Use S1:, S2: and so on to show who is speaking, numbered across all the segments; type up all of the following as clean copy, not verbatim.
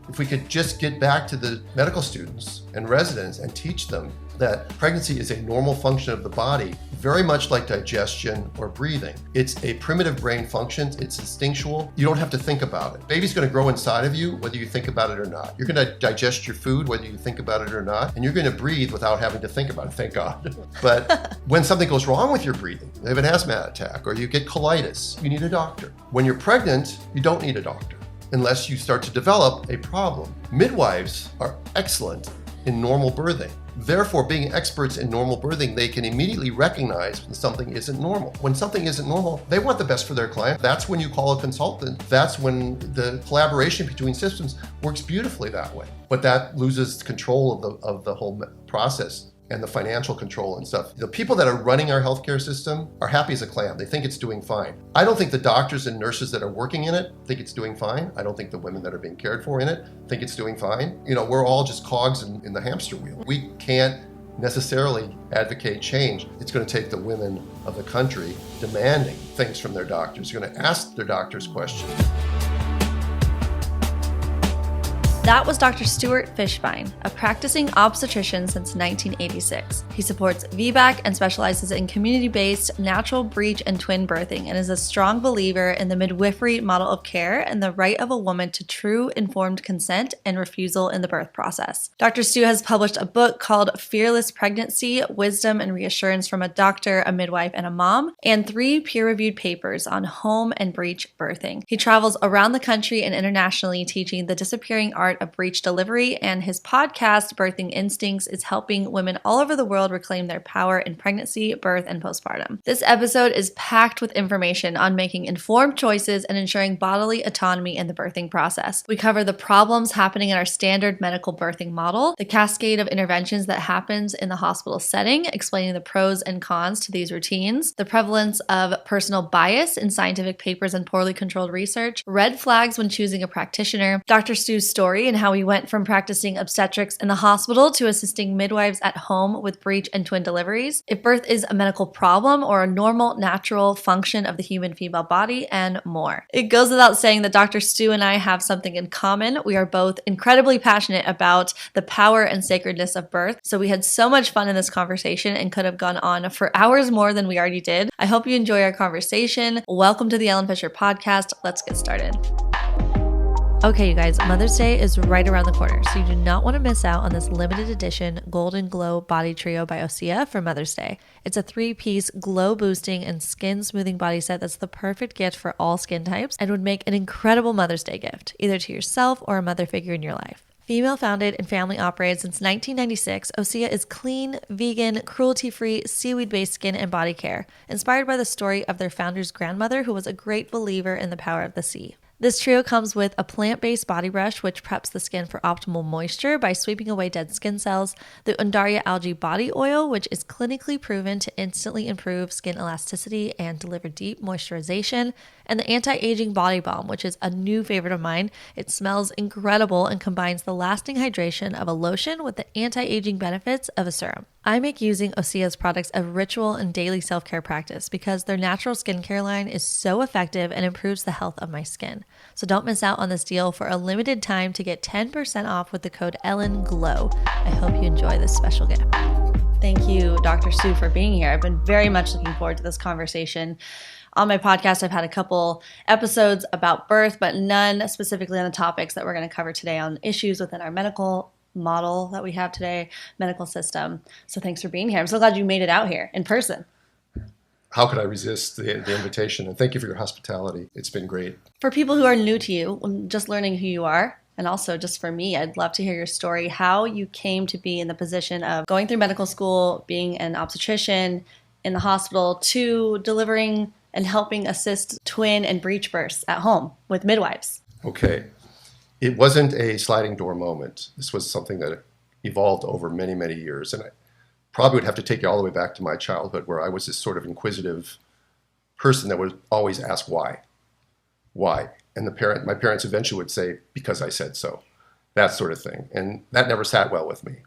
S1: If we could just get back to the medical students and residents and teach them that pregnancy is a normal function of the body, very much like digestion or breathing. It's a primitive brain function, it's instinctual. You don't have to think about it. Baby's gonna grow inside of you whether you think about it or not. You're gonna digest your food whether you think about it or not, and you're gonna breathe without having to think about it, thank God. But when something goes wrong with your breathing, you have an asthma attack or you get colitis, you need a doctor. When you're pregnant, you don't need a doctor unless you start to develop a problem. Midwives are excellent in normal birthing. Therefore, being experts in normal birthing, they can immediately recognize when something isn't normal. When something isn't normal, they want the best for their client. That's when you call a consultant. That's when the collaboration between systems works beautifully that way. But that loses control of the whole process and the financial control and stuff. The people that are running our healthcare system are happy as a clam. They think it's doing fine. I don't think the doctors and nurses that are working in it think it's doing fine. I don't think the women that are being cared for in it think it's doing fine. We're all just cogs in the hamster wheel. We can't necessarily advocate change. It's going to take the women of the country demanding things from their doctors. They're going to ask their doctors questions.
S2: That was Dr. Stuart Fischbein, a practicing obstetrician since 1986. He supports VBAK and specializes in community-based natural breech and twin birthing and is a strong believer in the midwifery model of care and the right of a woman to true informed consent and refusal in the birth process. Dr. Stu has published a book called Fearless Pregnancy, Wisdom and Reassurance from a Doctor, a Midwife, and a Mom, and 3 peer-reviewed papers on home and breech birthing. He travels around the country and internationally teaching the disappearing art of breech delivery, and his podcast, Birthing Instincts, is helping women all over the world reclaim their power in pregnancy, birth, and postpartum. This episode is packed with information on making informed choices and ensuring bodily autonomy in the birthing process. We cover the problems happening in our standard medical birthing model, the cascade of interventions that happens in the hospital setting, explaining the pros and cons to these routines, the prevalence of personal bias in scientific papers and poorly controlled research, red flags when choosing a practitioner, Dr. Stu's story and how he went from practicing obstetrics in the hospital to assisting midwives at home with breech and twin deliveries, if birth is a medical problem or a normal, natural function of the human female body, and more. It goes without saying that Dr. Stu and I have something in common. We are both incredibly passionate about the power and sacredness of birth, so we had so much fun in this conversation and could have gone on for hours more than we already did. I hope you enjoy our conversation. Welcome to the Ellen Fisher Podcast. Let's get started. Okay, you guys, Mother's Day is right around the corner, so you do not want to miss out on this limited edition Golden Glow Body Trio by Osea for Mother's Day. It's a 3-piece glow-boosting and skin-smoothing body set that's the perfect gift for all skin types and would make an incredible Mother's Day gift, either to yourself or a mother figure in your life. Female-founded and family-operated since 1996, Osea is clean, vegan, cruelty-free, seaweed-based skin and body care, inspired by the story of their founder's grandmother, who was a great believer in the power of the sea. This trio comes with a plant-based body brush, which preps the skin for optimal moisture by sweeping away dead skin cells, the Undaria algae body oil, which is clinically proven to instantly improve skin elasticity and deliver deep moisturization, and the anti-aging body balm, which is a new favorite of mine. It smells incredible and combines the lasting hydration of a lotion with the anti-aging benefits of a serum. I make using Osea's products a ritual and daily self-care practice because their natural skincare line is so effective and improves the health of my skin. So don't miss out on this deal for a limited time to get 10% off with the code ELLENGLOW. I hope you enjoy this special gift. Thank you, Dr. Stu, for being here. I've been very much looking forward to this conversation. On my podcast, I've had a couple episodes about birth, but none specifically on the topics that we're going to cover today on issues within our medical model that we have today, medical system. So thanks for being here. I'm so glad you made it out here in person.
S1: How could I resist the invitation? And thank you for your hospitality. It's been great.
S2: For people who are new to you, just learning who you are, and also just for me, I'd love to hear your story, how you came to be in the position of going through medical school, being an obstetrician in the hospital, to delivering and helping assist twin and breech births at home with midwives.
S1: Okay. It wasn't a sliding door moment. This was something that evolved over many, many years. And I probably would have to take you all the way back to my childhood, where I was this sort of inquisitive person that would always ask why. Why? And my parents eventually would say, because I said so. That sort of thing. And that never sat well with me.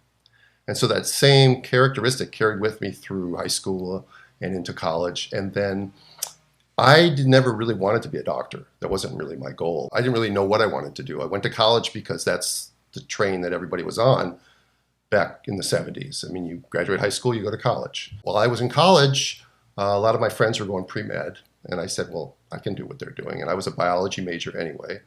S1: And so that same characteristic carried with me through high school and into college. And then never really wanted to be a doctor. That wasn't really my goal. I didn't really know what I wanted to do. I went to college because that's the train that everybody was on back in the 70s. I mean, you graduate high school, you go to college. While I was in college, a lot of my friends were going pre-med, and I said, well, I can do what they're doing. And I was a biology major anyway.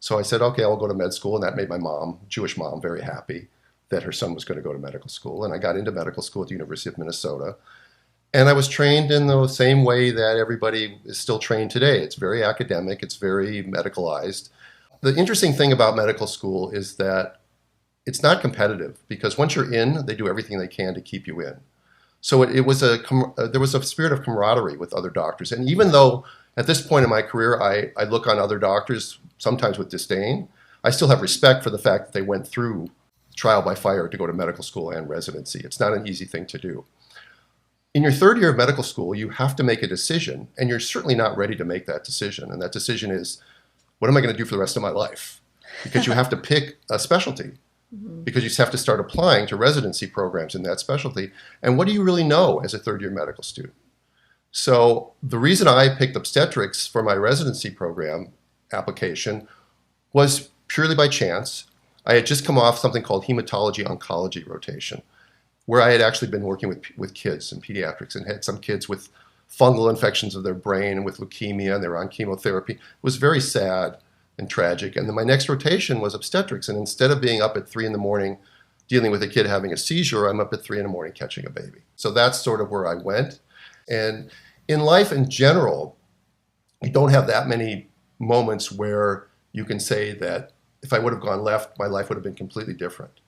S1: So I said, okay, I'll go to med school, and that made my mom, Jewish mom, very happy that her son was going to go to medical school. And I got into medical school at the University of Minnesota. And I was trained in the same way that everybody is still trained today. It's very academic. It's very medicalized. The interesting thing about medical school is that it's not competitive, because once you're in, they do everything they can to keep you in. So there was a spirit of camaraderie with other doctors. And even though at this point in my career, I look on other doctors sometimes with disdain, I still have respect for the fact that they went through trial by fire to go to medical school and residency. It's not an easy thing to do. In your third year of medical school, you have to make a decision, and you're certainly not ready to make that decision. And that decision is, what am I going to do for the rest of my life? Because you have to pick a specialty, because you have to start applying to residency programs in that specialty. And what do you really know as a third year medical student? So the reason I picked obstetrics for my residency program application was purely by chance. I had just come off something called hematology oncology rotation, where I had actually been working with kids and pediatrics, and had some kids with fungal infections of their brain and with leukemia, and they were on chemotherapy. It was very sad and tragic. And then my next rotation was obstetrics. And instead of being up at 3 a.m. dealing with a kid having a seizure, I'm up at 3 a.m. catching a baby. So that's sort of where I went. And in life in general, you don't have that many moments where you can say that if I would have gone left, my life would have been completely different.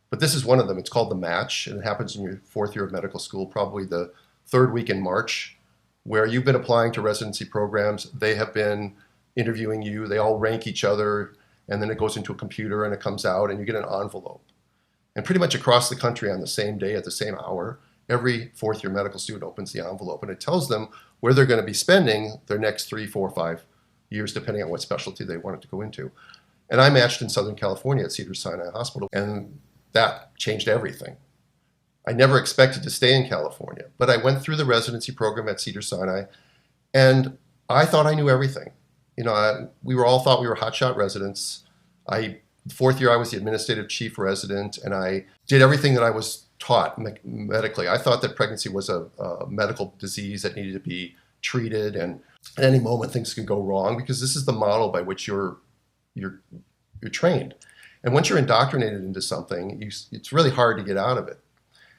S1: But this is one of them. It's called the match, and it happens in your fourth year of medical school, probably the third week in March, where you've been applying to residency programs. They have been interviewing you. They all rank each other, and then it goes into a computer and it comes out, and you get an envelope. And pretty much across the country on the same day at the same hour, every fourth year medical student opens the envelope, and it tells them where they're going to be spending their next 3, 4, 5 years, depending on what specialty they wanted to go into. And I matched in Southern California at Cedars-Sinai Hospital, and that changed everything. I never expected to stay in California, but I went through the residency program at Cedars-Sinai, and I thought I knew everything. You know, we all thought we were hotshot residents. The fourth year, I was the administrative chief resident, and I did everything that I was taught medically. I thought that pregnancy was a medical disease that needed to be treated, and at any moment things could go wrong, because this is the model by which you're trained. And once you're indoctrinated into something, it's really hard to get out of it.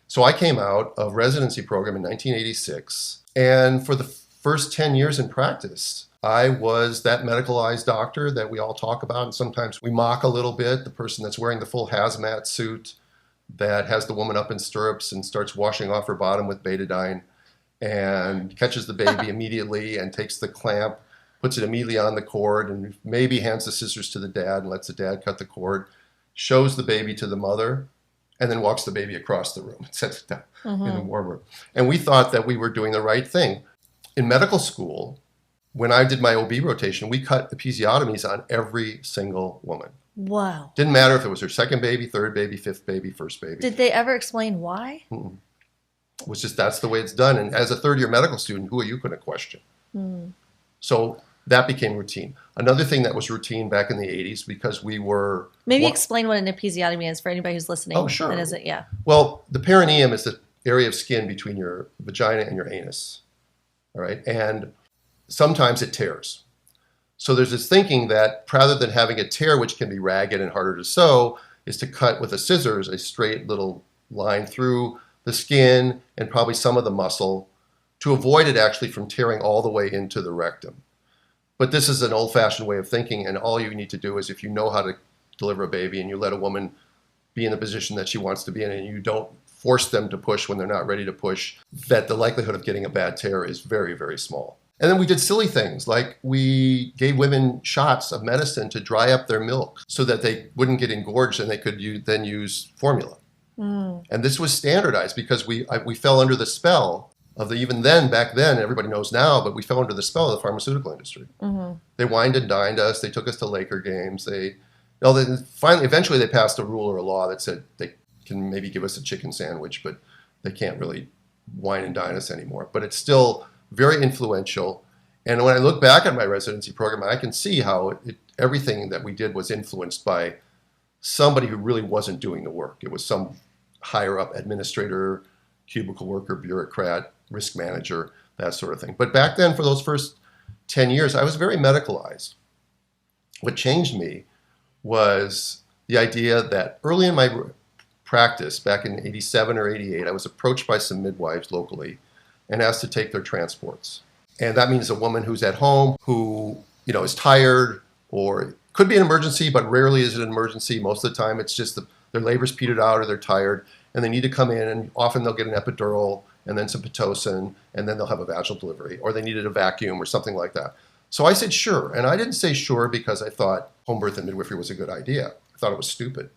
S1: So I came out of residency program in 1986, and for the first 10 years in practice, I was that medicalized doctor that we all talk about, and sometimes we mock a little bit, the person that's wearing the full hazmat suit that has the woman up in stirrups and starts washing off her bottom with betadine and catches the baby immediately and takes the clamp, puts it immediately on the cord, and maybe hands the scissors to the dad and lets the dad cut the cord, shows the baby to the mother, and then walks the baby across the room and sets it down in the warm room. And we thought that we were doing the right thing. In medical school, when I did my OB rotation, we cut episiotomies on every single woman.
S2: Wow.
S1: Didn't matter if it was her second baby, third baby, fifth baby, first baby.
S2: Did they ever explain why?
S1: It was just, that's the way it's done. And as a third year medical student, who are you going to question? So that became routine. Another thing that was routine back in the 80s, because we were...
S2: Maybe explain what an episiotomy is for anybody who's listening.
S1: Oh, sure.
S2: And is it, yeah.
S1: Well, the perineum is the area of skin between your vagina and your anus. All right. And sometimes it tears. So there's this thinking that rather than having a tear, which can be ragged and harder to sew, is to cut with a scissors a straight little line through the skin and probably some of the muscle to avoid it actually from tearing all the way into the rectum. But this is an old-fashioned way of thinking, and all you need to do is, if you know how to deliver a baby and you let a woman be in the position that she wants to be in, and you don't force them to push when they're not ready to push, that the likelihood of getting a bad tear is very, very small. And then we did silly things, like we gave women shots of medicine to dry up their milk so that they wouldn't get engorged and they could then use formula. And this was standardized because we fell under the spell of even then, back then, everybody knows now, but we fell under the spell of the pharmaceutical industry. They wined and dined us. They took us to Laker games. Eventually they passed a rule or a law that said they can maybe give us a chicken sandwich, but they can't really wine and dine us anymore. But it's still very influential. And when I look back at my residency program, I can see how everything that we did was influenced by somebody who really wasn't doing the work. It was some higher up administrator, cubicle worker, bureaucrat, risk manager, that sort of thing. But back then, for those first 10 years, I was very medicalized. What changed me was the idea that early in my practice, back in 87 or 88, I was approached by some midwives locally and asked to take their transports. And that means a woman who's at home who, is tired, or could be an emergency, but rarely is it an emergency. Most of the time, it's just their labor's petered out or they're tired and they need to come in, and often they'll get an epidural and then some Pitocin, and then they'll have a vaginal delivery, or they needed a vacuum or something like that. So I said, sure. And I didn't say sure because I thought home birth and midwifery was a good idea. I thought it was stupid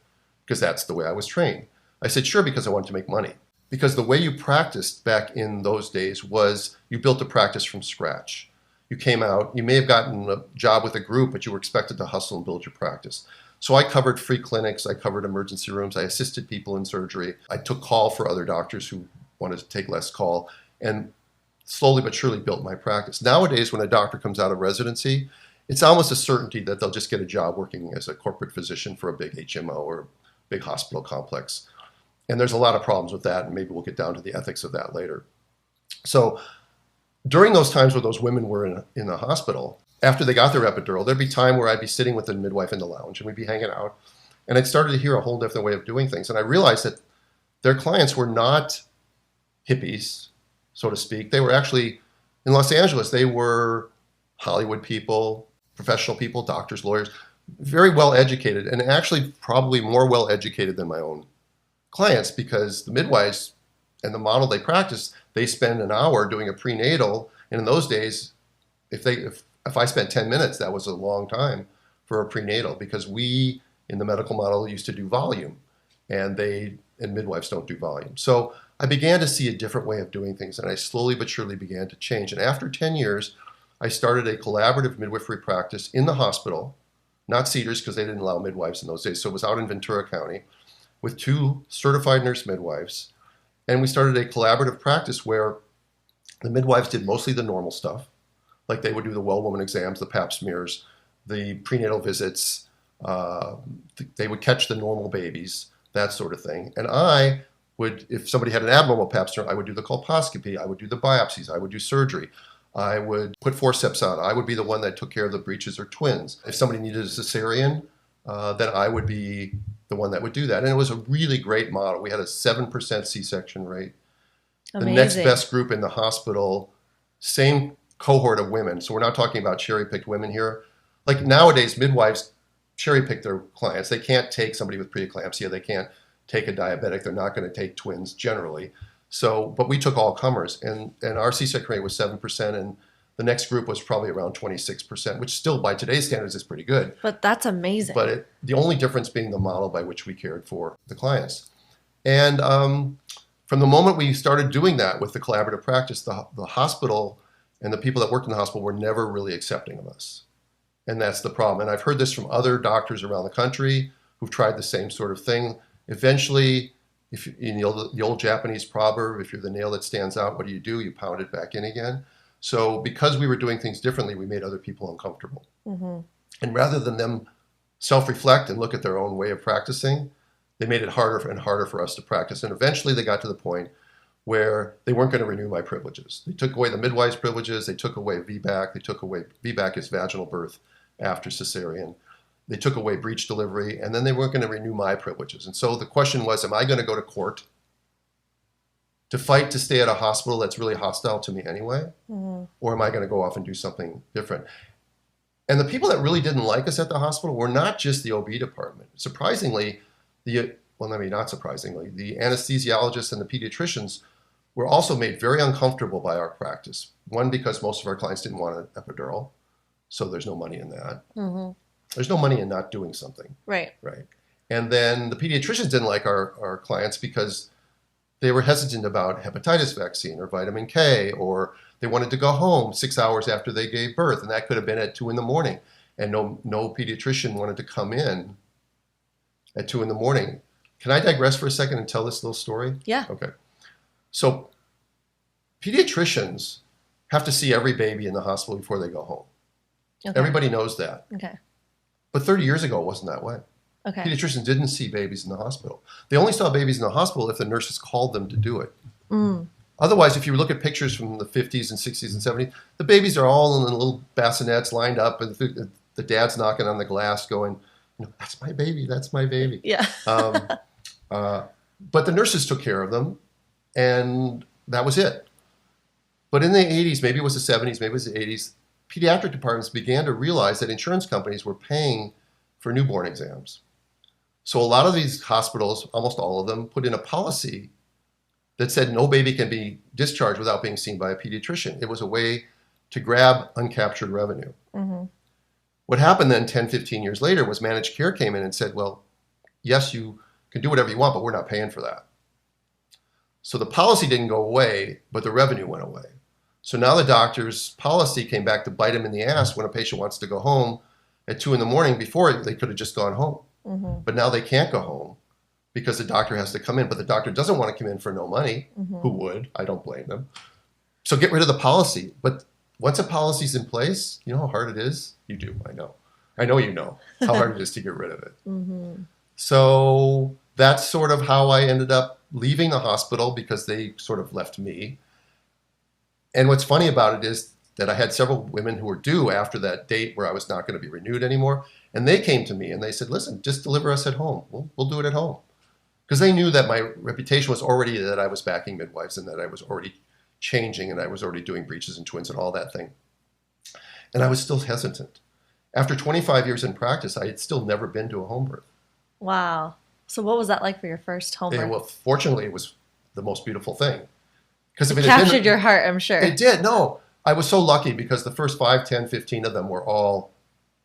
S1: because that's the way I was trained. I said, sure, because I wanted to make money. Because the way you practiced back in those days was you built a practice from scratch. You came out, you may have gotten a job with a group, but you were expected to hustle and build your practice. So I covered free clinics, I covered emergency rooms, I assisted people in surgery. I took call for other doctors who wanted to take less call, and slowly but surely built my practice. Nowadays, when a doctor comes out of residency, it's almost a certainty that they'll just get a job working as a corporate physician for a big HMO or a big hospital complex. And there's a lot of problems with that, and maybe we'll get down to the ethics of that later. So during those times where those women were in the hospital, after they got their epidural, there'd be time where I'd be sitting with the midwife in the lounge and we'd be hanging out. And I'd started to hear a whole different way of doing things. And I realized that their clients were not hippies, so to speak. They were actually, in Los Angeles, they were Hollywood people, professional people, doctors, lawyers, very well educated, and actually probably more well educated than my own clients, because the midwives and the model they practice, they spend an hour doing a prenatal. And in those days, if I spent 10 minutes, that was a long time for a prenatal, because we in the medical model used to do volume, and midwives don't do volume. So I began to see a different way of doing things, and I slowly but surely began to change. And after 10 years, I started a collaborative midwifery practice in the hospital, not Cedars because they didn't allow midwives in those days. So it was out in Ventura County with 2 certified nurse midwives. And we started a collaborative practice where the midwives did mostly the normal stuff, like they would do the well woman exams, the pap smears, the prenatal visits. They would catch the normal babies, that sort of thing. And I would, if somebody had an abnormal pap smear, I would do the colposcopy, I would do the biopsies, I would do surgery, I would put forceps on. I would be the one that took care of the breeches or twins. If somebody needed a cesarean, then I would be the one that would do that. And it was a really great model. We had a 7% C-section rate.
S2: Amazing.
S1: The next best group in the hospital, same cohort of women. So we're not talking about cherry-picked women here. Like nowadays, midwives cherry-pick their clients. They can't take somebody with preeclampsia. They can't take a diabetic. They're not going to take twins generally. So, but we took all comers, and our C-section rate was 7%, and the next group was probably around 26%, which still by today's standards is pretty good.
S2: But that's amazing.
S1: But the only difference being the model by which we cared for the clients. And from the moment we started doing that with the collaborative practice, the hospital and the people that worked in the hospital were never really accepting of us. And that's the problem. And I've heard this from other doctors around the country who've tried the same sort of thing. Eventually, if you know the old Japanese proverb, if you're the nail that stands out, what do? You pound it back in again. So because we were doing things differently, we made other people uncomfortable. Mm-hmm. And rather than them self-reflect and look at their own way of practicing, they made it harder and harder for us to practice. And eventually they got to the point where they weren't going to renew my privileges. They took away the midwife's privileges. They took away VBAK. They took away, VBAK is vaginal birth after cesarean. They took away breech delivery, and then they weren't going to renew my privileges. And so the question was, am I going to go to court to fight to stay at a hospital that's really hostile to me anyway? Mm-hmm. Or am I going to go off and do something different? And the people that really didn't like us at the hospital were not just the OB department. Surprisingly, not surprisingly, the anesthesiologists and the pediatricians were also made very uncomfortable by our practice. One, because most of our clients didn't want an epidural, so there's no money in that. Mm-hmm. There's no money in not doing something.
S2: Right.
S1: Right. And then the pediatricians didn't like our clients because they were hesitant about hepatitis vaccine or vitamin K, or they wanted to go home 6 hours after they gave birth, and that could have been at 2 a.m. And no pediatrician wanted to come in at 2 a.m. Can I digress for a second and tell this little story?
S2: Yeah.
S1: Okay. So pediatricians have to see every baby in the hospital before they go home.
S2: Okay.
S1: Everybody knows that.
S2: Okay.
S1: But 30 years ago, it wasn't that way.
S2: Okay.
S1: Pediatricians didn't see babies in the hospital. They only saw babies in the hospital if the nurses called them to do it.
S2: Mm.
S1: Otherwise, if you look at pictures from the 50s and 60s and 70s, the babies are all in little bassinets lined up, and the dad's knocking on the glass going, that's my baby, that's my baby.
S2: Yeah.
S1: But the nurses took care of them, and that was it. But in the 80s, maybe it was the 70s, maybe it was the 80s, pediatric departments began to realize that insurance companies were paying for newborn exams. So a lot of these hospitals, almost all of them, put in a policy that said no baby can be discharged without being seen by a pediatrician. It was a way to grab uncaptured revenue.
S2: Mm-hmm.
S1: What happened then 10, 15 years later was managed care came in and said, well, yes, you can do whatever you want, but we're not paying for that. So the policy didn't go away, but the revenue went away. So now the doctor's policy came back to bite him in the ass when a patient wants to go home at 2 a.m. Before they could have just gone home.
S2: Mm-hmm.
S1: But now they can't go home because the doctor has to come in. But the doctor doesn't want to come in for no money.
S2: Mm-hmm.
S1: Who would? I don't blame them. So get rid of the policy. But once a policy's in place, you know how hard it is? You do, I know. I know you know how hard it is to get rid of it.
S2: Mm-hmm.
S1: So that's sort of how I ended up leaving the hospital because they sort of left me. And what's funny about it is that I had several women who were due after that date where I was not going to be renewed anymore. And they came to me and they said, listen, just deliver us at home. We'll do it at home. Because they knew that my reputation was already that I was backing midwives and that I was already changing and I was already doing breeches and twins and all that thing. And I was still hesitant. After 25 years in practice, I had still never been to a home birth.
S2: Wow. So what was that like for your first home birth?
S1: Well, fortunately, it was the most beautiful thing. Because if
S2: it
S1: it had
S2: captured
S1: been,
S2: your heart, I'm sure.
S1: It did. No, I was so lucky because the first 5, 10, 15 of them were all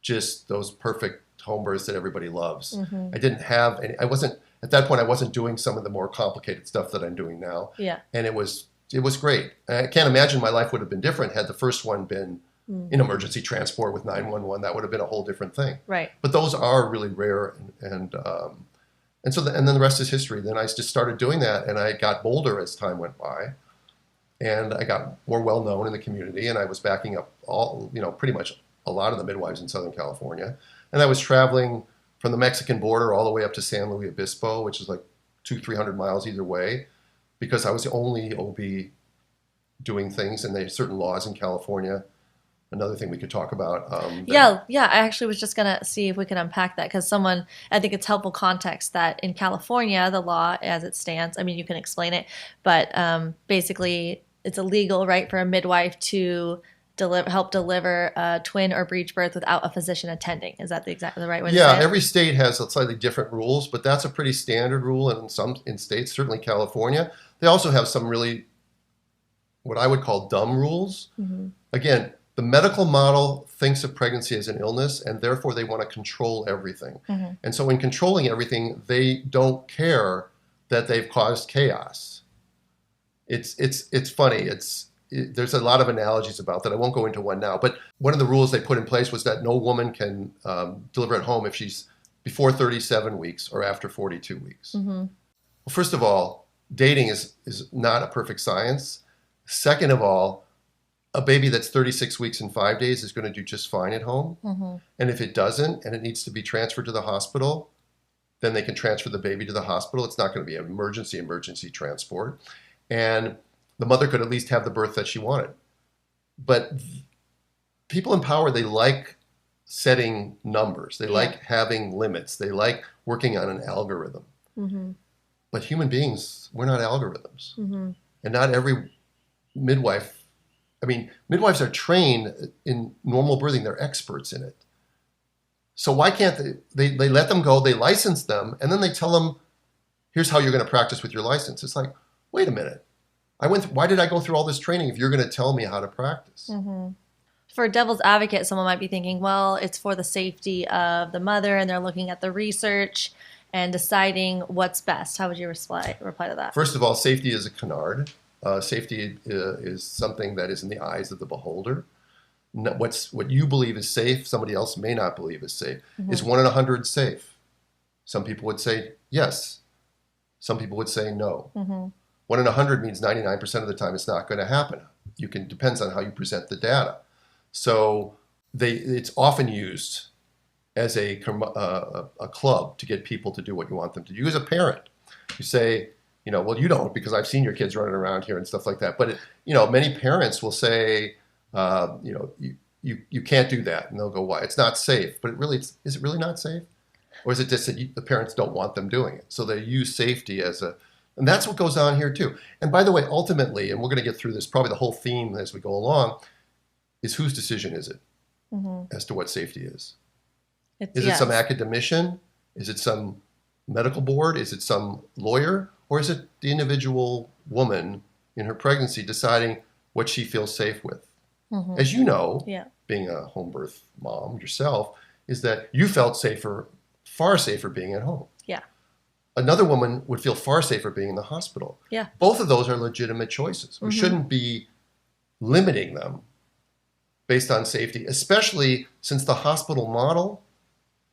S1: just those perfect home births that everybody loves.
S2: Mm-hmm.
S1: I didn't have any, at that point, I wasn't doing some of the more complicated stuff that I'm doing now.
S2: Yeah.
S1: And it was great. I can't imagine my life would have been different had the first one been in emergency transport with 911. That would have been a whole different thing.
S2: Right.
S1: But those are really rare. And then the rest is history. Then I just started doing that and I got bolder as time went by. And I got more well-known in the community, and I was backing up pretty much a lot of the midwives in Southern California. And I was traveling from the Mexican border all the way up to San Luis Obispo, which is like 200-300 miles either way, because I was the only OB doing things, and there's certain laws in California. Another thing we could talk about.
S2: Yeah. I actually was just going to see if we could unpack that because I think it's helpful context that in California, the law as it stands, I mean, you can explain it, but basically it's illegal, right, for a midwife to help deliver a twin or breech birth without a physician attending. Is that the right way to say it?
S1: Yeah, every state has slightly different rules, but that's a pretty standard rule in states, certainly California. They also have some really, what I would call dumb rules. Mm-hmm. Again, the medical model thinks of pregnancy as an illness, and therefore they want to control everything. Mm-hmm. And so in controlling everything, they don't care that they've caused chaos. It's funny. There's a lot of analogies about that. I won't go into one now. But one of the rules they put in place was that no woman can deliver at home if she's before 37 weeks or after 42 weeks. Mm-hmm. Well, first of all, dating is not a perfect science. Second of all, a baby that's 36 weeks and 5 days is going to do just fine at home. Mm-hmm. And if it doesn't and it needs to be transferred to the hospital, then they can transfer the baby to the hospital. It's not going to be an emergency transport. And the mother could at least have the birth that she wanted. But people in power, they like setting numbers. They like having limits. They like working on an algorithm. Mm-hmm. But human beings, we're not algorithms. Mm-hmm. And not every midwife, midwives are trained in normal birthing. They're experts in it. So why can't they let them go, they license them, and then they tell them, here's how you're going to practice with your license. It's like, wait a minute. Why did I go through all this training if you're going to tell me how to practice? Mm-hmm.
S2: For a devil's advocate, someone might be thinking, well, it's for the safety of the mother, and they're looking at the research and deciding what's best. How would you reply to that?
S1: First of all, safety is a canard. Safety is something that is in the eyes of the beholder. What you believe is safe, somebody else may not believe is safe. Mm-hmm. Is 1 in 100 safe? Some people would say yes. Some people would say no. Mm-hmm. 1 in 100 means 99% of the time it's not going to happen. Depends on how you present the data. So it's often used as a club to get people to do what you want them to do. You as a parent, you say, well, you don't, because I've seen your kids running around here and stuff like that. But many parents will say, you can't do that, and they'll go, why? It's not safe. But is it really not safe, or is it just that the parents don't want them doing it? So they use safety and that's what goes on here too. And by the way, ultimately, and we're going to get through this, probably the whole theme as we go along, is whose decision is it as to what safety is? Is it some academician? Is it some medical board? Is it some lawyer? Or is it the individual woman in her pregnancy deciding what she feels safe with? As you know, being a home birth mom yourself, is that you felt far safer being at home. Yeah. Another woman would feel far safer being in the hospital. Yeah. Both of those are legitimate choices. We shouldn't be limiting them based on safety, especially since the hospital model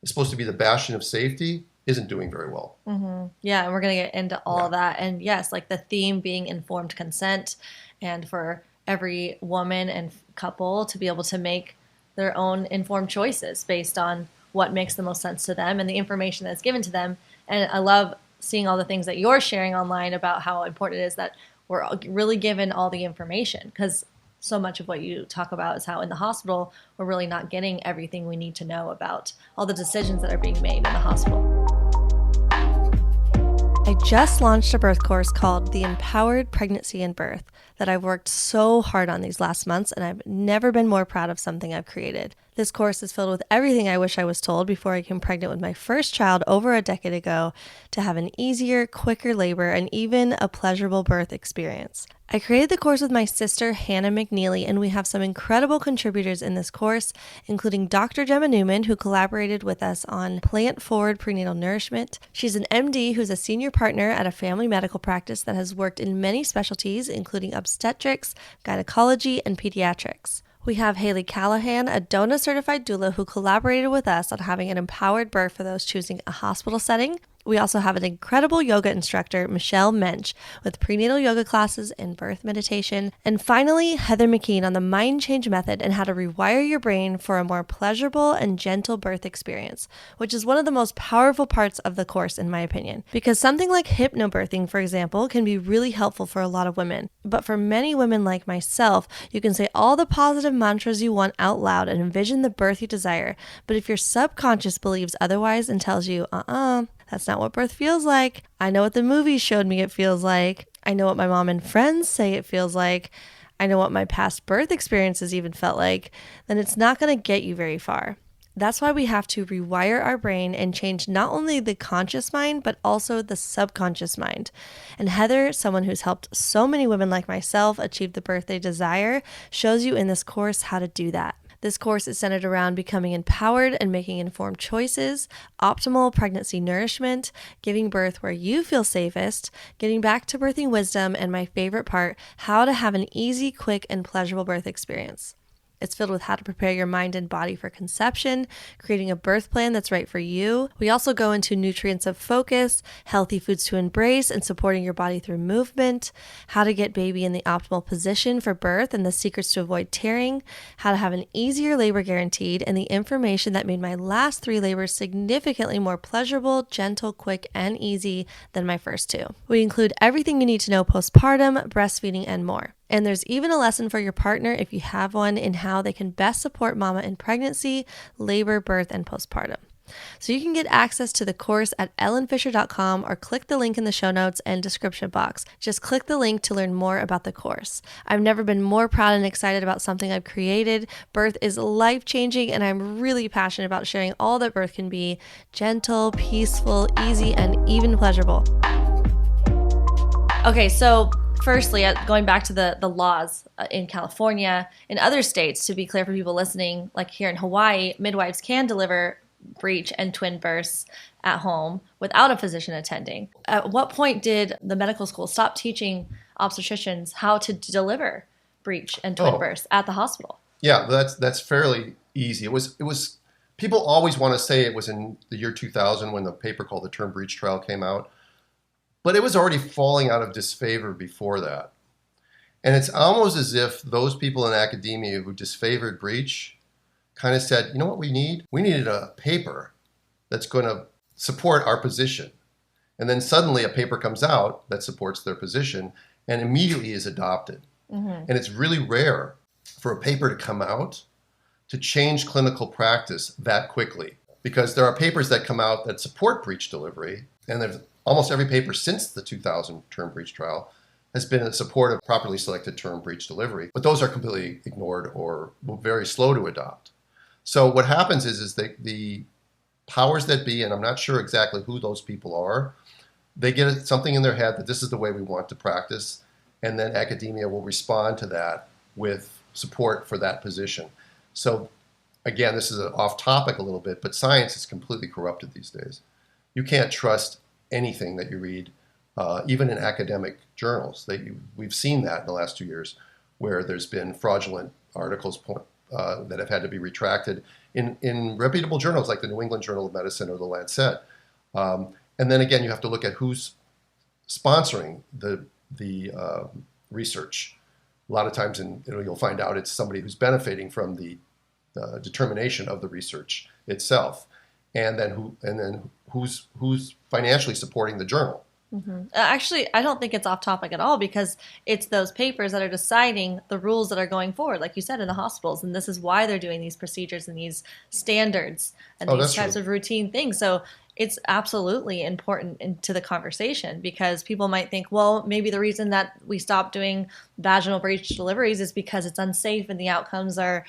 S1: is supposed to be the bastion of safety, isn't doing very well. Yeah, and we're going to get into all that. And yes, like the theme being informed consent, and for every woman and couple to be able to make their own informed choices based on what makes the most sense to them and the information that's given to them. And I love seeing all the things that you're sharing online about how important it is that we're really given all the information, because so much of what you talk about is how in the hospital we're really not getting everything we need to know about all the decisions that are being made in the hospital. I just launched a birth course called The Empowered Pregnancy and Birth that I've worked so hard on these last months, and I've never been more proud of something I've created. This course is filled with everything I wish I was told before I became pregnant with my first child over a decade ago, to have an easier, quicker labor and even a pleasurable birth experience. I created the course with my sister, Hannah McNeely, and we have some incredible contributors in this course, including Dr. Gemma Newman, who collaborated with us on plant-forward prenatal nourishment. She's an MD who's a senior partner at a family medical practice that has worked in many specialties, including obstetrics, gynecology, and pediatrics. We have Haley Callahan, a DONA-certified doula who collaborated with us on having an empowered birth for those choosing a hospital setting. We also have an incredible yoga instructor, Michelle Mensch, with prenatal yoga classes and birth meditation. And finally, Heather McKean on the mind change method and how to rewire your brain for a more pleasurable and gentle birth experience, which is one of the most powerful parts of the course, in my opinion. Because something like hypnobirthing, for example, can be really helpful for a lot of women. But for many women like myself, you can say all the positive mantras you want out loud and envision the birth you desire. But if your subconscious believes otherwise and tells you, that's not what birth feels like. I know what the movies showed me it feels like. I know what my mom and friends say it feels like. I know what my past birth experiences even felt like. Then it's not going to get you very far. That's why we have to rewire our brain and change not only the conscious mind, but also the subconscious mind. And Heather, someone who's helped so many women like myself achieve the birth they desire, shows you in this course how to do that. This course is centered around becoming empowered and making informed choices, optimal pregnancy nourishment, giving birth where you feel safest, getting back to birthing wisdom, and my favorite part, how to have an easy, quick, and pleasurable birth experience. It's filled with how to prepare your mind and body for conception, creating a birth plan that's right for you. We also go into nutrients of focus, healthy foods to embrace, and supporting your body through movement, how to get baby in the optimal position for birth and the secrets to avoid tearing, how to have an easier labor guaranteed, and the information that made my last 3 labors significantly more pleasurable, gentle, quick, and easy than my first 2. We include everything you need to know postpartum, breastfeeding, and more. And there's even a lesson for your partner, if you have one, in how they can best support mama in pregnancy, labor, birth, and postpartum. So you can get access to the course at ellenfisher.com or click the link in the show notes and description box. Just click the link to learn more about the course. I've never been more proud and excited about something I've created. Birth is life-changing, and I'm really passionate about sharing all that birth can be: gentle, peaceful, easy, and even pleasurable. Okay, so firstly, going back to the laws in California, in other states, to be clear for people listening, like here in Hawaii, midwives can deliver breech and twin births at home without a physician attending. At what point did the medical school stop teaching obstetricians how to deliver breech and twin births at the hospital? Yeah, that's fairly easy. It was people always want to say it was in the year 2000 when the paper called the Term Breech Trial came out. But it was already falling out of disfavor before that. And it's almost as if those people in academia who disfavored breech kind of said, you know what we need? We needed a paper that's going to support our position. And then suddenly a paper comes out that supports their position and immediately is adopted. And it's really rare for a paper to come out to change clinical practice that quickly, because there are papers that come out that support breech delivery, and there's almost every paper since the 2000 term breech trial has been in support of properly selected term breech delivery, but those are completely ignored or very slow to adopt. So what happens is the powers that be, and I'm not sure exactly who those people are, they get something in their head that this is the way we want to practice, and then academia will respond to that with support for that position. So again, this is off topic a little bit, but science is completely corrupted these days. You can't trust anything that you read, even in academic journals. We've seen that in the last 2 years, where there's been fraudulent articles that have had to be retracted in reputable journals like the New England Journal of Medicine or the Lancet. And then again, you have to look at who's sponsoring the research. A lot of times, you'll find out it's somebody who's benefiting from the determination of the research itself, and then who's financially supporting the journal.
S2: Actually, I don't think it's off topic at all, because it's those papers that are deciding the rules that are going forward, like you said, in the hospitals. And this is why they're doing these procedures and these standards and these types of routine things. So it's absolutely important into the conversation, because people might think, well, maybe the reason that we stopped doing vaginal breech deliveries is because it's unsafe and the outcomes are,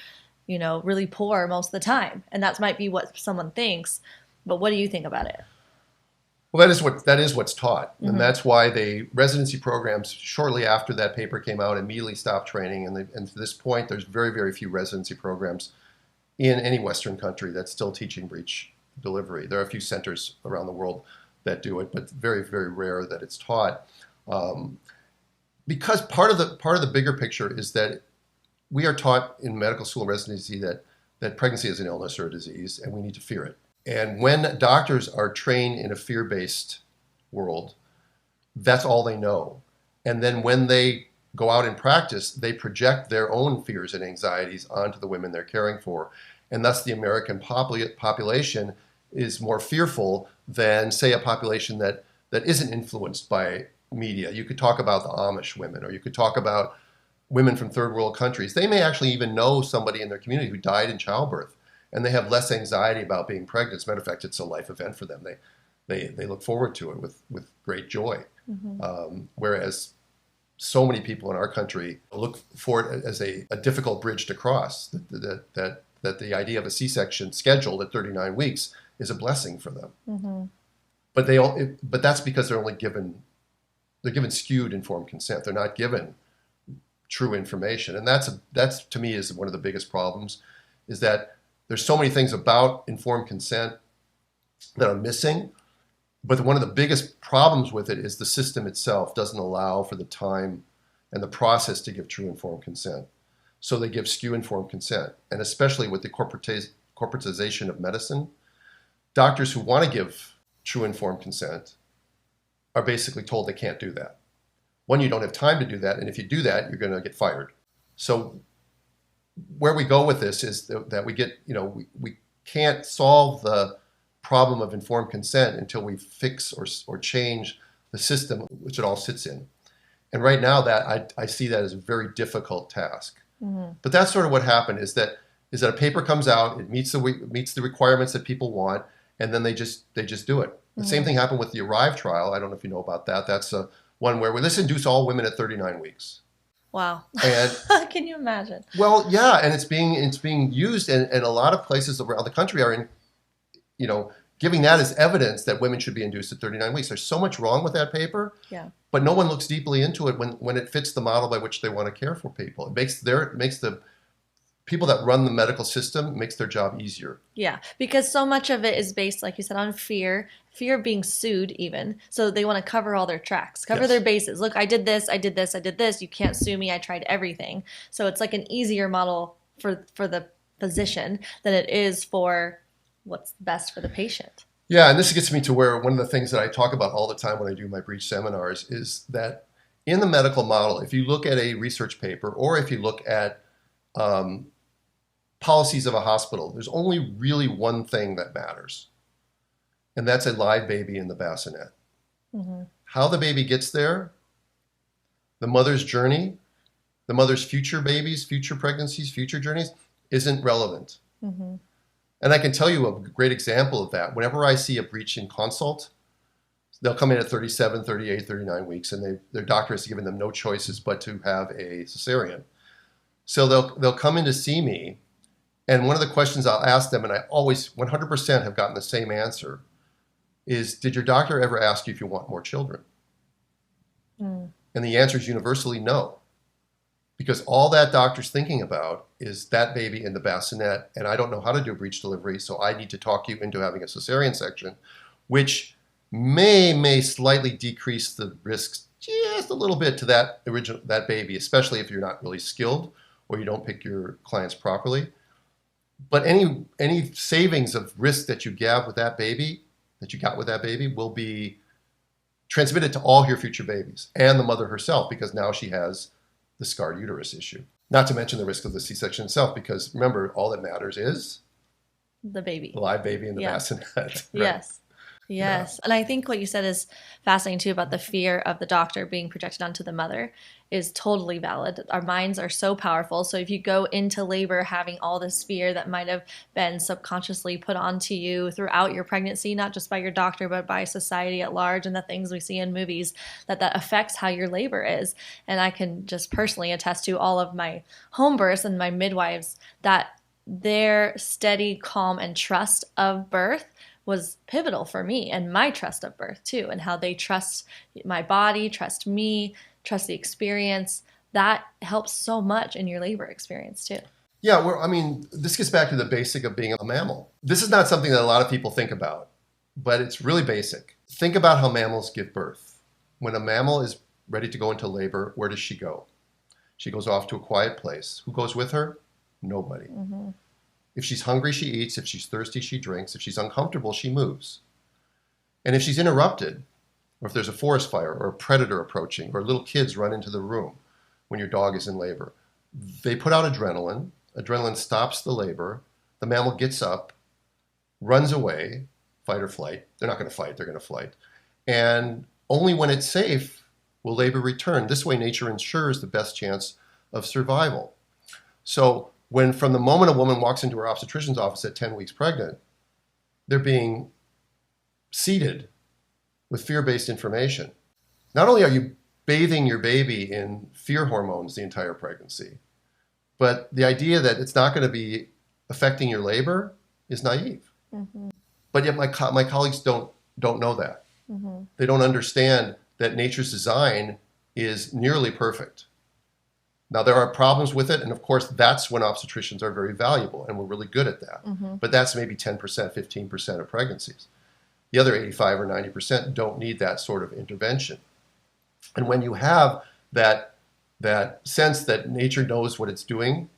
S2: really poor most of the time. And that might be what someone thinks. But what do you think about it?
S1: Well, that is what's taught, and that's why the residency programs shortly after that paper came out immediately stopped training, and to this point, there's very, very few residency programs in any Western country that's still teaching breech delivery. There are a few centers around the world that do it, but very, very rare that it's taught. Because part of the bigger picture is that we are taught in medical school residency that pregnancy is an illness or a disease, and we need to fear it. And when doctors are trained in a fear-based world, that's all they know. And then when they go out in practice, they project their own fears and anxieties onto the women they're caring for. And thus the American population is more fearful than, say, a population that isn't influenced by media. You could talk about the Amish women, or you could talk about women from third world countries. They may actually even know somebody in their community who died in childbirth, and they have less anxiety about being pregnant. As a matter of fact, it's a life event for them. They look forward to it with great joy. Whereas so many people in our country look for it as a difficult bridge to cross, that the idea of a C-section scheduled at 39 weeks is a blessing for them. But that's because they're given skewed informed consent. They're not given true information. And that's to me is one of the biggest problems, is that there's so many things about informed consent that are missing, but one of the biggest problems with it is the system itself doesn't allow for the time and the process to give true informed consent. So they give skew informed consent, and especially with the corporatization of medicine, doctors who want to give true informed consent are basically told they can't do that. One, you don't have time to do that, and if you do that, you're going to get fired. So where we go with this is that we get, we can't solve the problem of informed consent until we fix or change the system which it all sits in. And right now that I see that as a very difficult task. But that's sort of what happened, is that a paper comes out, it meets the requirements that people want, and then they just do it. The same thing happened with the ARRIVE trial. I don't know if you know about that. That's one where let's induce all women at 39 weeks.
S2: Wow.
S1: And
S2: can you imagine?
S1: Well, yeah, and it's being used, and a lot of places around the country are in, giving that as evidence that women should be induced at 39 weeks. There's so much wrong with that paper, but no one looks deeply into it when it fits the model by which they want to care for people. It makes the people that run the medical system, makes their job easier. Yeah,
S2: because so much of it is based, like you said, on fear of being sued even. So they want to cover all their tracks, cover their bases. Look, I did this, I did this, I did this. You can't sue me. I tried everything. So it's like an easier model for the physician than it is for what's best for the patient.
S1: Yeah, and this gets me to where one of the things that I talk about all the time when I do my breech seminars is that in the medical model, if you look at a research paper or if you look at policies of a hospital, there's only really one thing that matters, and that's a live baby in the bassinet. Mm-hmm. How the baby gets there, the mother's journey, the mother's future babies, future pregnancies, future journeys isn't relevant. Mm-hmm. And I can tell you a great example of that. Whenever I see a breech in consult, they'll come in at 37, 38, 39 weeks, and their doctor has given them no choices but to have a cesarean. So they'll come in to see me, and one of the questions I'll ask them, and I always 100% have gotten the same answer, is, did your doctor ever ask you if you want more children? Mm. And the answer is universally no. Because all that doctor's thinking about is that baby in the bassinet, and I don't know how to do a breech delivery, so I need to talk you into having a cesarean section, which may slightly decrease the risks just a little bit to that baby, especially if you're not really skilled or you don't pick your clients properly. But any savings of risk that you got with that baby will be transmitted to all your future babies and the mother herself, because now she has the scarred uterus issue. Not to mention the risk of the C-section itself, because remember, all that matters is
S2: the baby,
S1: the live baby in the bassinet. Right?
S2: Yes. Yes. Yeah. And I think what you said is fascinating too about the fear of the doctor being projected onto the mother is totally valid. Our minds are so powerful. So if you go into labor having all this fear that might have been subconsciously put onto you throughout your pregnancy, not just by your doctor, but by society at large and the things we see in movies, that affects how your labor is. And I can just personally attest to all of my home births and my midwives that their steady, calm, and trust of birth was pivotal for me and my trust of birth too, and how they trust my body, trust me, trust the experience. That helps so much in your labor experience too.
S1: Yeah, this gets back to the basic of being a mammal. This is not something that a lot of people think about, but it's really basic. Think about how mammals give birth. When a mammal is ready to go into labor, where does she go? She goes off to a quiet place. Who goes with her? Nobody. Mm-hmm. If she's hungry, she eats. If she's thirsty, she drinks. If she's uncomfortable, she moves. And if she's interrupted, or if there's a forest fire or a predator approaching, or little kids run into the room when your dog is in labor, they put out adrenaline. Adrenaline stops the labor. The mammal gets up, runs away, fight or flight. They're not going to fight. They're going to flight. And only when it's safe will labor return. This way, nature ensures the best chance of survival. So when from the moment a woman walks into her obstetrician's office at 10 weeks pregnant, they're being seeded with fear-based information. Not only are you bathing your baby in fear hormones the entire pregnancy, but the idea that it's not going to be affecting your labor is naive. Mm-hmm. But yet my colleagues don't know that. Mm-hmm. They don't understand that nature's design is nearly perfect. Now, there are problems with it, and of course, that's when obstetricians are very valuable, and we're really good at that. Mm-hmm. But that's maybe 10%, 15% of pregnancies. The other 85 or 90% don't need that sort of intervention. And when you have that sense that nature knows what it's doing,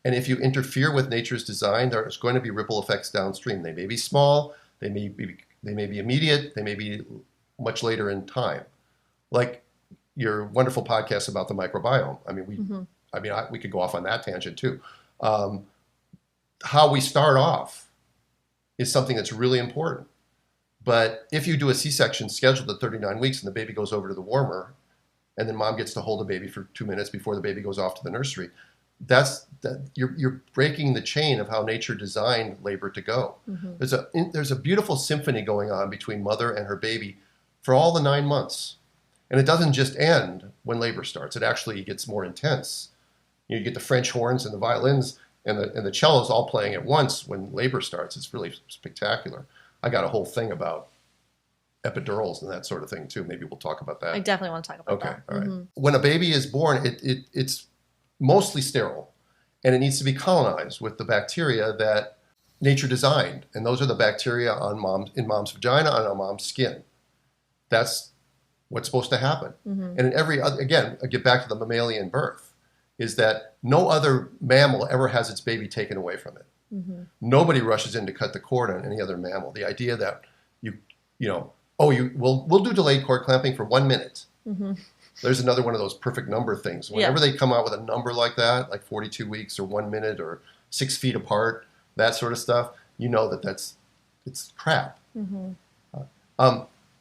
S1: and if you interfere with nature's design, there's going to be ripple effects downstream. They may be small, they may be immediate, they may be much later in time. Like your wonderful podcast about the microbiome. We could go off on that tangent too. How we start off is something that's really important. But if you do a C-section scheduled at 39 weeks and the baby goes over to the warmer, and then mom gets to hold the baby for 2 minutes before the baby goes off to the nursery, you're breaking the chain of how nature designed labor to go. Mm-hmm. There's a beautiful symphony going on between mother and her baby for all the 9 months. And it doesn't just end when labor starts. It actually gets more intense. You get the French horns and the violins and the cellos all playing at once when labor starts. It's really spectacular. I got a whole thing about epidurals and that sort of thing too. Maybe we'll talk about that.
S2: I definitely want to talk about that.
S1: Okay, all right. Mm-hmm. When a baby is born, it's mostly sterile, and it needs to be colonized with the bacteria that nature designed. And those are the bacteria in mom's vagina and on mom's skin. That's what's supposed to happen. Mm-hmm. And in every other, again, I get back to the mammalian birth, is that no other mammal ever has its baby taken away from it. Mm-hmm. Nobody rushes in to cut the cord on any other mammal. The idea that we'll do delayed cord clamping for 1 minute.
S2: Mm-hmm.
S1: There's another one of those perfect number things. Whenever they come out with a number like that, like 42 weeks or 1 minute or 6 feet apart, that sort of stuff, you know it's crap.
S2: Mm-hmm.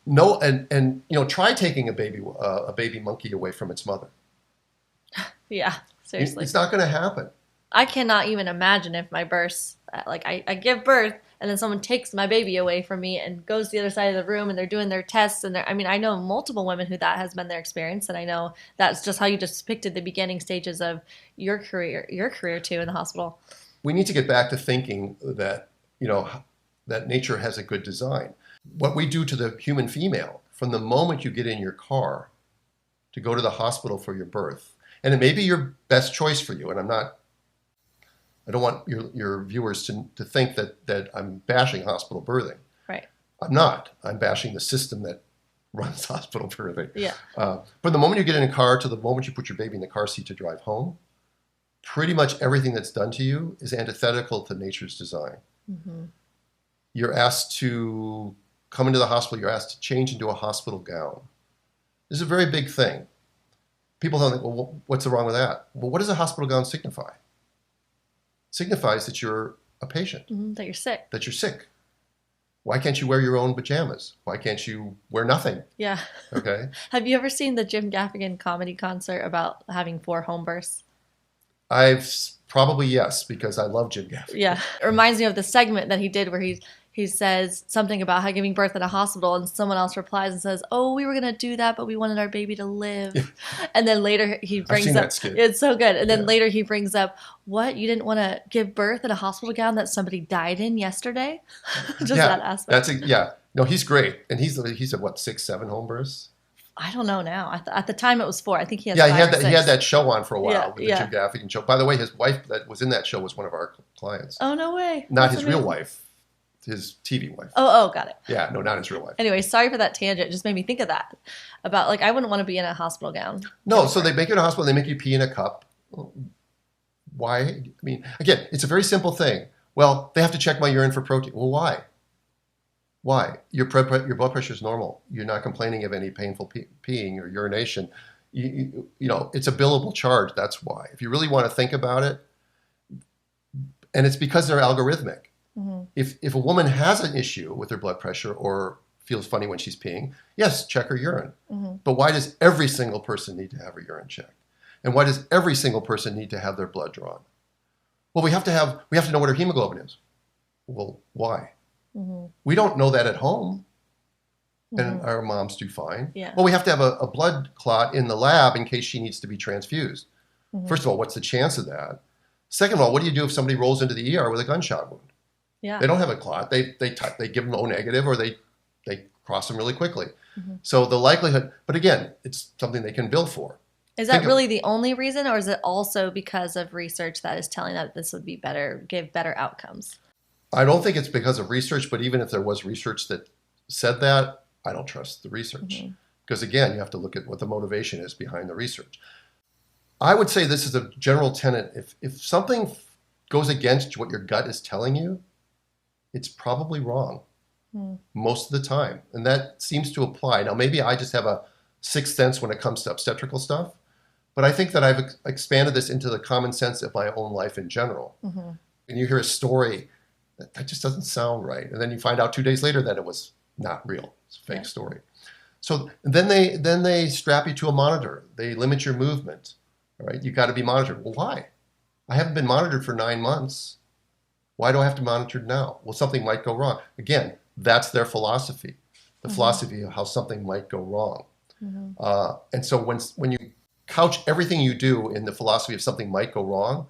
S1: No, and try taking a baby monkey away from its mother.
S2: Yeah, seriously.
S1: It's not going to happen.
S2: I cannot even imagine if my births, like I give birth and then someone takes my baby away from me and goes to the other side of the room and they're doing their tests. And I know multiple women who that has been their experience. And I know that's just how you just depicted the beginning stages of your career too in the hospital.
S1: We need to get back to thinking that, that nature has a good design. What we do to the human female from the moment you get in your car to go to the hospital for your birth, and it may be your best choice for you. And I don't want your viewers to think that I'm bashing hospital birthing.
S2: Right.
S1: I'm not. I'm bashing the system that runs hospital birthing.
S2: Yeah.
S1: From the moment you get in a car to the moment you put your baby in the car seat to drive home, pretty much everything that's done to you is antithetical to nature's design. Mm-hmm. You're asked to come into the hospital. You're asked to change into a hospital gown. This is a very big thing. People don't think, well, what's wrong with that? Well, what does a hospital gown signify? It signifies that you're a patient.
S2: Mm-hmm, that you're sick.
S1: That you're sick. Why can't you wear your own pajamas? Why can't you wear nothing?
S2: Yeah.
S1: Okay.
S2: Have you ever seen the Jim Gaffigan comedy concert about having 4 home births?
S1: Probably yes, because I love Jim Gaffigan.
S2: Yeah. It reminds me of the segment that he did where he says something about how giving birth at a hospital, and someone else replies and says, "Oh, we were going to do that, but we wanted our baby to live." And then later he brings up, it's so good. And then later he brings up, what, you didn't want to give birth in a hospital gown that somebody died in yesterday? Just that aspect.
S1: No, he's great. And he's at what, 6, 7 home births?
S2: I don't know now. At the time it was 4. I think he has
S1: he had that show on for a while, the
S2: yeah.
S1: Jim Gaffigan show. By the way, his wife that was in that show was one of our clients.
S2: Oh, no way.
S1: Not his real wife. His TV wife.
S2: Oh, got it.
S1: Yeah, no, not his real wife.
S2: Anyway, sorry for that tangent. It just made me think of that. About, I wouldn't want to be in a hospital gown.
S1: No, so they make you in a hospital, they make you pee in a cup. Why? I mean, again, it's a very simple thing. Well, they have to check my urine for protein. Well, why? Why? Your blood pressure is normal. You're not complaining of any painful peeing or urination. It's a billable charge. That's why. If you really want to think about it, and it's because they're algorithmic. Mm-hmm. If a woman has an issue with her blood pressure or feels funny when she's peeing, yes, check her urine. Mm-hmm. But why does every single person need to have her urine checked? And why does every single person need to have their blood drawn? Well, we have to know what her hemoglobin is. Well, why? Mm-hmm. We don't know that at home. And our moms do fine. Yeah. Well, we have to have a blood clot in the lab in case she needs to be transfused. Mm-hmm. First of all, what's the chance of that? Second of all, what do you do if somebody rolls into the ER with a gunshot wound? Yeah. They don't have a clot. They give them O negative or they cross them really quickly. Mm-hmm. So the likelihood, but again, it's something they can bill for.
S2: Is that really the only reason, or is it also because of research that is telling that this would be better, give better outcomes?
S1: I don't think it's because of research, but even if there was research that said that, I don't trust the research. Mm-hmm. Because again, you have to look at what the motivation is behind the research. I would say this is a general tenet. If something goes against what your gut is telling you, it's probably wrong most of the time. And that seems to apply. Now, maybe I just have a sixth sense when it comes to obstetrical stuff, but I think that I've expanded this into the common sense of my own life in general. Mm-hmm. And you hear a story that just doesn't sound right. And then you find out 2 days later that it was not real. It's a fake story. So then they strap you to a monitor. They limit your movement. All right, you got to be monitored. Well, why? I haven't been monitored for 9 months. Why do I have to be monitored now? Well, something might go wrong. Again, that's their philosophy, the philosophy of how something might go wrong. Mm-hmm. And so when you couch everything you do in the philosophy of something might go wrong,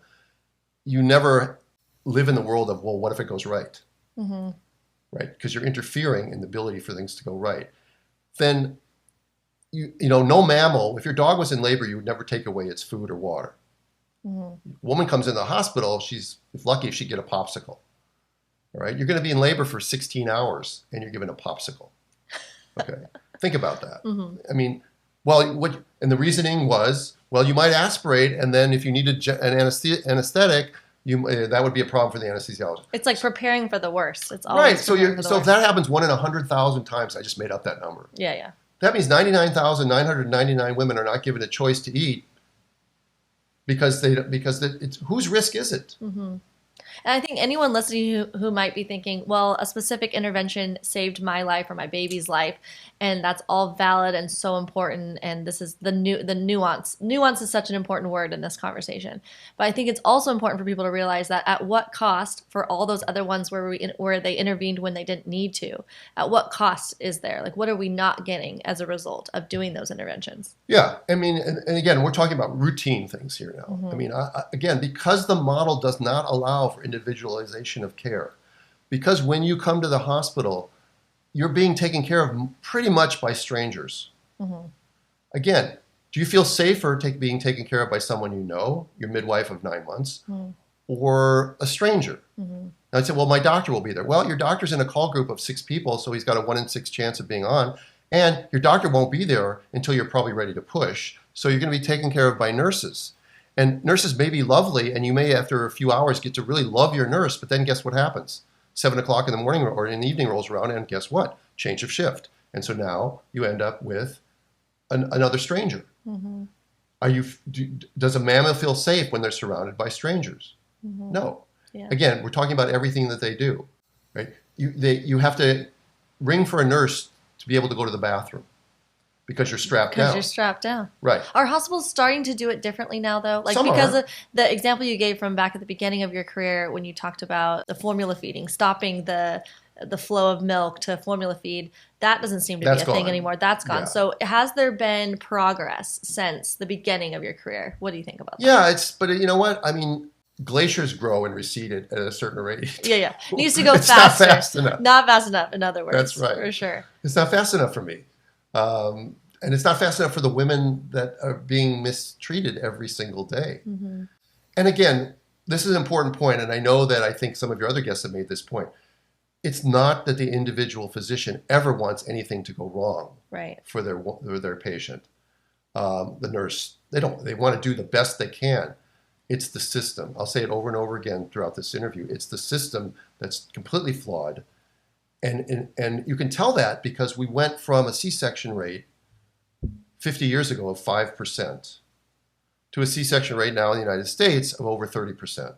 S1: you never live in the world of, well, what if it goes right? Mm-hmm. Right? Because you're interfering in the ability for things to go right. Then, no mammal, if your dog was in labor, you would never take away its food or water. Mm-hmm. A woman comes in the hospital, she's lucky if she get a popsicle. All right? You're going to be in labor for 16 hours and you're given a popsicle. Okay. Think about that. Mm-hmm. I mean, and the reasoning was, well, you might aspirate, and then if you needed an anesthetic, that would be a problem for the anesthesiologist.
S2: It's like preparing for the worst. It's always
S1: right. So
S2: if
S1: that happens 1 in 100,000 times, I just made up that number.
S2: Yeah.
S1: That means 99,999 women are not given a choice to eat because whose risk is it?
S2: Mm-hmm. And I think anyone listening who might be thinking, well, a specific intervention saved my life or my baby's life, and that's all valid and so important, and this is the nuance. Nuance is such an important word in this conversation. But I think it's also important for people to realize that at what cost for all those other ones where they intervened when they didn't need to, at what cost is there? Like, what are we not getting as a result of doing those interventions?
S1: Yeah, I mean, and again, we're talking about routine things here now. Mm-hmm. I mean, again, because the model does not allow for individualization of care, because when you come to the hospital, you're being taken care of pretty much by strangers. Mm-hmm. Again, do you feel safer being taken care of by someone you know, your midwife of 9 months, or a stranger? Mm-hmm. Now I'd say, well, my doctor will be there. Well, your doctor's in a call group of 6 people, so he's got a 1 in 6 chance of being on, and your doctor won't be there until you're probably ready to push. So you're going to be taken care of by nurses. And nurses may be lovely, and you may, after a few hours, get to really love your nurse, but then guess what happens? 7 o'clock in the morning or in the evening rolls around, and guess what? Change of shift. And so now you end up with another stranger. Mm-hmm. Does a mammal feel safe when they're surrounded by strangers? Mm-hmm. No. Yeah. Again, we're talking about everything that they do. Right? You have to ring for a nurse to be able to go to the bathroom because you're strapped down.
S2: Because you're strapped down.
S1: Right.
S2: Are hospitals starting to do it differently now, though? Like,
S1: some
S2: because
S1: are.
S2: Of the example you gave from back at the beginning of your career when you talked about the formula feeding, stopping the flow of milk to formula feed, that doesn't seem to be a thing anymore. That's gone. Yeah. So has there been progress since the beginning of your career? What do you think about that?
S1: Yeah, but you know what? I mean, glaciers grow and recede at a certain rate.
S2: Yeah. It needs to go
S1: it's
S2: faster.
S1: Not fast enough.
S2: Not fast enough, in other words.
S1: That's right.
S2: For sure.
S1: It's not fast enough for me. And it's not fast enough for the women that are being mistreated every single day. Mm-hmm. And again, this is an important point, and I think some of your other guests have made this point. It's not that the individual physician ever wants anything to go wrong for their patient. The nurse, they want to do the best they can. It's the system. I'll say it over and over again throughout this interview. It's the system that's completely flawed. And you can tell that because we went from a C-section rate 50 years ago of 5% to a C-section rate now in the United States of over 30%.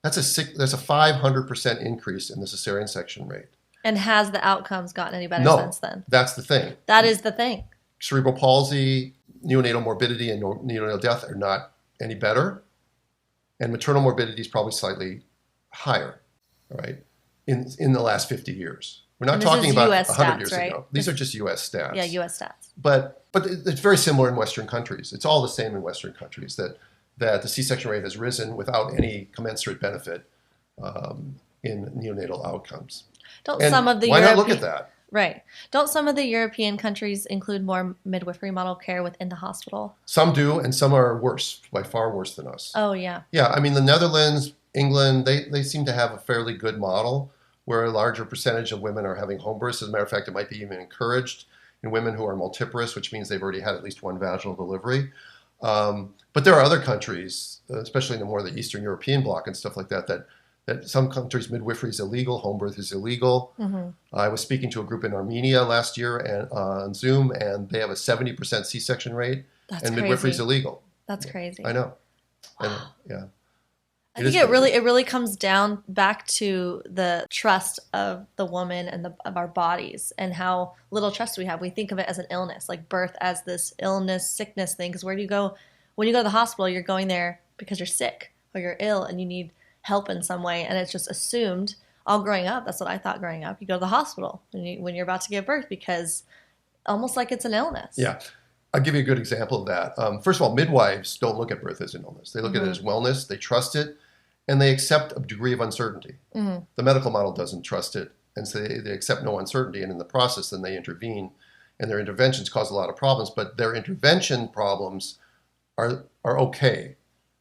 S1: That's a 500% increase in the cesarean section rate. And has the outcomes gotten any better since then? That's the thing. That is the thing. Cerebral palsy, neonatal morbidity, and neonatal death are not any better. And maternal morbidity is probably slightly higher, right, in the last 50 years. We're not talking about 100 years ago. These are just U.S. stats. Yeah, U.S. stats. But it's very similar in Western countries. It's all the same in Western countries, that the C-section rate has risen without any commensurate benefit in neonatal outcomes. Why not look at that? Right. Don't some of the European countries include more midwifery model care within the hospital? Some do, and some are worse, by far worse than us. Oh, yeah. Yeah, I mean, the Netherlands, England, they seem to have a fairly good model where a larger percentage of women are having home births. As a matter of fact, it might be even encouraged in women who are multiparous, which means they've already had at least one vaginal delivery. But there are other countries, especially in the Eastern European bloc and stuff like that, that some countries midwifery is illegal, home birth is illegal. Mm-hmm. I was speaking to a group in Armenia last year on Zoom, and they have a 70% C-section rate. That's and midwifery is illegal. That's crazy. I know. Wow. Yeah. I think it really comes down back to the trust of the woman and of our bodies and how little trust we have. We think of it as an illness, like birth as this illness, sickness thing. Because where do you go? When you go to the hospital, you're going there because you're sick or you're ill and you need help in some way. And it's just assumed, all growing up, that's what I thought growing up. You go to the hospital when you're about to give birth because almost like it's an illness. Yeah. I'll give you a good example of that. First of all, midwives don't look at birth as an illness. They look at it as wellness. They trust it. And they accept a degree of uncertainty. Mm-hmm. The medical model doesn't trust it, and so they accept no uncertainty. And in the process, then they intervene, and their interventions cause a lot of problems. But their intervention problems are okay.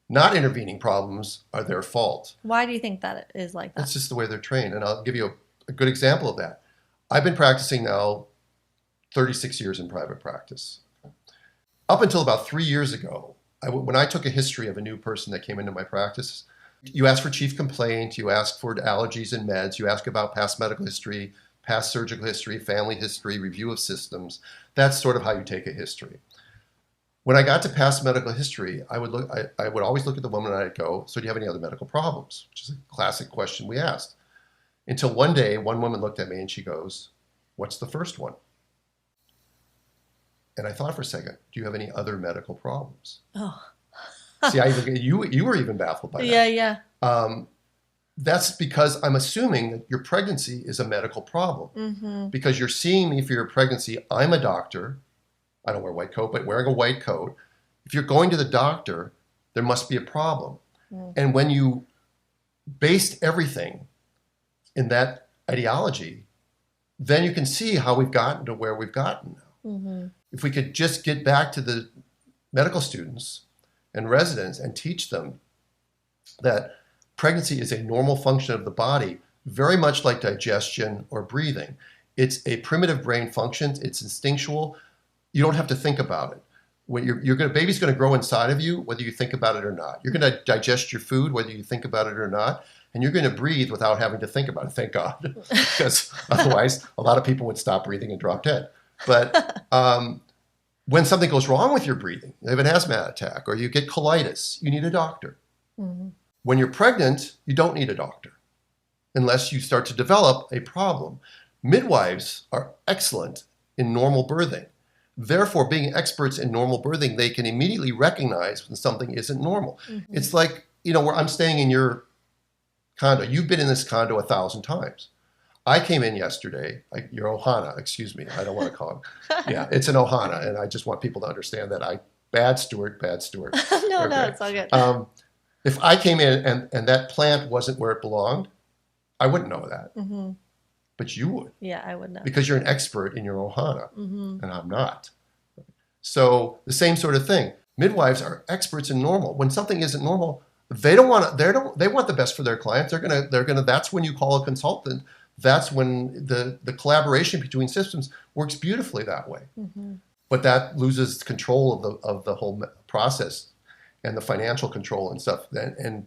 S1: Not intervening problems are their fault. Why do you think that is like that? That's just the way they're trained. And I'll give you a good example of that. I've been practicing now 36 years in private practice. Up until about 3 years ago, when I took a history of a new person that came into my practice, You ask for chief complaint, you ask for allergies and meds, you ask about past medical history, past surgical history, family history, review of systems. That's sort of how you take a history. When I got to past medical history, I would always look at the woman and I'd go, so do you have any other medical problems? Which is a classic question we asked. Until one day, one woman looked at me and she goes, what's the first one? And I thought for a second, do you have any other medical problems?
S2: Oh.
S1: See, you were even baffled by that.
S2: Yeah.
S1: That's because I'm assuming that your pregnancy is a medical problem. Because you're seeing me for your pregnancy. I'm a doctor. I don't wear a white coat, but wearing a white coat. If you're going to the doctor, there must be a problem. And when you based everything in that ideology, then you can see how we've gotten to where we've gotten now. If we could just get back to the medical students and residents and teach them that pregnancy is a normal function of the body, very much like digestion or breathing. It's a primitive brain function. It's instinctual. You don't have to think about it. When baby's going to grow inside of you, whether you think about it or not. You're going to digest your food, whether you think about it or not. And you're going to breathe without having to think about it, thank God. Because otherwise, a lot of people would stop breathing and drop dead. But when something goes wrong with your breathing, you have an asthma attack or you get colitis, you need a doctor. When you're pregnant, you don't need a doctor unless you start to develop a problem. Midwives are excellent in normal birthing. Therefore, being experts in normal birthing, they can immediately recognize when something isn't normal. It's like, where I'm staying in your condo. You've been in this condo 1,000 times. I came in yesterday, your Ohana, excuse me. I don't want to call it. Yeah, it's an Ohana, and I just want people to understand that bad Stuart.
S2: No, it's all good.
S1: If I came in and that plant wasn't where it belonged, I wouldn't know that. But you would.
S2: Yeah, I would know.
S1: Because you're an expert in your Ohana, and I'm not. So the same sort of thing. Midwives are experts in normal. When something isn't normal, they want the best for their clients. They're gonna. That's when you call a consultant. That's when the collaboration between systems works beautifully that way. But that loses control of the whole process and the financial control and stuff. And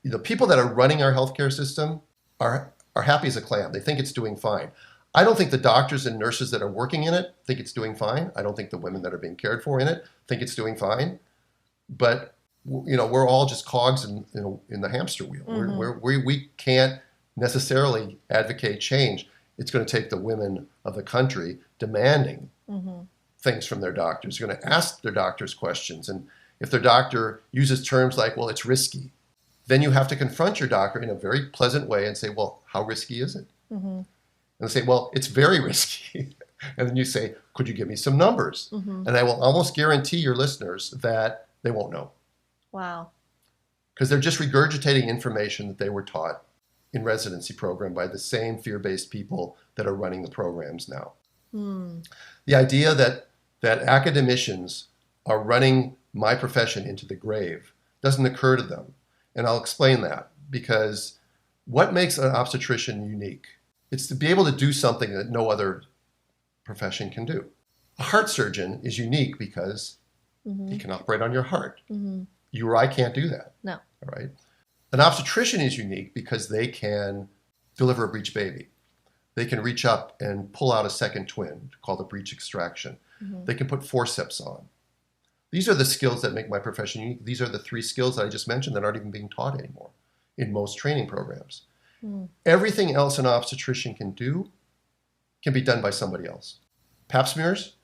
S1: the people that are running our healthcare system are happy as a clam. They think it's doing fine. I don't think the doctors and nurses that are working in it think it's doing fine. I don't think the women that are being cared for in it think it's doing fine. But we're all just cogs in the hamster wheel. We can't necessarily advocate change. It's going to take the women of the country demanding things from their doctors. They're going to ask their doctors questions. And if their doctor uses terms like, well, it's risky, then you have to confront your doctor in a very pleasant way and say, well, how risky is it? And they say, well, it's very risky. And then you say, could you give me some numbers? And I will almost guarantee your listeners that they won't know.
S2: Wow.
S1: Because they're just regurgitating information that they were taught in residency program by the same fear-based people that are running the programs now. The idea that academicians are running my profession into the grave doesn't occur to them. And I'll explain that, because what makes an obstetrician unique? It's to be able to do something that no other profession can do. A heart surgeon is unique because he can operate on your heart. You or I can't do that.
S2: No.
S1: All right. An obstetrician is unique because they can deliver a breech baby. They can reach up and pull out a second twin, called a breech extraction. They can put forceps on. These are the skills that make my profession unique. These are the 3 skills that I just mentioned that aren't even being taught anymore in most training programs. Everything else an obstetrician can do can be done by somebody else. Pap smears,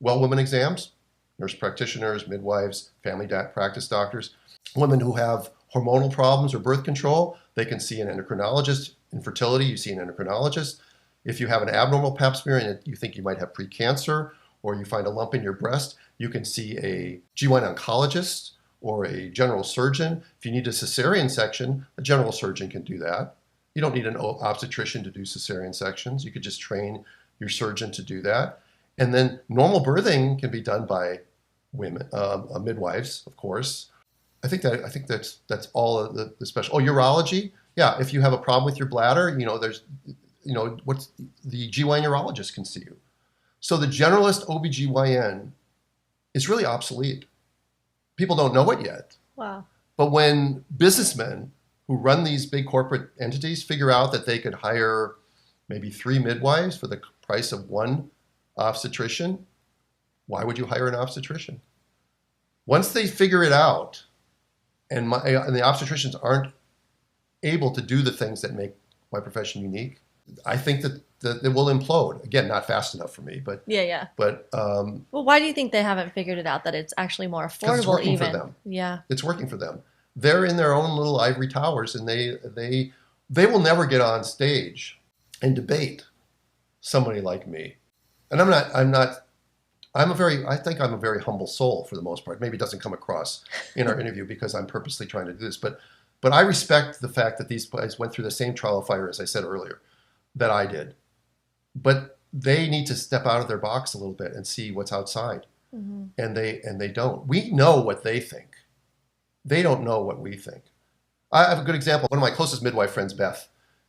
S1: well woman exams, nurse practitioners, midwives, family practice doctors, women who have hormonal problems or birth control, they can see an endocrinologist. Infertility, you see an endocrinologist. If you have an abnormal pap smear and you think you might have precancer, or you find a lump in your breast, you can see a GYN oncologist or a general surgeon. If you need a cesarean section, a general surgeon can do that. You don't need an obstetrician to do cesarean sections. You could just train your surgeon to do that. And then normal birthing can be done by women, midwives, of course. I think that's all of the special. Oh, urology? Yeah, if you have a problem with your bladder, what's the GYN urologist can see you. So the generalist OB-GYN is really obsolete. People don't know it yet.
S2: Wow.
S1: But when businessmen who run these big corporate entities figure out that they could hire maybe 3 midwives for the price of 1 obstetrician, why would you hire an obstetrician? Once they figure it out, and the obstetricians aren't able to do the things that make my profession unique, I think that it will implode. Again, not fast enough for me, but
S2: yeah.
S1: But
S2: well, why do you think they haven't figured it out that it's actually more affordable?
S1: It's working for them.
S2: Yeah,
S1: it's working for them. They're in their own little ivory towers, and they will never get on stage and debate somebody like me. And I think I'm a very humble soul for the most part. Maybe it doesn't come across in our interview because I'm purposely trying to do this, but I respect the fact that these guys went through the same trial of fire, as I said earlier, that I did. But they need to step out of their box a little bit and see what's outside. Mm-hmm. And they don't. We know what they think. They don't know what we think. I have a good example. One of my closest midwife friends, Beth,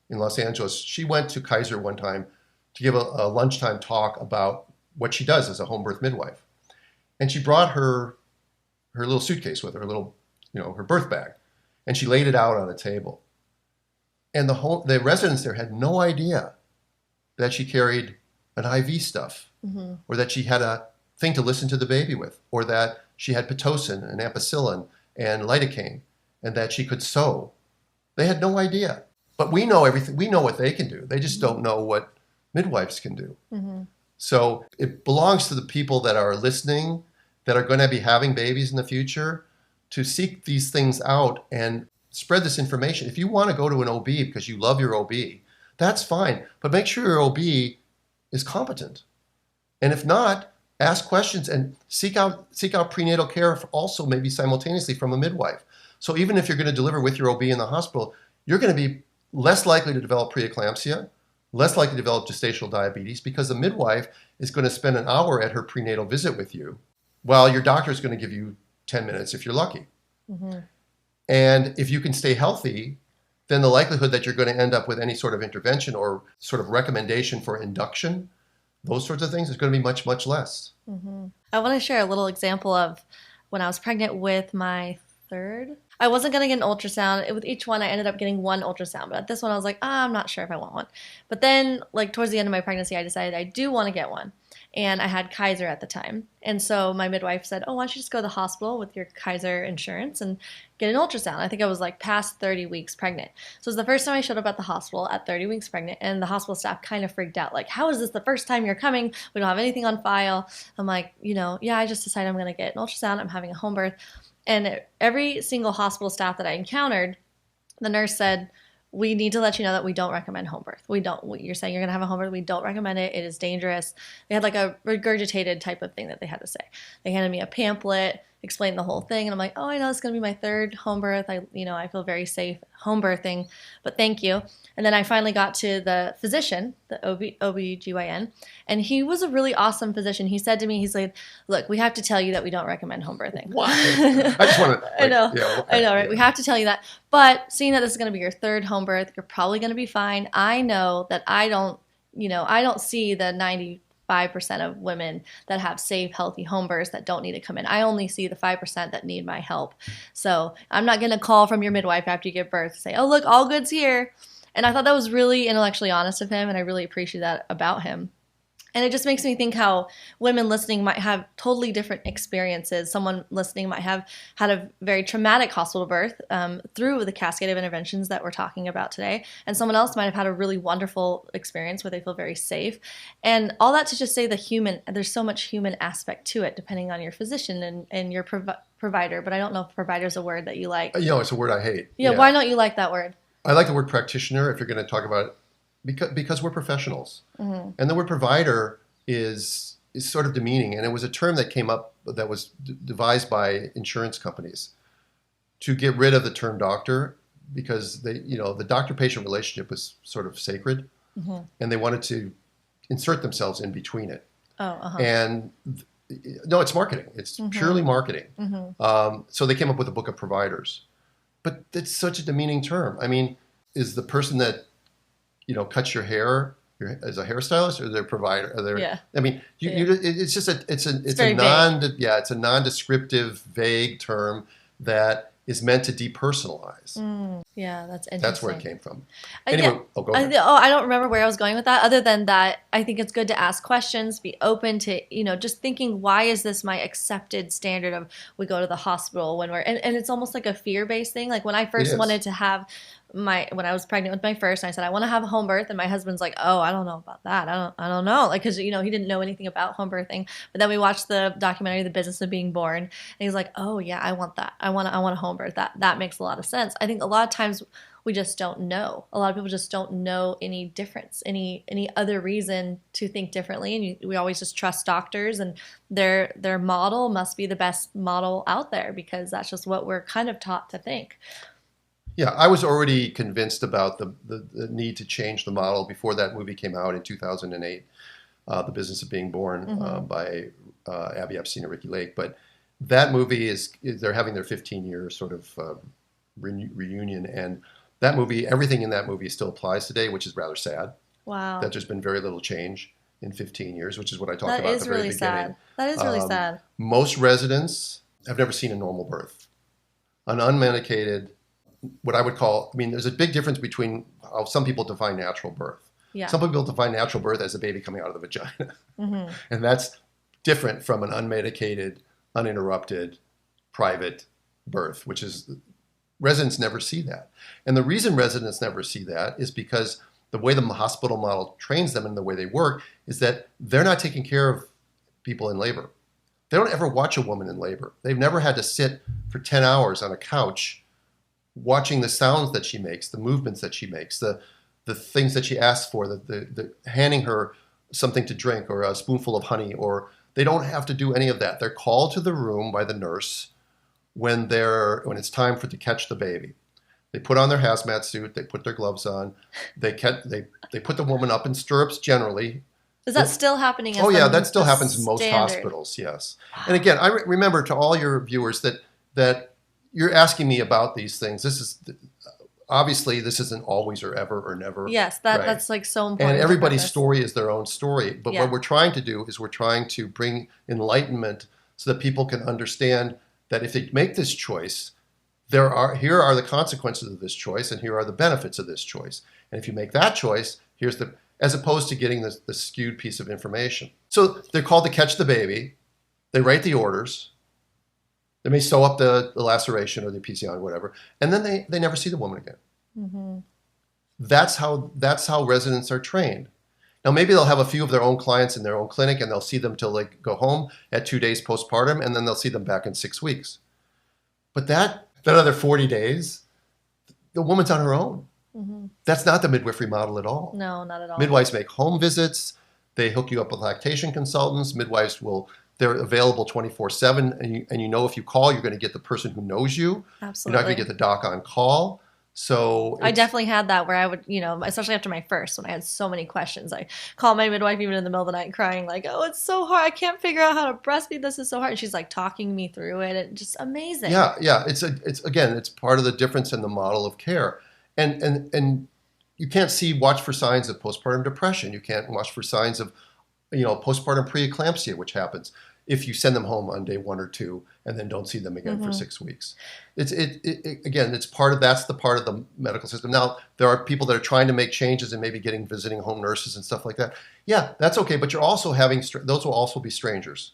S1: in Los Angeles, she went to Kaiser one time to give a lunchtime talk about what she does as a home birth midwife. And she brought her little suitcase with her, her birth bag. And she laid it out on a table. And the residents there had no idea that she carried an IV stuff, mm-hmm. or that she had a thing to listen to the baby with, or that she had Pitocin and ampicillin and lidocaine, and that she could sew. They had no idea. But we know everything. We know what they can do. They just mm-hmm. don't know what midwives can do. Mm-hmm. So it belongs to the people that are listening, that are going to be having babies in the future, to seek these things out and spread this information. If you want to go to an OB because you love your OB, that's fine. But make sure your OB is competent. And if not, ask questions and seek out prenatal care also maybe simultaneously from a midwife. So even if you're going to deliver with your OB in the hospital, you're going to be less likely to develop preeclampsia, less likely to develop gestational diabetes, because the midwife is going to spend an hour at her prenatal visit with you, while your doctor is going to give you 10 minutes if you're lucky. Mm-hmm. And if you can stay healthy, then the likelihood that you're going to end up with any sort of intervention or sort of recommendation for induction, those sorts of things, is going to be much, much less.
S2: Mm-hmm. I want to share a little example of when I was pregnant with my third. I wasn't going to get an ultrasound. With each one, I ended up getting 1 ultrasound. But at this one, I was like, I'm not sure if I want one. But then, towards the end of my pregnancy, I decided I do want to get one. And I had Kaiser at the time. And so my midwife said, why don't you just go to the hospital with your Kaiser insurance and get an ultrasound? I think I was past 30 weeks pregnant. So it was the first time I showed up at the hospital at 30 weeks pregnant. And the hospital staff kind of freaked out. How is this the first time you're coming? We don't have anything on file. I'm like, yeah, I just decided I'm going to get an ultrasound. I'm having a home birth. And every single hospital staff that I encountered, the nurse said, we need to let you know that we don't recommend home birth. You're saying you're going to have a home birth. We don't recommend it. It is dangerous. They had a regurgitated type of thing that they had to say. They handed me a pamphlet, explained the whole thing. And I'm like, I know it's going to be my 3rd home birth. I feel very safe home birthing, but thank you. And then I finally got to the physician, the OB-GYN, and he was a really awesome physician. He said to me, he's like, look, we have to tell you that we don't recommend home birthing.
S1: Why? I just want to.
S2: I know.
S1: Yeah, okay.
S2: I know, right? Yeah. We have to tell you that. But seeing that this is going to be your 3rd home birth, you're probably going to be fine. I know that I don't see the 95% of women that have safe, healthy home births that don't need to come in. I only see the 5% that need my help. So I'm not going to call from your midwife after you give birth to say, oh, look, all good's here. And I thought that was really intellectually honest of him, and I really appreciate that about him. And it just makes me think how women listening might have totally different experiences. Someone listening might have had a very traumatic hospital birth through the cascade of interventions that we're talking about today. And someone else might have had a really wonderful experience where they feel very safe. And all that to just say there's so much human aspect to it, depending on your physician and your provider. But I don't know if provider is a word that you like.
S1: It's a word I hate.
S2: Yeah, why don't you like that word?
S1: I like the word practitioner if you're going to talk about it. Because we're professionals. Mm-hmm. And the word provider is sort of demeaning. And it was a term that came up that was devised by insurance companies to get rid of the term doctor, because the doctor-patient relationship was sort of sacred. Mm-hmm. And they wanted to insert themselves in between it. Oh, uh-huh. And no, it's marketing. It's mm-hmm. purely marketing. Mm-hmm. So they came up with a book of providers. But it's such a demeaning term. I mean, is the person that cuts your hair as a hairstylist, or their provider?
S2: Yeah.
S1: I mean, it's just it's a non-descriptive, vague term that is meant to depersonalize.
S2: Yeah, that's interesting.
S1: That's where it came from. Anyway, go ahead.
S2: I don't remember where I was going with that. Other than that, I think it's good to ask questions, be open to, just thinking, why is this my accepted standard of we go to the hospital when and it's almost like a fear-based thing. Like when I first wanted to have when I was pregnant with my first, and I said, I want to have a home birth. And my husband's like, oh, I don't know about that. I don't know. Like, cause he didn't know anything about home birthing, but then we watched the documentary, The Business of Being Born. And he's like, oh yeah, I want that. I want a home birth. That makes a lot of sense. I think a lot of times we just don't know. A lot of people just don't know any difference, any other reason to think differently. And we always just trust doctors, and their model must be the best model out there, because that's just what we're kind of taught to think.
S1: Yeah, I was already convinced about the need to change the model before that movie came out in 2008, The Business of Being Born, by Abby Epstein and Ricky Lake. But that movie they're having their 15-year sort of reunion, and that movie, everything in that movie still applies today, which is rather sad.
S2: Wow.
S1: That there's been very little change in 15 years, which is what I talked about at the very beginning.
S2: Sad. That is really sad.
S1: Most residents have never seen a normal birth. An unmedicated, what I would call, there's a big difference between how some people define natural birth.
S2: Yeah.
S1: Some people define natural birth as a baby coming out of the vagina. And that's different from an unmedicated, uninterrupted, private birth, which is, residents never see that. And the reason residents never see that is because the way the hospital model trains them and the way they work is that they're not taking care of people in labor. They don't ever watch a woman in labor. They've never had to sit for 10 hours on a couch watching the sounds that she makes, the movements that she makes, the things that she asks for, the handing her something to drink or a spoonful of honey, or they don't have to do any of that. They're called to the room by the nurse when it's time to catch the baby. They put on their hazmat suit, they put their gloves on, they put the woman up in stirrups generally.
S2: Is that still happening?
S1: Oh yeah, that still happens in most hospitals, yes. Wow. And again, I remember to all your viewers that you're asking me about these things. Obviously, this isn't always or ever or never.
S2: Yes, that's like so important.
S1: And everybody's story is their own story. But what we're trying to do is we're trying to bring enlightenment so that people can understand that if they make this choice, here are the consequences of this choice, and here are the benefits of this choice. And if you make that choice, as opposed to getting the skewed piece of information. So they're called to catch the baby. They write the orders. They may sew up the laceration or the PCI or whatever, and then they never see the woman again. That's how residents are trained. Now maybe they'll have a few of their own clients in their own clinic, and they'll see them till they go home at 2 days postpartum, and then they'll see them back in 6 weeks. But that other 40 days, the woman's on her own. That's not the midwifery model at all.
S2: No, not at all.
S1: Midwives make home visits. They hook you up with lactation consultants. Midwives they're available 24/7, and if you call, you're going to get the person who knows you.
S2: Absolutely.
S1: You're not going to get the doc on call. So
S2: I definitely had that where I would, especially after my first, when I had so many questions, I called my midwife even in the middle of the night crying like, oh, it's so hard. I can't figure out how to breastfeed. This is so hard. And she's like talking me through it. And just amazing.
S1: Yeah. It's part of the difference in the model of care. And you can't watch for signs of postpartum depression. You can't watch for signs of, postpartum preeclampsia, which happens if you send them home on day 1 or 2 and then don't see them again for 6 weeks. That's the part of the medical system. Now, there are people that are trying to make changes and maybe getting visiting home nurses and stuff like that. Yeah, that's okay, but you're also those will also be strangers.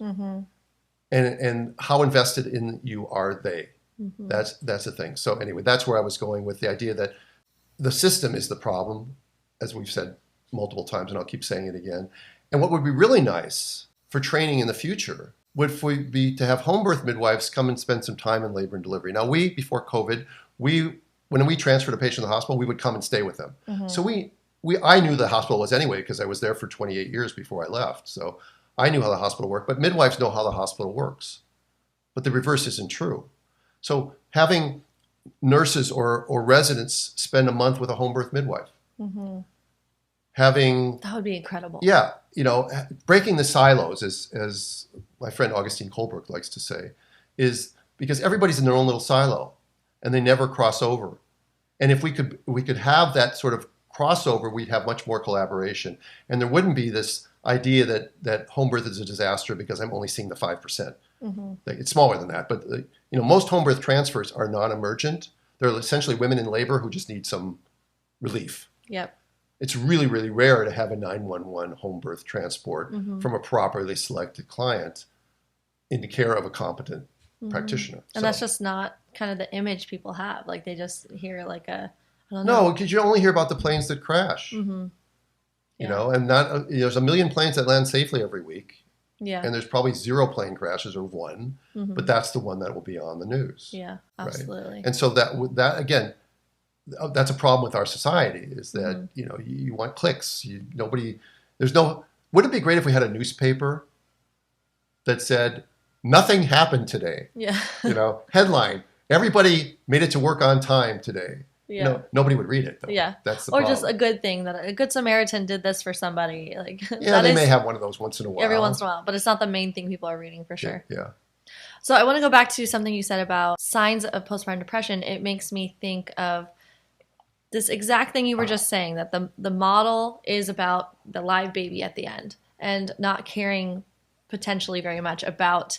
S1: And how invested in you are they? That's the thing. So anyway, that's where I was going with the idea that the system is the problem, as we've said multiple times, and I'll keep saying it again. And what would be really nice for training in the future would be to have home birth midwives come and spend some time in labor and delivery. Now, before COVID, when we transferred a patient to the hospital, we would come and stay with them. So I knew the hospital was anyway, because I was there for 28 years before I left. So I knew how the hospital worked, but midwives know how the hospital works. But the reverse isn't true. So having nurses or residents spend a month with a home birth midwife. That
S2: would be incredible.
S1: Yeah. Breaking the silos, as my friend Augustine Kohlberg likes to say, is because everybody's in their own little silo and they never cross over. And if we could have that sort of crossover, we'd have much more collaboration. And there wouldn't be this idea that home birth is a disaster because I'm only seeing the 5%. Like, it's smaller than that, but most home birth transfers are non-emergent. They're essentially women in labor who just need some relief.
S2: Yep.
S1: It's really, really rare to have a 911 home birth transport from a properly selected client into care of a competent practitioner.
S2: And that's just not kind of the image people have. Like, they just hear like I don't
S1: know. No,
S2: know.
S1: because you only hear about the planes that crash. You know, and there's a million planes that land safely every week.
S2: Yeah.
S1: And there's probably 0 plane crashes or 1, but that's the one that will be on the news.
S2: Yeah, absolutely.
S1: Right? And so that again, that's a problem with our society, is that you want clicks. Would it be great if we had a newspaper that said nothing happened today?
S2: Yeah.
S1: Headline: everybody made it to work on time today.
S2: Yeah.
S1: No, nobody would read it, though.
S2: Yeah.
S1: That's the
S2: or
S1: problem.
S2: just a good thing that a good Samaritan did this for somebody. Like,
S1: yeah, they may have one of those once in a while.
S2: Every once in a while, but it's not the main thing people are reading for sure.
S1: Yeah.
S2: So I want to go back to something you said about signs of postpartum depression. It makes me think of this exact thing you were just saying, that the model is about the live baby at the end and not caring potentially very much about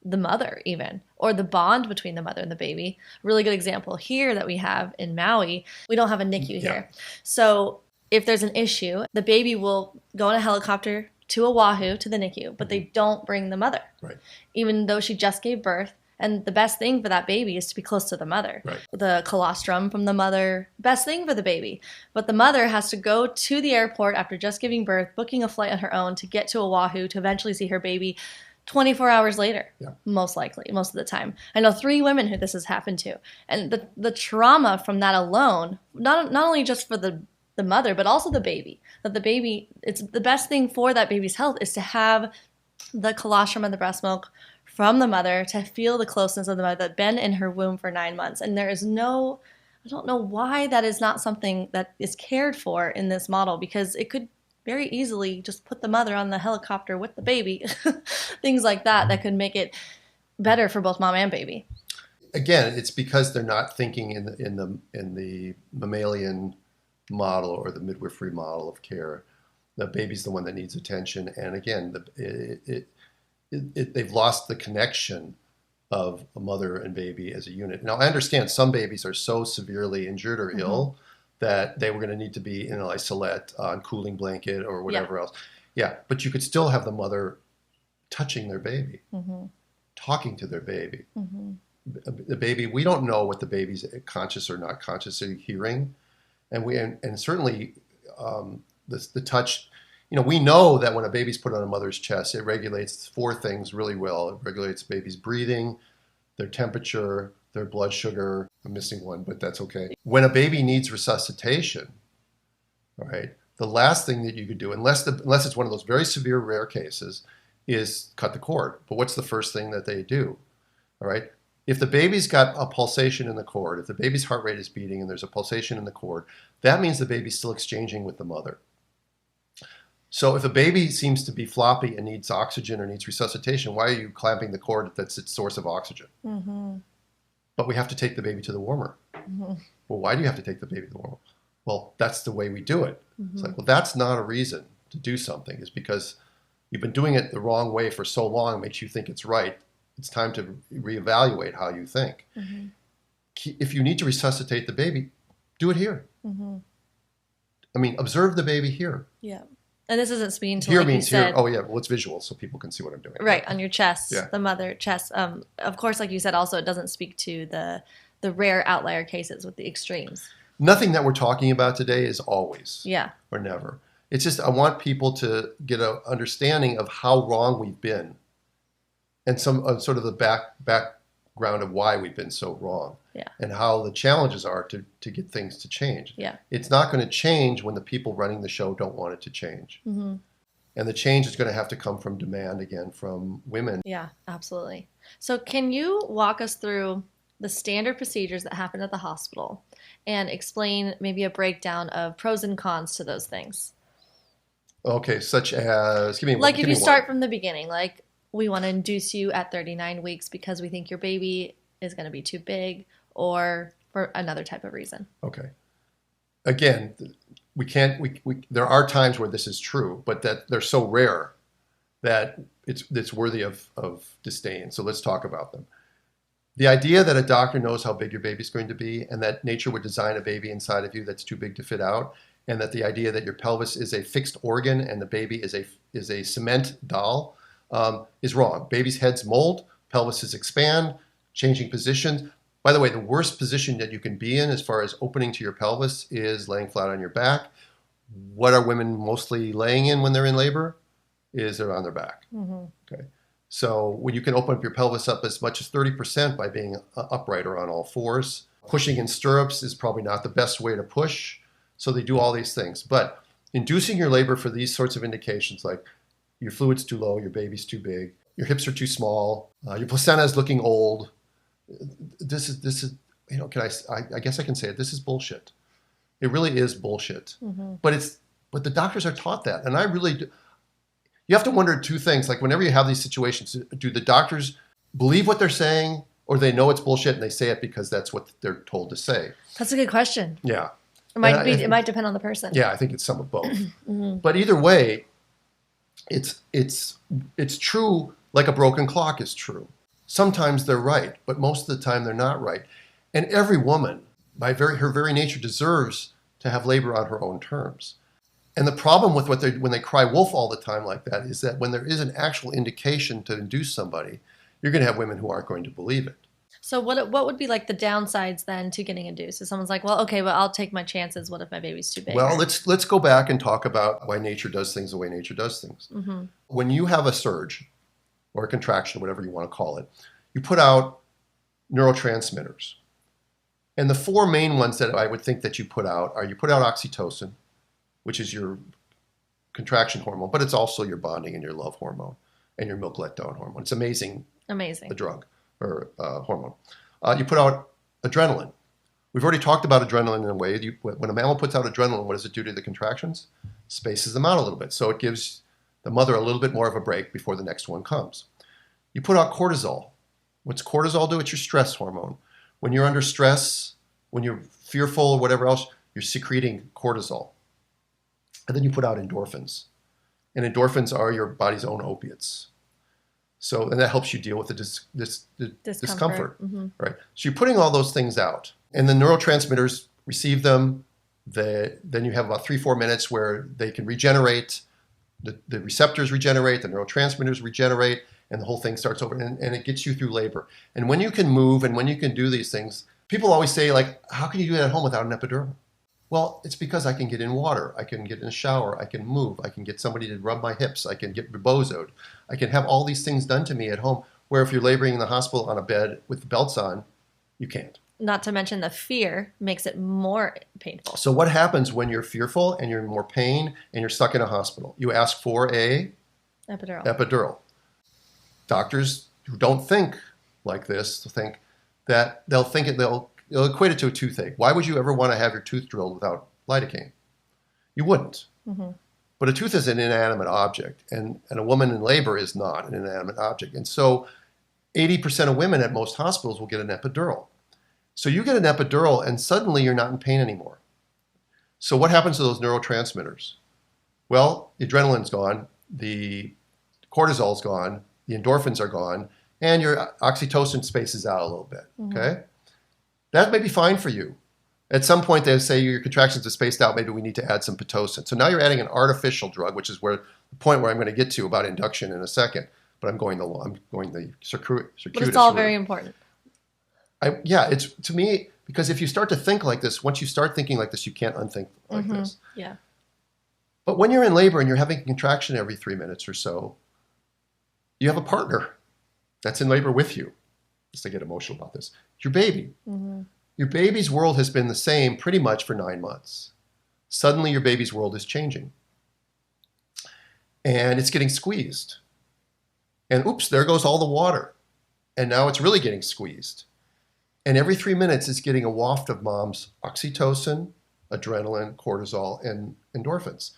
S2: the mother even, or the bond between the mother and the baby. Really good example here that we have in Maui, we don't have a NICU here. So if there's an issue, the baby will go in a helicopter to Oahu to the NICU, but they don't bring the mother.
S1: Right.
S2: Even though she just gave birth. And the best thing for that baby is to be close to the mother.
S1: Right.
S2: The colostrum from the mother, best thing for the baby. But the mother has to go to the airport after just giving birth, booking a flight on her own to get to Oahu to eventually see her baby 24 hours later, most likely, most of the time. I know 3 women who this has happened to. And the trauma from that alone, not only just for the mother, but also the baby. That the baby, it's the best thing for that baby's health is to have the colostrum and the breast milk from the mother, to feel the closeness of the mother that's been in her womb for 9 months. And there is I don't know why that is not something that is cared for in this model, because it could very easily just put the mother on the helicopter with the baby, things like that could make it better for both mom and baby.
S1: Again, it's because they're not thinking in the mammalian model or the midwifery model of care. The baby's the one that needs attention, and again, they've lost the connection of a mother and baby as a unit. Now, I understand some babies are so severely injured or ill that they were going to need to be in an isolette on cooling blanket or whatever else. Yeah, but you could still have the mother touching their baby, talking to their baby. The baby, we don't know what the baby's conscious or not conscious hearing, and certainly the touch. We know that when a baby's put on a mother's chest, it regulates 4 things really well. It regulates baby's breathing, their temperature, their blood sugar. I'm missing one, but that's okay. When a baby needs resuscitation, all right, the last thing that you could do, unless it's one of those very severe rare cases, is cut the cord. But what's the first thing that they do? All right, if the baby's got a pulsation in the cord, if the baby's heart rate is beating and there's a pulsation in the cord, that means the baby's still exchanging with the mother. So if a baby seems to be floppy and needs oxygen or needs resuscitation, why are you clamping the cord that's its source of oxygen? But we have to take the baby to the warmer. Well, why do you have to take the baby to the warmer? Well, that's the way we do it. It's like, well, that's not a reason to do something. It's because you've been doing it the wrong way for so long, it makes you think it's right. It's time to reevaluate how you think. If you need to resuscitate the baby, do it here. I mean, observe the baby here.
S2: Yeah. And this isn't speaking to,
S1: here
S2: like
S1: means
S2: you said,
S1: here. Oh yeah, well, it's visual, so people can see what I'm doing.
S2: Right, on your chest,
S1: Yeah.
S2: the mother chest. Of course, like you said, also it doesn't speak to the rare outlier cases with the extremes.
S1: Nothing that we're talking about today is always or never. It's just I want people to get an understanding of how wrong we've been, and some sort of the background of why we've been so wrong. And how the challenges are to get things to change. It's not going to change when the people running the show don't want it to change. And the change is going to have to come from demand again from women.
S2: Yeah, absolutely. So can you walk us through the standard procedures that happen at the hospital and explain maybe a breakdown of pros and cons to those things?
S1: Okay, such as,
S2: if you start from the beginning, like we want to induce you at 39 weeks because we think your baby is going to be too big, or for another type of reason.
S1: Okay. Again, there are times where this is true, but that they're so rare that it's worthy of disdain. So let's talk about them. The idea that a doctor knows how big your baby's going to be, and that nature would design a baby inside of you that's too big to fit out, and that the idea that your pelvis is a fixed organ and the baby is a cement doll is wrong. Babies' heads mold, pelvises expand, changing positions. By the way, the worst position that you can be in as far as opening to your pelvis is laying flat on your back. What are women mostly laying in when they're in labor? Is they're on their back. Mm-hmm. Okay. So when you can open up your pelvis up as much as 30% by being upright or on all fours, pushing in stirrups is probably not the best way to push. So they do all these things. But inducing your labor for these sorts of indications, like your fluid's too low, your baby's too big, your hips are too small, your placenta is looking old. This is I guess I can say it. This is bullshit. It really is bullshit. Mm-hmm. But the doctors are taught that, and I really do. You have to wonder two things. Like whenever you have these situations, do the doctors believe what they're saying, or they know it's bullshit and they say it because that's what they're told to say?
S2: That's a good question.
S1: Yeah,
S2: it might depend on the person.
S1: Yeah, I think it's some of both. Mm-hmm. But either way, it's true. Like a broken clock is true. Sometimes they're right, but most of the time they're not right. And every woman, by her very nature, deserves to have labor on her own terms. And the problem with when they cry wolf all the time like that is that when there is an actual indication to induce somebody, you're going to have women who aren't going to believe it.
S2: So what would be like the downsides then to getting induced? If someone's like, well, okay, well, I'll take my chances. What if my baby's too big?
S1: Well, let's go back and talk about why nature does things the way nature does things. Mm-hmm. When you have a surge or a contraction, whatever you want to call it, you put out neurotransmitters. And the four main ones that I would think that you put out are you put out oxytocin, which is your contraction hormone, but it's also your bonding and your love hormone and your milk letdown hormone. It's amazing. A drug or hormone. You put out adrenaline. We've already talked about adrenaline in a way. When a mammal puts out adrenaline, what does it do to the contractions? Spaces them out a little bit. So it gives the mother a little bit more of a break before the next one comes. You put out cortisol. What's cortisol do? It's your stress hormone. When you're under stress, when you're fearful or whatever else, you're secreting cortisol. And then you put out endorphins. And endorphins are your body's own opiates. So, and that helps you deal with the discomfort. Mm-hmm. Right? So you're putting all those things out. And the neurotransmitters receive them. Then you have about 3-4 minutes where they can regenerate. The receptors regenerate, the neurotransmitters regenerate, and the whole thing starts over. And it gets you through labor. And when you can move and when you can do these things, people always say, like, how can you do that at home without an epidural? Well, it's because I can get in water, I can get in a shower, I can move, I can get somebody to rub my hips, I can get rebozoed, I can have all these things done to me at home, where if you're laboring in the hospital on a bed with the belts on, you can't.
S2: Not to mention the fear makes it more painful.
S1: So what happens when you're fearful and you're in more pain and you're stuck in a hospital? You ask for a epidural. Doctors who don't think like this think that they'll equate it to a toothache. Why would you ever want to have your tooth drilled without lidocaine? You wouldn't. Mm-hmm. But a tooth is an inanimate object, and a woman in labor is not an inanimate object. And so 80% of women at most hospitals will get an epidural. So you get an epidural, and suddenly you're not in pain anymore. So what happens to those neurotransmitters? Well, the adrenaline's gone, the cortisol's gone, the endorphins are gone, and your oxytocin spaces out a little bit, mm-hmm. Okay? That may be fine for you. At some point, they say your contractions are spaced out. Maybe we need to add some Pitocin. So now you're adding an artificial drug, which is the point where I'm going to get to about induction in a second. But I'm going the circuitous.
S2: But it's all very important.
S1: It's to me, because if you start to think like this, once you start thinking like this, you can't unthink like
S2: mm-hmm.
S1: this.
S2: Yeah.
S1: But when you're in labor and you're having a contraction every 3 minutes or so, you have a partner that's in labor with you. Just to get emotional about this. Your baby. Mm-hmm. Your baby's world has been the same pretty much for 9 months. Suddenly your baby's world is changing. And it's getting squeezed. And oops, there goes all the water. And now it's really getting squeezed. And every 3 minutes it's getting a waft of mom's oxytocin, adrenaline, cortisol, and endorphins.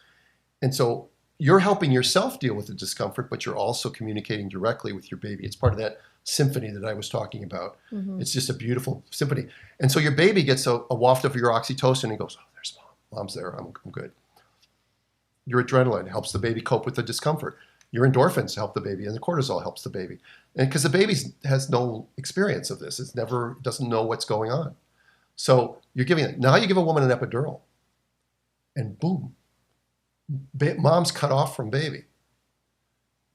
S1: And so you're helping yourself deal with the discomfort, but you're also communicating directly with your baby. It's part of that symphony that I was talking about. Mm-hmm. It's just a beautiful symphony. And so your baby gets a waft of your oxytocin and goes, oh, there's mom. Mom's there. I'm good. Your adrenaline helps the baby cope with the discomfort. Your endorphins help the baby, and the cortisol helps the baby. And because the baby has no experience of this, it doesn't know what's going on. So now you give a woman an epidural, and boom, mom's cut off from baby.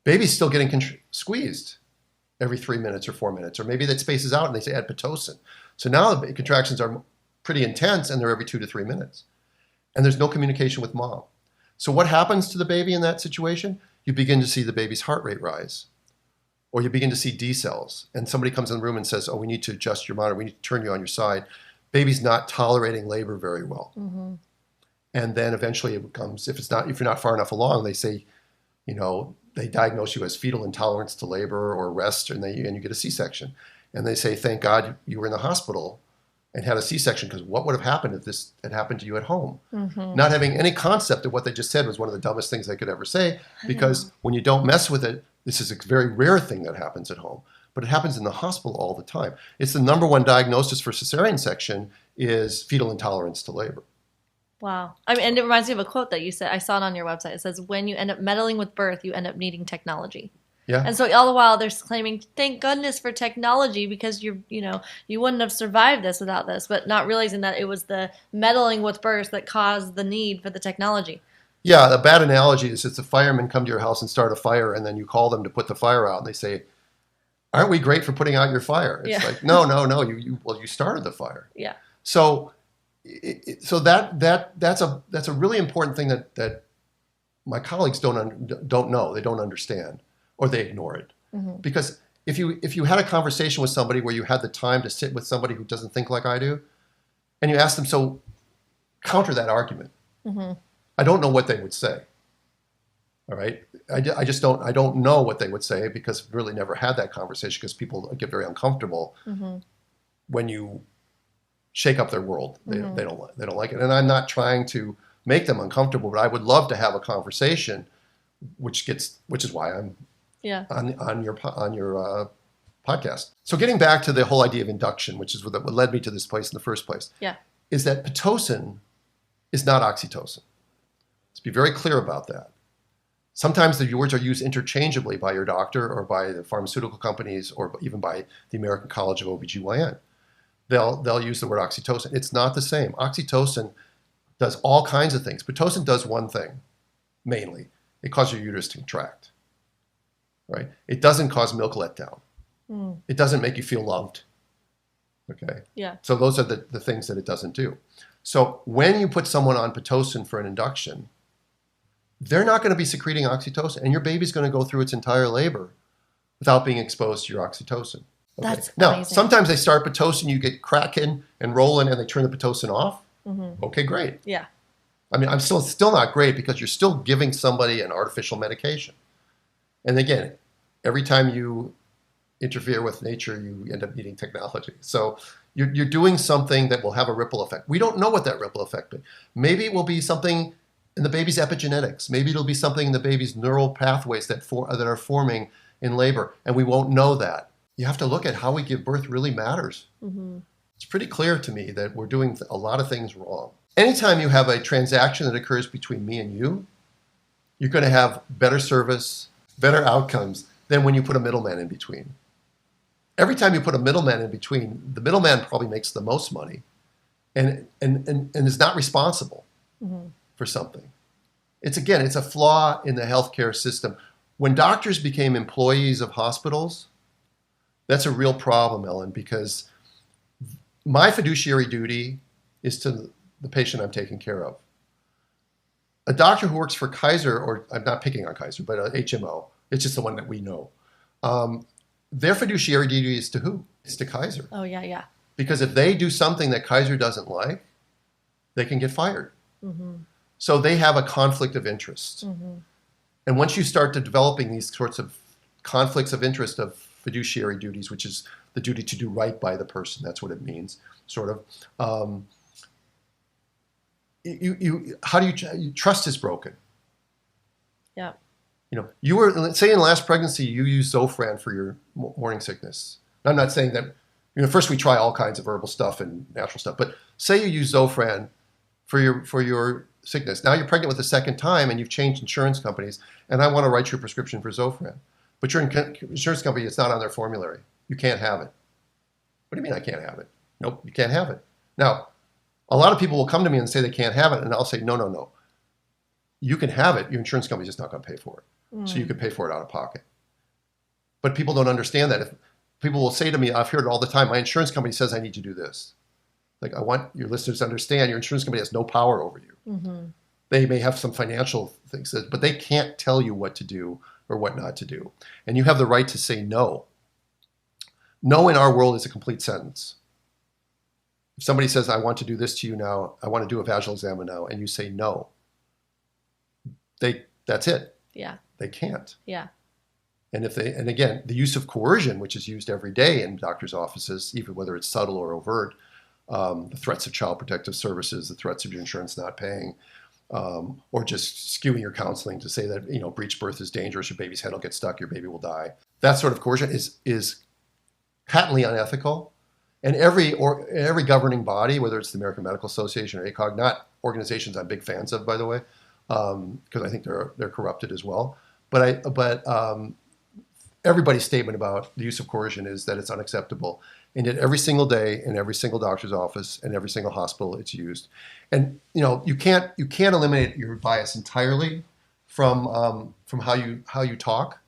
S1: Baby's still getting squeezed every 3 minutes or 4 minutes, or maybe that spaces out and they say add Pitocin. So now the contractions are pretty intense and they're every 2 to 3 minutes. And there's no communication with mom. So what happens to the baby in that situation? You begin to see the baby's heart rate rise, or you begin to see D cells. And somebody comes in the room and says, oh, we need to adjust your monitor. We need to turn you on your side. Baby's not tolerating labor very well. Mm-hmm. And then eventually it becomes, if you're not far enough along, they say, they diagnose you as fetal intolerance to labor or rest, and you get a C-section. And they say, thank God you were in the hospital and had a C-section, because what would have happened if this had happened to you at home? Mm-hmm. Not having any concept of what they just said was one of the dumbest things I could ever say, because when you don't mess with it, this is a very rare thing that happens at home. But it happens in the hospital all the time. It's the number one diagnosis for cesarean section is fetal intolerance to labor.
S2: Wow. And it reminds me of a quote that you said. I saw it on your website. It says, when you end up meddling with birth, you end up needing technology.
S1: Yeah.
S2: And so all the while they're claiming, thank goodness for technology, because you wouldn't have survived this without this, but not realizing that it was the meddling with birth that caused the need for the technology.
S1: Yeah, the bad analogy is it's a fireman come to your house and start a fire, and then you call them to put the fire out, and they say, aren't we great for putting out your fire? It's like, no, you started the fire. Yeah. So that's a really important thing that my colleagues don't know, they don't understand, or they ignore it. Mm-hmm. Because if you had a conversation with somebody where you had the time to sit with somebody who doesn't think like I do, and you ask them, so counter that argument. Mm-hmm. I don't know what they would say. All right. I don't know what they would say, because I've really never had that conversation, because people get very uncomfortable mm-hmm. when you shake up their world. They don't like it. And I'm not trying to make them uncomfortable, but I would love to have a conversation, which is why I'm on your podcast. So getting back to the whole idea of induction, which is what led me to this place in the first place, is that Pitocin is not Oxytocin. Let's be very clear about that. Sometimes the words are used interchangeably by your doctor or by the pharmaceutical companies or even by the American College of OB-GYN. They'll use the word oxytocin. It's not the same. Oxytocin does all kinds of things. Pitocin does one thing, mainly. It causes your uterus to contract. Right? It doesn't cause milk letdown. Mm. It doesn't make you feel loved. Okay? Yeah. So those are the things that it doesn't do. So when you put someone on Pitocin for an induction, they're not going to be secreting oxytocin, and your baby's going to go through its entire labor without being exposed to your oxytocin. Okay. That's now, amazing. Sometimes they start Pitocin, you get cracking and rolling, and they turn the Pitocin off. Mm-hmm. Okay, great. Yeah. I mean, I'm still not great, because you're still giving somebody an artificial medication. And again, every time you interfere with nature, you end up needing technology. So you're doing something that will have a ripple effect. We don't know what that ripple effect is. Maybe it will be something in the baby's epigenetics. Maybe it'll be something in the baby's neural pathways that are forming in labor, and we won't know that. You have to look at how we give birth really matters. Mm-hmm. It's pretty clear to me that we're doing a lot of things wrong. Anytime you have a transaction that occurs between me and you, you're going to have better service, better outcomes than when you put a middleman in between. Every time you put a middleman in between, the middleman probably makes the most money and is not responsible mm-hmm. for something. It's a flaw in the healthcare system. When doctors became employees of hospitals, that's a real problem, Ellen, because my fiduciary duty is to the patient I'm taking care of. A doctor who works for Kaiser, or I'm not picking on Kaiser, but HMO, it's just the one that we know. Their fiduciary duty is to who? It's to Kaiser. Oh, yeah. Because if they do something that Kaiser doesn't like, they can get fired. Mm-hmm. So they have a conflict of interest. Mm-hmm. And once you start to developing these sorts of conflicts of interest of fiduciary duties, which is the duty to do right by the person, that's what it means, sort of. Trust is broken. Yeah. Let's say in last pregnancy, you used Zofran for your morning sickness. I'm not saying that, first we try all kinds of herbal stuff and natural stuff, but say you use Zofran for your sickness. Now you're pregnant with a second time and you've changed insurance companies, and I want to write your prescription for Zofran. But your insurance company, it's not on their formulary. You can't have it. What do you mean I can't have it? Nope, you can't have it. Now, a lot of people will come to me and say they can't have it, and I'll say, no. You can have it. Your insurance company's just not going to pay for it. So you can pay for it out of pocket. But people don't understand that. If people will say to me, I've heard it all the time, my insurance company says I need to do this. Like, I want your listeners to understand your insurance company has no power over you. Mm-hmm. They may have some financial things, but they can't tell you what to do or what not to do. And you have the right to say no. No in our world is a complete sentence. If somebody says, I want to do this to you now, I want to do a vaginal exam now, and you say no, that's it.
S2: Yeah.
S1: They can't.
S2: Yeah.
S1: And again, the use of coercion, which is used every day in doctors' offices, even whether it's subtle or overt, the threats of child protective services, the threats of your insurance not paying, or just skewing your counseling to say that, breech birth is dangerous, your baby's head will get stuck, your baby will die. That sort of coercion is patently unethical. And every governing body, whether it's the American Medical Association or ACOG, not organizations I'm big fans of, by the way, because I think they're corrupted as well. But everybody's statement about the use of coercion is that it's unacceptable. And yet every single day in every single doctor's office and every single hospital, it's used. And you can't eliminate your bias entirely from how you talk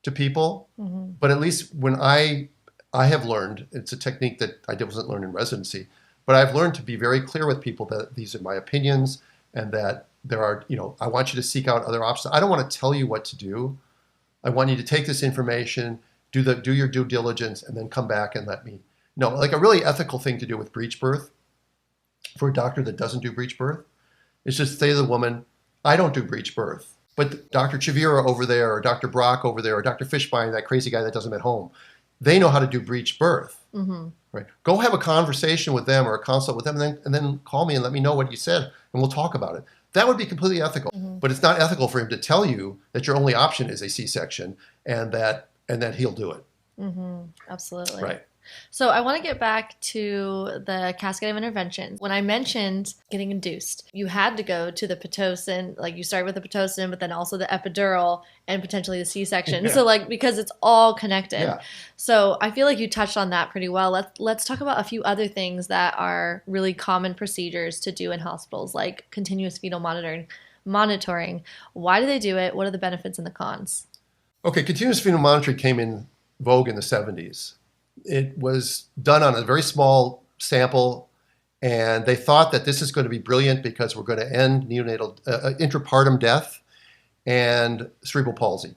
S1: to people. Mm-hmm. But at least when I have learned, it's a technique that I wasn't learned in residency, but I've learned to be very clear with people that these are my opinions and that there are, I want you to seek out other options. I don't want to tell you what to do. I want you to take this information, do your due diligence, and then come back and let me know. Like a really ethical thing to do with breech birth for a doctor that doesn't do breech birth is just say to the woman, I don't do breech birth, but Dr. Chavira over there or Dr. Brock over there or Dr. Fishbein, that crazy guy that does them at home, they know how to do breech birth. Mm-hmm. Right? Go have a conversation with them or a consult with them and then call me and let me know what you said and we'll talk about it. That would be completely ethical. Mm-hmm. But it's not ethical for him to tell you that your only option is a C-section and that he'll do it.
S2: Mm-hmm. Absolutely.
S1: Right.
S2: So I want to get back to the cascade of interventions. When I mentioned getting induced, you had to go to the Pitocin, like you started with the Pitocin, but then also the epidural and potentially the C-section. Yeah. So because it's all connected. Yeah. So I feel like you touched on that pretty well. Let's talk about a few other things that are really common procedures to do in hospitals, like continuous fetal monitoring. Why do they do it? What are the benefits and the cons?
S1: Okay, continuous fetal monitoring came in vogue in the 70s. It was done on a very small sample, and they thought that this is going to be brilliant because we're going to end neonatal intrapartum death and cerebral palsy.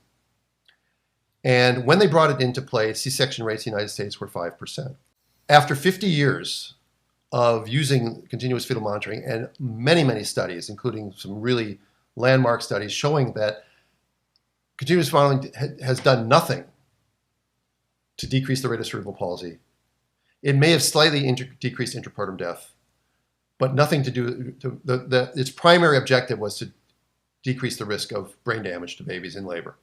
S1: And when they brought it into play, C-section rates in the United States were 5%. After 50 years of using continuous fetal monitoring and many, many studies, including some really landmark studies showing that continuous monitoring has done nothing to decrease the rate of cerebral palsy. It may have slightly decreased intrapartum death, but nothing to do to its primary objective was to decrease the risk of brain damage to babies in labor.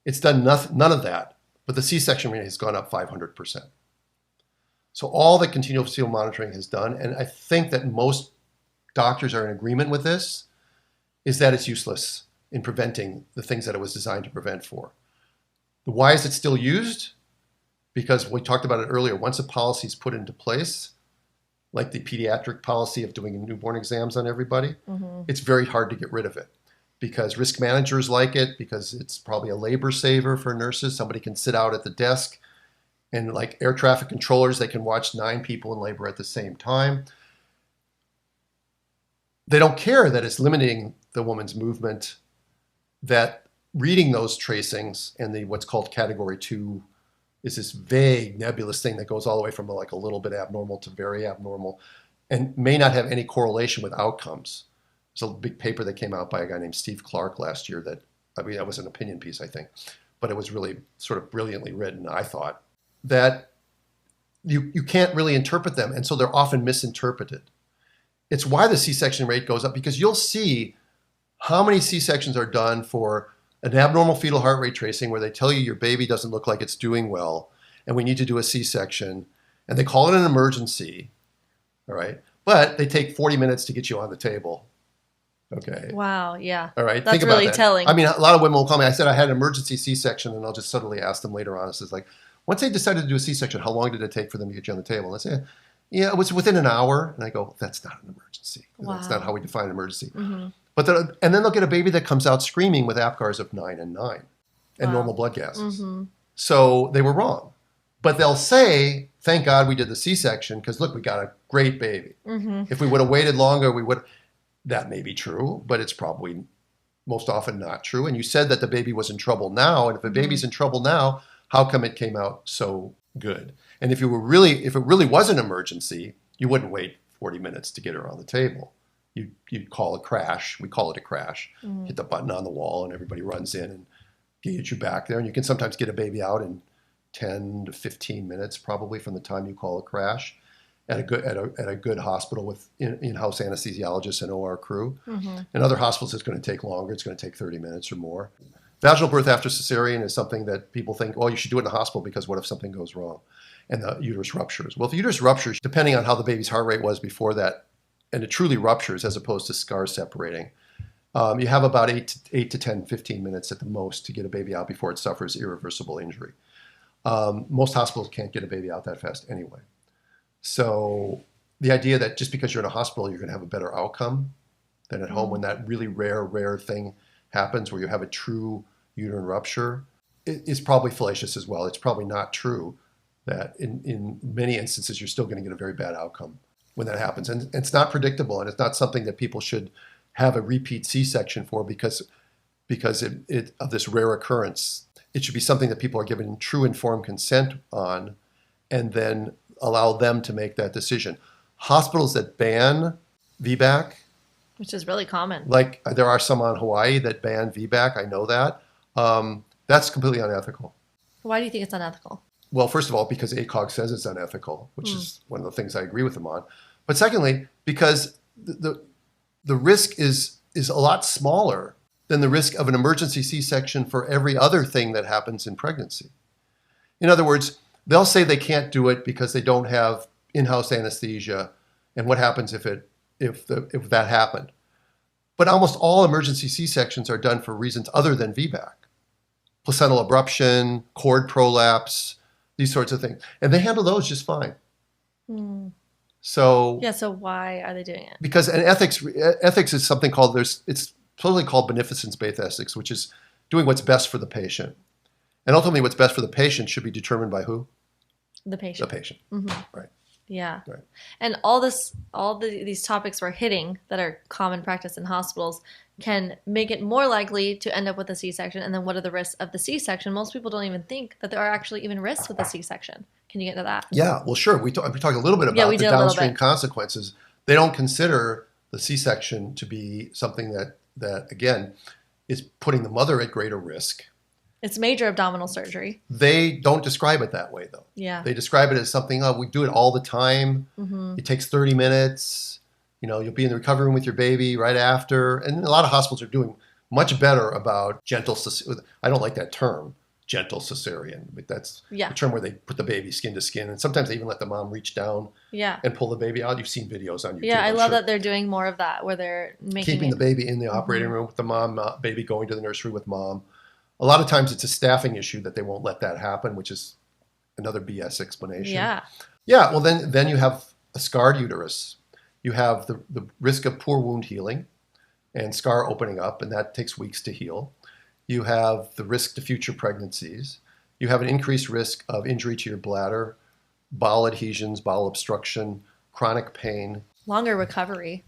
S1: It's done none of that, but the C-section rate has gone up 500%. So all that continuous fetal monitoring has done, and I think that most doctors are in agreement with this, is that it's useless in preventing the things that it was designed to prevent for. Why is it still used? Because we talked about it earlier. Once a policy is put into place, like the pediatric policy of doing newborn exams on everybody, mm-hmm. It's very hard to get rid of it because risk managers like it, because it's probably a labor saver for nurses. Somebody can sit out at the desk and like air traffic controllers, they can watch 9 people in labor at the same time. They don't care that it's limiting the woman's movement, that reading those tracings and what's called category 2 is this vague nebulous thing that goes all the way from like a little bit abnormal to very abnormal and may not have any correlation with outcomes. There's a big paper that came out by a guy named Steve Clark last year that was an opinion piece, I think, but it was really sort of brilliantly written, I thought, that you can't really interpret them, and so they're often misinterpreted. It's why the C-section rate goes up, because you'll see how many C-sections are done for an abnormal fetal heart rate tracing where they tell you your baby doesn't look like it's doing well and we need to do a C-section, and they call it an emergency, all right? but they take 40 minutes to get you on the table. Okay.
S2: Wow. Yeah.
S1: All right.
S2: That's
S1: Think about
S2: really
S1: that.
S2: telling.
S1: I mean, a lot of women will call me. I said I had an emergency C-section, and I'll just subtly ask them later on. It's like, once they decided to do a C-section, how long did it take for them to get you on the table? And I say, yeah, it was within an hour. And I go, that's not an emergency.
S2: Wow.
S1: That's not how we define an emergency.
S2: Mm-hmm.
S1: And then they'll get a baby that comes out screaming with APGARs of 9 and 9 and
S2: Wow.
S1: normal blood gases.
S2: Mm-hmm.
S1: So they were wrong. But they'll say, thank God we did the C-section because, look, we got a great baby.
S2: Mm-hmm.
S1: If we would have waited longer, we would. That may be true, but it's probably most often not true. And you said that the baby was in trouble now. And if a baby's in trouble now, how come it came out so good? And if it really was an emergency, you wouldn't wait 40 minutes to get her on the table. You'd call a crash. We call it a crash. Hit the button on the wall and everybody runs in and get you back there. And you can sometimes get a baby out in 10 to 15 minutes probably from the time you call a crash at a good hospital with in-house anesthesiologists and OR crew. Mm-hmm. In other hospitals, it's going to take longer. It's going to take 30 minutes or more. Vaginal birth after cesarean is something that people think, oh, you should do it in a hospital because what if something goes wrong and the uterus ruptures? Well, if the uterus ruptures, depending on how the baby's heart rate was before that, and it truly ruptures as opposed to scars separating, you have about 8 to 10, 15 minutes at the most to get a baby out before it suffers irreversible injury. Most hospitals can't get a baby out that fast anyway. So the idea that just because you're in a hospital, you're going to have a better outcome than at home when that really rare thing happens where you have a true uterine rupture is probably fallacious as well. It's probably not true that in many instances, you're still going to get a very bad outcome when that happens. And it's not predictable, and it's not something that people should have a repeat C-section for because of this rare occurrence. It should be something that people are given true informed consent on and then allow them to make that decision. Hospitals that ban VBAK,
S2: which is really common.
S1: like there are some on Hawaii that ban VBAK, I know that. That's completely unethical.
S2: Why do you think it's unethical?
S1: Well, first of all, because ACOG says it's unethical, which is one of the things I agree with them on. But secondly, because the risk is a lot smaller than the risk of an emergency C-section for every other thing that happens in pregnancy. In other words, they'll say they can't do it because they don't have in-house anesthesia. And what happens if that happened? But almost all emergency C-sections are done for reasons other than VBAK. Placental abruption, cord prolapse, these sorts of things. And they handle those just fine. So
S2: why are they doing it?
S1: Because ethics is something called, it's totally called beneficence-based ethics, which is doing what's best for the patient. And ultimately what's best for the patient should be determined by who?
S2: The patient.
S1: The patient, right.
S2: Yeah.
S1: Right.
S2: And these topics we're hitting that are common practice in hospitals can make it more likely to end up with a C-section. And then what are the risks of the C-section? Most people don't even think that there are actually even risks with a C-section. Can you get into that?
S1: Yeah, well, sure. We talked a little bit about the downstream consequences. They don't consider the C-section to be something that again, is putting the mother at greater risk.
S2: It's major abdominal surgery.
S1: They don't describe it that way, though.
S2: Yeah.
S1: They describe it as something, we do it all the time. It takes 30 minutes. You'll be in the recovery room with your baby right after. And a lot of hospitals are doing much better about gentle, I don't like that term, gentle cesarean. But that's the term where they put the baby skin to skin. And sometimes they even let the mom reach down and pull the baby out. You've seen videos on YouTube.
S2: Yeah, I love that they're doing more of that, where they're
S1: keeping the baby in the operating room with the mom, baby going to the nursery with mom. A lot of times it's a staffing issue that they won't let that happen, which is another BS explanation.
S2: Yeah.
S1: Yeah, well, then you have a scarred uterus. You have the risk of poor wound healing and scar opening up, and that takes weeks to heal. You have the risk to future pregnancies. You have an increased risk of injury to your bladder, bowel adhesions, bowel obstruction, chronic pain. Longer recovery.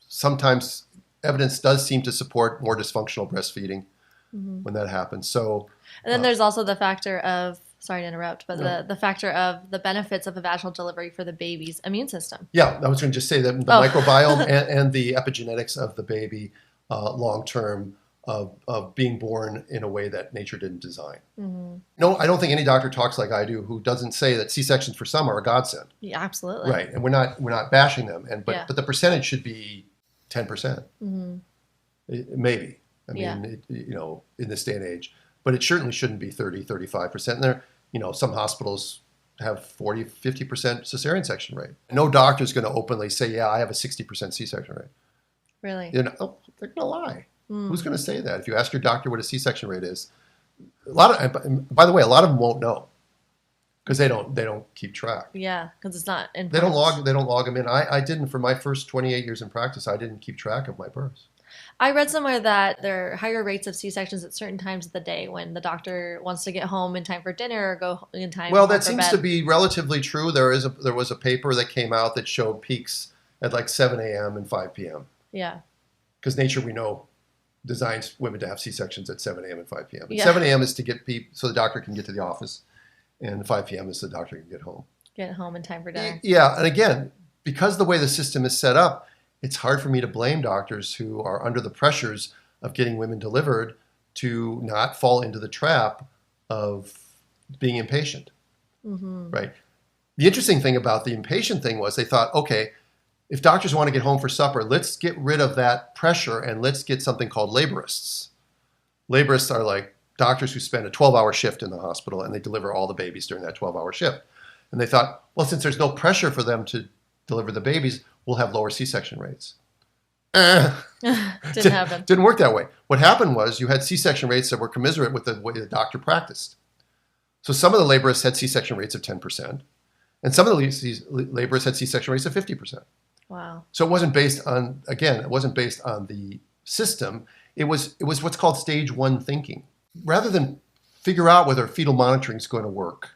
S1: Sometimes evidence does seem to support more dysfunctional breastfeeding when that happens. So,
S2: and then there's also the factor of, sorry to interrupt, but the factor of the benefits of a vaginal delivery for the baby's immune system. Yeah,
S1: I was going to just say that the microbiome and the epigenetics of the baby long term of being born in a way that nature didn't design. No, I don't think any doctor talks like I do who doesn't say that C-sections for some are a godsend.
S2: Yeah, absolutely.
S1: Right, and we're not bashing them, but the percentage should be 10%, maybe. I mean, in this day and age, but it certainly shouldn't be 30, 35%. And there, some hospitals have 40, 50% cesarean section rate. No doctor is going to openly say, yeah, I have a 60% C-section rate.
S2: Really?
S1: They're going to lie. Who's going to say that? If you ask your doctor what a C-section rate is, by the way, a lot of them won't know because they don't keep track.
S2: Yeah, because it's not in.
S1: They don't log them in. I didn't for my first 28 years in practice. I didn't keep track of my births.
S2: I read somewhere that there are higher rates of C-sections at certain times of the day when the doctor wants to get home in time for dinner or go in time.
S1: Well, that seems to be relatively true. There was a paper that came out that showed peaks at like 7 a.m. and 5 p.m.
S2: Yeah.
S1: Because nature, we know, designs women to have C-sections at 7 a.m. and 5 p.m. And
S2: Yeah.
S1: 7 a.m. is to get so the doctor can get to the office, and 5 p.m. is so the doctor can get home.
S2: Get home in time for dinner.
S1: Yeah, and again, because the way the system is set up, it's hard for me to blame doctors who are under the pressures of getting women delivered to not fall into the trap of being impatient, right? The interesting thing about the impatient thing was they thought, okay, if doctors want to get home for supper, let's get rid of that pressure and let's get something called laborists. Laborists are like doctors who spend a 12-hour shift in the hospital and they deliver all the babies during that 12-hour shift. And they thought, well, since there's no pressure for them to deliver the babies, we'll have lower C-section rates.
S2: Didn't happen.
S1: Didn't work that way. What happened was you had C-section rates that were commensurate with the way the doctor practiced. So some of the laborists had C-section rates of 10%, and some of the laborists had C-section rates of 50%.
S2: Wow.
S1: So it wasn't based on the system. It was what's called stage one thinking. Rather than figure out whether fetal monitoring is going to work,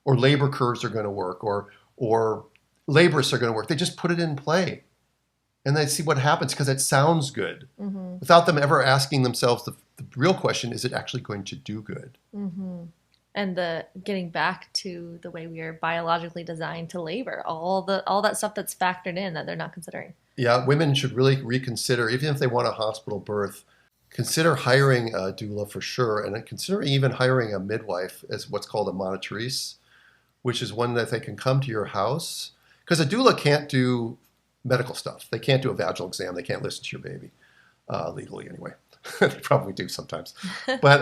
S1: or labor curves are going to work, or laborists are going to work, they just put it in play. And they see what happens because it sounds good without them ever asking themselves the real question, is it actually going to do good?
S2: And the getting back to the way we are biologically designed to labor, all that stuff that's factored in that they're not considering.
S1: Yeah, women should really reconsider, even if they want a hospital birth, consider hiring a doula for sure, and consider even hiring a midwife as what's called a monitrice, which is one that they can come to your house. Because a doula can't do medical stuff. They can't do a vaginal exam. They can't listen to your baby, legally anyway. They probably do sometimes. But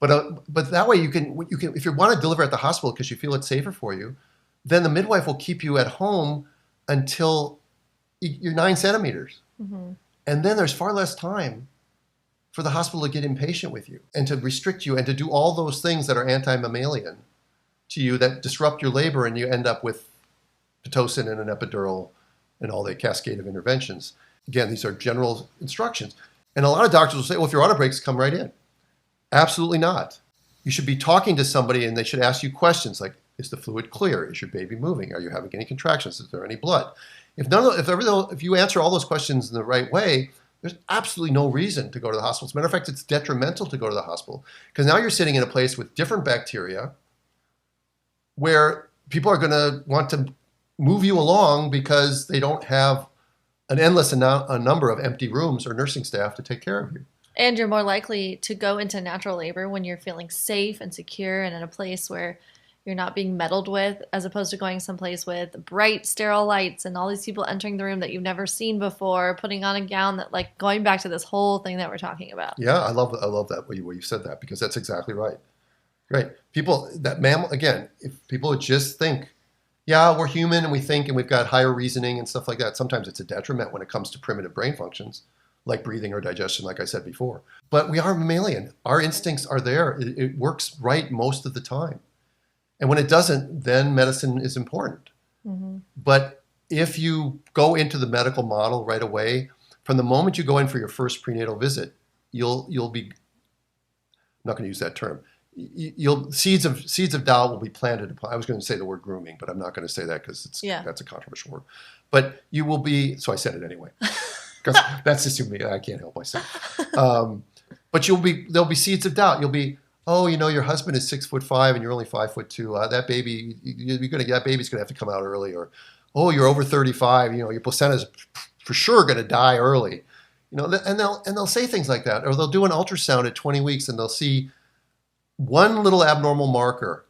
S1: that way you can if you want to deliver at the hospital because you feel it's safer for you, then the midwife will keep you at home until you're 9 centimeters. And then there's far less time for the hospital to get impatient with you and to restrict you and to do all those things that are anti-mammalian to you that disrupt your labor, and you end up with Pitocin and an epidural and all the cascade of interventions. Again, these are general instructions. And a lot of doctors will say, well, if you're on a breaks, come right in. Absolutely not. You should be talking to somebody and they should ask you questions like, is the fluid clear? Is your baby moving? Are you having any contractions? Is there any blood? If you answer all those questions in the right way, there's absolutely no reason to go to the hospital. As a matter of fact, it's detrimental to go to the hospital because now you're sitting in a place with different bacteria where people are going to want to move you along because they don't have an endless number of empty rooms or nursing staff to take care of you.
S2: And you're more likely to go into natural labor when you're feeling safe and secure and in a place where you're not being meddled with, as opposed to going someplace with bright, sterile lights and all these people entering the room that you've never seen before, putting on a gown that, like, going back to this whole thing that we're talking about.
S1: Yeah, I love that way you said that, because that's exactly right. Right. People, again, if people would just think, yeah, we're human and we think and we've got higher reasoning and stuff like that. Sometimes it's a detriment when it comes to primitive brain functions, like breathing or digestion, like I said before. But we are mammalian. Our instincts are there. It works right most of the time. And when it doesn't, then medicine is important. But if you go into the medical model right away, from the moment you go in for your first prenatal visit, you'll be, I'm not going to use that term, seeds of doubt will be planted upon. I was going to say the word grooming, but I'm not going to say that because that's a controversial word. But you will be, so I said it anyway, because that's assuming I can't help myself. But there'll be seeds of doubt. You'll be, oh, your husband is 6'5" and you're only 5'2". That baby's gonna have to come out early. Or, oh, you're over 35. Your placenta's for sure gonna die early. And they'll say things like that. Or they'll do an ultrasound at 20 weeks and they'll see one little abnormal marker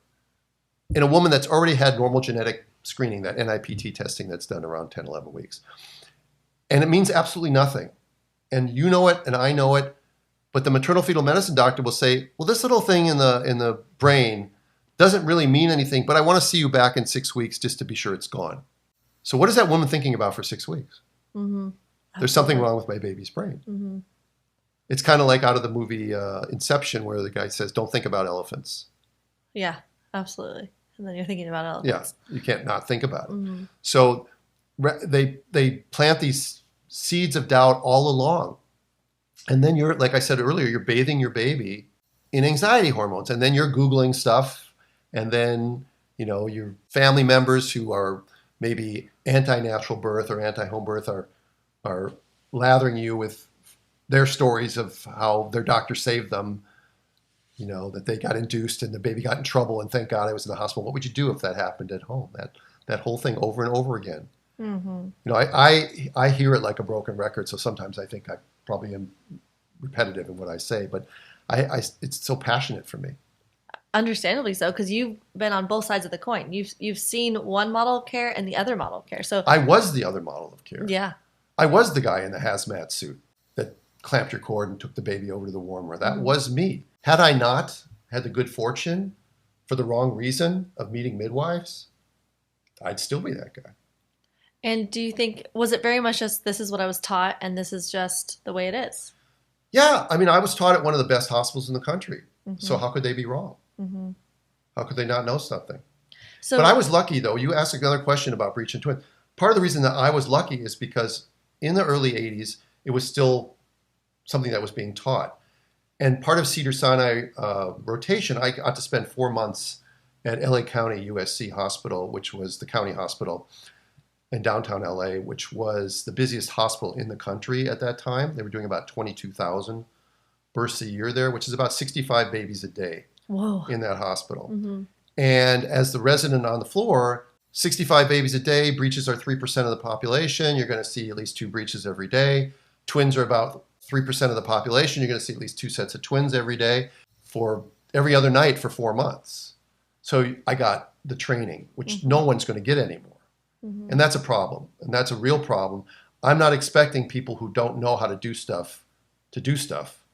S1: in a woman that's already had normal genetic screening, that NIPT testing that's done around 10, 11 weeks. And it means absolutely nothing. And you know it, and I know it. But the maternal fetal medicine doctor will say, well, this little thing in the brain doesn't really mean anything, but I want to see you back in 6 weeks just to be sure it's gone. So what is that woman thinking about for 6 weeks?
S2: Mm-hmm.
S1: There's something wrong with my baby's brain.
S2: Mm-hmm.
S1: It's kind of like out of the movie Inception, where the guy says, don't think about elephants.
S2: Yeah, absolutely. And then you're thinking about elephants.
S1: Yeah, you can't not think about it.
S2: Mm-hmm.
S1: So they plant these seeds of doubt all along. And then you're, like I said earlier, you're bathing your baby in anxiety hormones. And then you're Googling stuff. And then, your family members who are maybe anti-natural birth or anti-home birth are lathering you with their stories of how their doctor saved them, that they got induced and the baby got in trouble and thank God I was in the hospital. What would you do if that happened at home? That whole thing over and over again. Mm-hmm. I hear it like a broken record, so sometimes I think I probably am repetitive in what I say, but it's so passionate for me.
S2: Understandably so, because you've been on both sides of the coin. You've seen one model of care and the other model of care. So
S1: I was the other model of care.
S2: Yeah.
S1: I was the guy in the hazmat suit that clamped your cord and took the baby over to the warmer. That was me. Had I not had the good fortune, for the wrong reason, of meeting midwives, I'd still be that guy.
S2: And do you think, was it very much just, this is what I was taught and this is just the way it is?
S1: Yeah. I mean, I was taught at one of the best hospitals in the country. Mm-hmm. So how could they be wrong? Mm-hmm. How could they not know something? But I was lucky, though. You asked another question about breech and twin. Part of the reason that I was lucky is because in the early 80s, it was still something that was being taught. And part of Cedars-Sinai rotation, I got to spend 4 months at LA County USC Hospital, which was the county hospital in downtown LA, which was the busiest hospital in the country at that time. They were doing about 22,000 births a year there, which is about 65 babies a day. Whoa. In that hospital. Mm-hmm. And as the resident on the floor, 65 babies a day, breeches are 3% of the population. You're going to see at least 2 breeches every day. Twins are about 3% of the population. You're going to see at least 2 sets of twins every day for every other night for 4 months. So I got the training, which no one's going to get anymore. Mm-hmm. And that's a problem. And that's a real problem. I'm not expecting people who don't know how to do stuff to do stuff,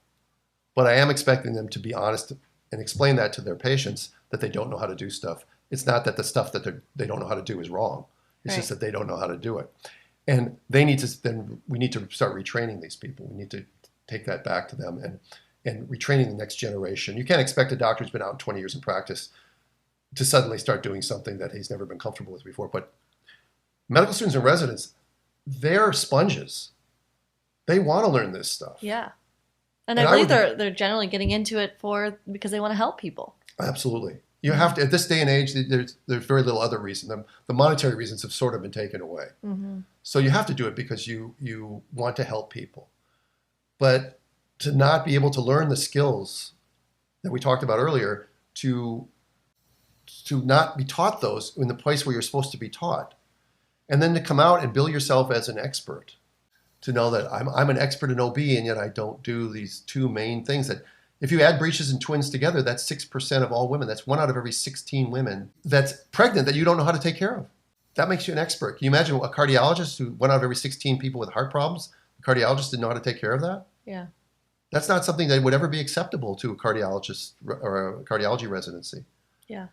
S1: but I am expecting them to be honest and explain that to their patients, that they don't know how to do stuff. It's not that the stuff that they don't know how to do is wrong. It's just that they don't know how to do it. And we need to start retraining these people. We need to take that back to them and retraining the next generation. You can't expect a doctor who's been out 20 years in practice to suddenly start doing something that he's never been comfortable with before. But medical students and residents, they're sponges. They want to learn this stuff.
S2: Yeah. And I believe they're generally getting into it because they want to help people. Absolutely.
S1: You have to, at this day and age, there's very little other reason. The monetary reasons have sort of been taken away. Mm-hmm. So you have to do it because you want to help people. But to not be able to learn the skills that we talked about earlier, to not be taught those in the place where you're supposed to be taught, and then to come out and bill yourself as an expert, to know that I'm an expert in OB and yet I don't do these 2 main things that, if you add breeches and twins together, that's 6% of all women. That's 1 out of every 16 women that's pregnant that you don't know how to take care of. That makes you an expert. Can you imagine a cardiologist who 1 out of every 16 people with heart problems, the cardiologist didn't know how to take care of that?
S2: Yeah.
S1: That's not something that would ever be acceptable to a cardiologist or a cardiology residency.
S2: Yeah.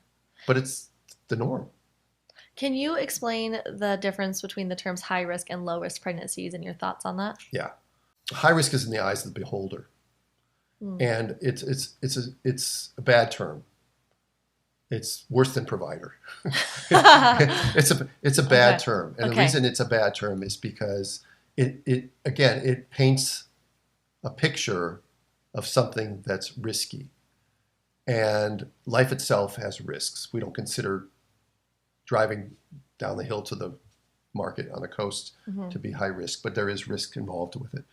S1: But it's the norm.
S2: Can you explain the difference between the terms high risk and low risk pregnancies and your thoughts on that?
S1: Yeah. High risk is in the eyes of the beholder. And it's a bad term. It's worse than provider. It's a bad term. And the reason it's a bad term is because it paints a picture of something that's risky. And life itself has risks. We don't consider driving down the hill to the market on the coast to be high risk, but there is risk involved with it.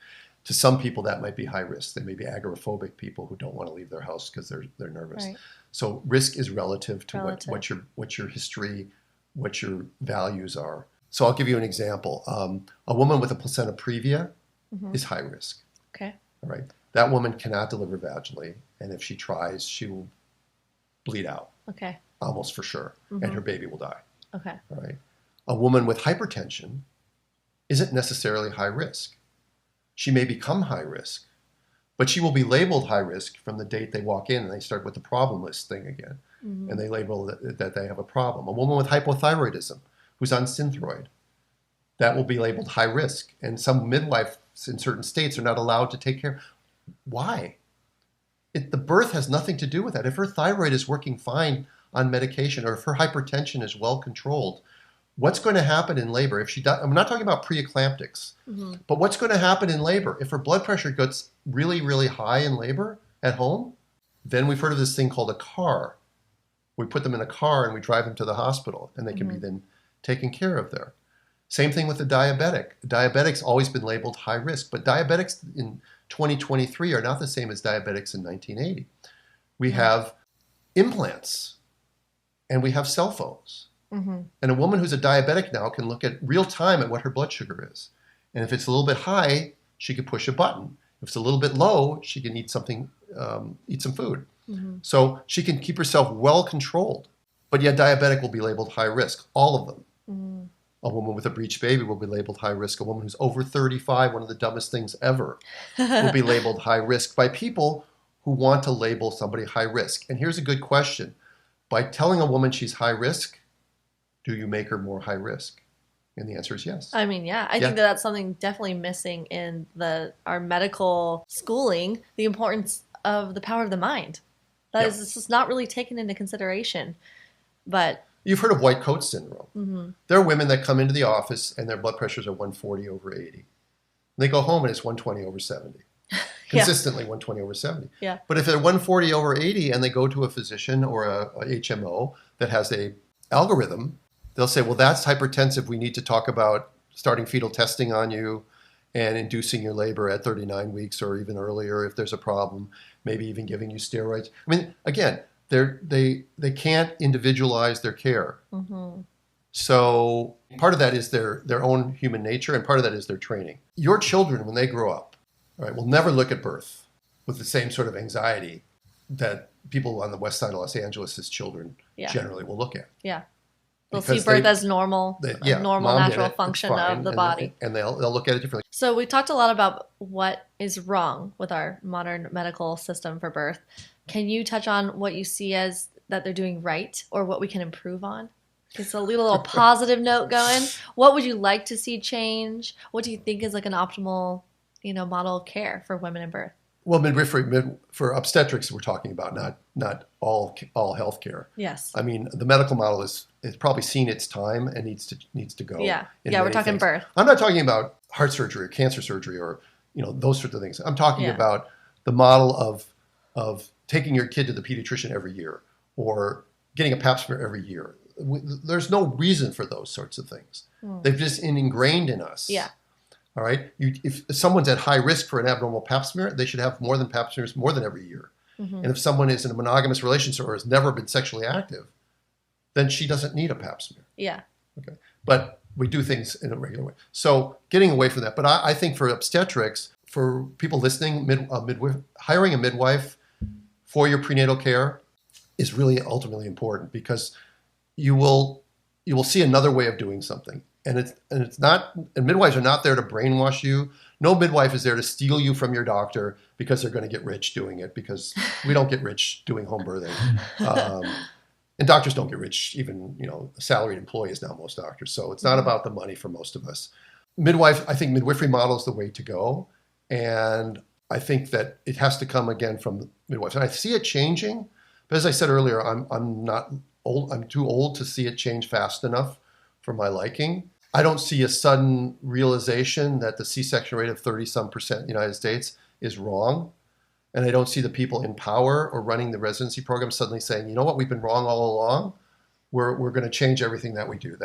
S1: To some people, that might be high risk. They may be agoraphobic people who don't want to leave their house because they're nervous. Right. So risk is relative to what your history, what your values are. So I'll give you an example. A woman with a placenta previa is high risk.
S2: Okay.
S1: All right. That woman cannot deliver vaginally, and if she tries, she will bleed out.
S2: Okay.
S1: Almost for sure, and her baby will die.
S2: Okay.
S1: All right. A woman with hypertension isn't necessarily high risk. She may become high risk, but she will be labeled high risk from the date they walk in and they start with the problem list thing again. and they label that they have a problem. A woman with hypothyroidism who's on Synthroid, that will be labeled high risk. And some midwives in certain states are not allowed to take care. Why? The birth has nothing to do with that. If her thyroid is working fine on medication, or if her hypertension is well controlled, what's going to happen in labor if she does? I'm not talking about preeclamptics, but what's going to happen in labor if her blood pressure gets really, really high in labor at home? Then we've heard of this thing called a car. We put them in a car and we drive them to the hospital, and they can be then taken care of there. Same thing with the diabetic. Diabetic's always been labeled high risk, but diabetics in 2023 are not the same as diabetics in 1980. We have implants and we have cell phones. And a woman who's a diabetic now can look at real time at what her blood sugar is. And if it's a little bit high, she can push a button. If it's a little bit low, she can eat something, eat some food. So she can keep herself well controlled. But yet diabetic will be labeled high risk, all of them. A woman with a breech baby will be labeled high risk. A woman who's over 35, one of the dumbest things ever, will be labeled high risk by people who want to label somebody high risk. And here's a good question. By telling a woman she's high risk, do you make her more high risk? And the answer is yes.
S2: I mean, yeah. I think that's something definitely missing in our medical schooling, the importance of the power of the mind. This is not really taken into consideration. But
S1: you've heard of white coat syndrome. There are women that come into the office and their blood pressures are 140 over 80. And they go home and it's 120 over 70. Consistently 120 over 70. But if they're 140 over 80 and they go to a physician or a HMO that has a algorithm, they'll say, well, that's hypertensive. We need to talk about starting fetal testing on you and inducing your labor at 39 weeks or even earlier if there's a problem, maybe even giving you steroids. I mean, again, they can't individualize their care. So part of that is their own human nature, and part of that is their training. Your children, when they grow up, right, will never look at birth with the same sort of anxiety that people on the west side of Los Angeles' children generally will look at.
S2: They'll see birth as normal, normal natural function of the body.
S1: And they'll look at it differently.
S2: So we talked a lot about what is wrong with our modern medical system for birth. Can you touch on what you see as that they're doing right, or what we can improve on? Just a little positive note going. What would you like to see change? What do you think is like an optimal, model of care for women in birth?
S1: Well, midwifery for obstetrics, we're talking about, not all healthcare.
S2: Yes.
S1: I mean, the medical model it's probably seen its time and needs to go.
S2: We're talking birth.
S1: I'm not talking about heart surgery or cancer surgery or those sorts of things. I'm talking about the model of taking your kid to the pediatrician every year or getting a pap smear every year. There's no reason for those sorts of things. They've just ingrained in us. All right. If someone's at high risk for an abnormal pap smear, they should have more than pap smears more than every year. And if someone is in a monogamous relationship or has never been sexually active, then she doesn't need a pap smear. Okay. But we do things in a regular way. So getting away from that. But I think for obstetrics, for people listening, hiring a midwife for your prenatal care is really ultimately important, because you will see another way of doing something. And midwives are not there to brainwash you. No midwife is there to steal you from your doctor because they're going to get rich doing it, because we don't get rich doing home birthing. And doctors don't get rich, even, salaried employees now, most doctors. So it's not about the money for most of us. I think midwifery model is the way to go. And I think that it has to come again from the midwives. And I see it changing. But as I said earlier, I'm not old. I'm too old to see it change fast enough for my liking. I don't see a sudden realization that the C-section rate of 30-some% in the United States is wrong. And I don't see the people in power or running the residency program suddenly saying, you know what, we've been wrong all along. We're going to change everything that we do.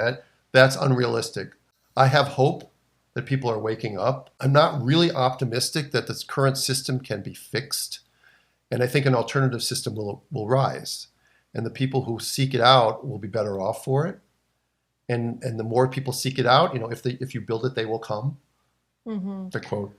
S1: That's unrealistic. I have hope that people are waking up. I'm not really optimistic that this current system can be fixed. And I think an alternative system will rise. And the people who seek it out will be better off for it. And the more people seek it out, if you build it, they will come. To quote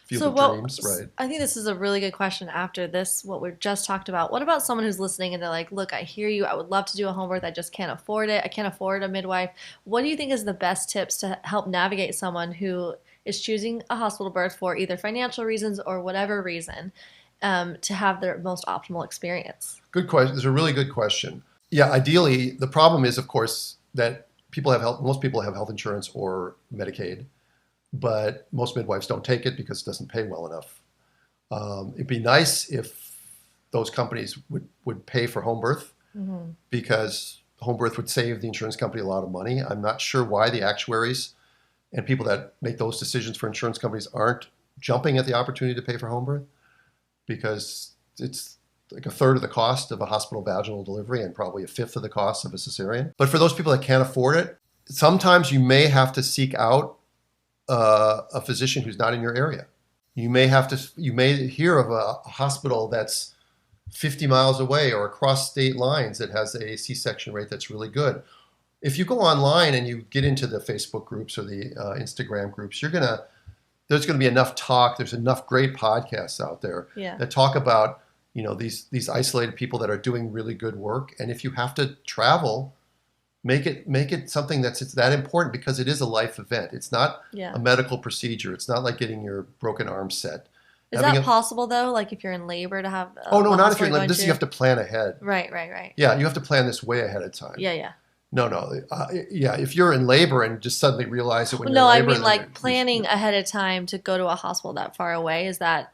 S1: Field of Dreams, right?
S2: I think this is a really good question after this, what we've just talked about. What about someone who's listening and they're like, look, I hear you. I would love to do a home birth. I just can't afford it. I can't afford a midwife. What do you think is the best tips to help navigate someone who is choosing a hospital birth for either financial reasons or whatever reason? to have their most optimal experience?
S1: Good question. It's a really good question. Yeah, ideally, the problem is, of course, that most people have health insurance or Medicaid, but most midwives don't take it because it doesn't pay well enough. It'd be nice if those companies would pay for home birth, because home birth would save the insurance company a lot of money. I'm not sure why the actuaries and people that make those decisions for insurance companies aren't jumping at the opportunity to pay for home birth, because it's like a third of the cost of a hospital vaginal delivery and probably a fifth of the cost of a cesarean. But for those people that can't afford it, sometimes you may have to seek out a physician who's not in your area. You may hear of a hospital that's 50 miles away or across state lines that has a C-section rate that's really good. If you go online and you get into the Facebook groups or the Instagram groups, there's going to be enough talk. There's enough great podcasts out there that talk about, these isolated people that are doing really good work. And if you have to travel, make it something it's that important, because it is a life event. It's not a medical procedure. It's not like getting your broken arm set.
S2: Is that possible though? Like if you're in labor to have?
S1: Oh no, not if you're in labor. This you have to plan ahead.
S2: Right.
S1: Yeah, you have to plan this way ahead of time.
S2: Yeah.
S1: No. If you're in labor and just suddenly realize it when you're in labor.
S2: No, I mean like planning ahead of time to go to a hospital that far away. Does that?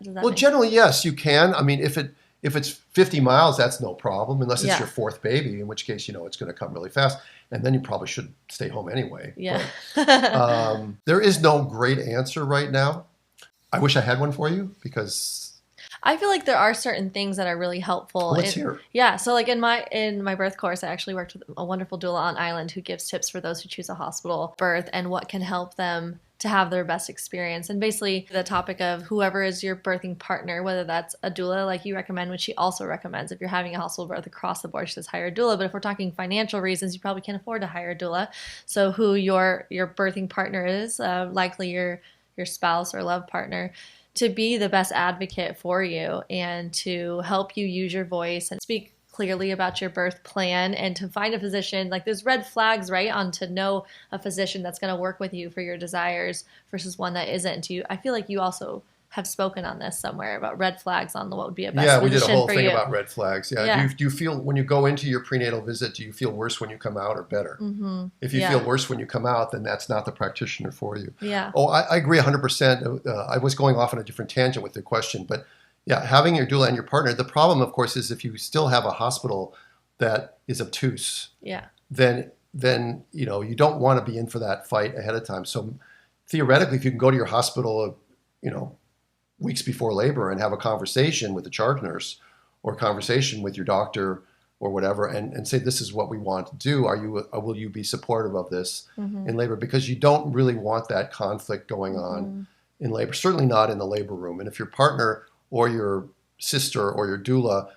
S1: Well, generally yes, you can. I mean, if it's 50 miles, that's no problem, unless it's your fourth baby, in which case it's going to come really fast, and then you probably should stay home anyway.
S2: Yeah.
S1: But, there is no great answer right now. I wish I had one for you, because
S2: I feel like there are certain things that are really helpful.
S1: Let's hear.
S2: Yeah. So like in my birth course, I actually worked with a wonderful doula on island who gives tips for those who choose a hospital birth and what can help them to have their best experience. And basically the topic of whoever is your birthing partner, whether that's a doula like you recommend, which she also recommends if you're having a hospital birth across the board, she says hire a doula. But if we're talking financial reasons, you probably can't afford to hire a doula. So who your birthing partner is, likely your spouse or love partner, to be the best advocate for you and to help you use your voice and speak clearly about your birth plan, and to find a physician. Like there's red flags, right, on to know a physician that's going to work with you for your desires versus one that isn't. I feel like you also have spoken on this somewhere about red flags on what would be a best physician for you.
S1: Yeah, we did a whole thing about red flags. Yeah. Do you feel, when you go into your prenatal visit, do you feel worse when you come out or better? Mm-hmm. If you feel worse when you come out, then that's not the practitioner for you.
S2: Yeah.
S1: Oh, I agree 100%. I was going off on a different tangent with the question, but yeah, having your doula and your partner. The problem, of course, is if you still have a hospital that is obtuse, then you don't want to be in for that fight ahead of time. So theoretically, if you can go to your hospital, weeks before labor and have a conversation with the charge nurse or a conversation with your doctor or whatever, and say, this is what we want to do. Will you be supportive of this in labor? Because you don't really want that conflict going on in labor, certainly not in the labor room. And if your partner or your sister or your doula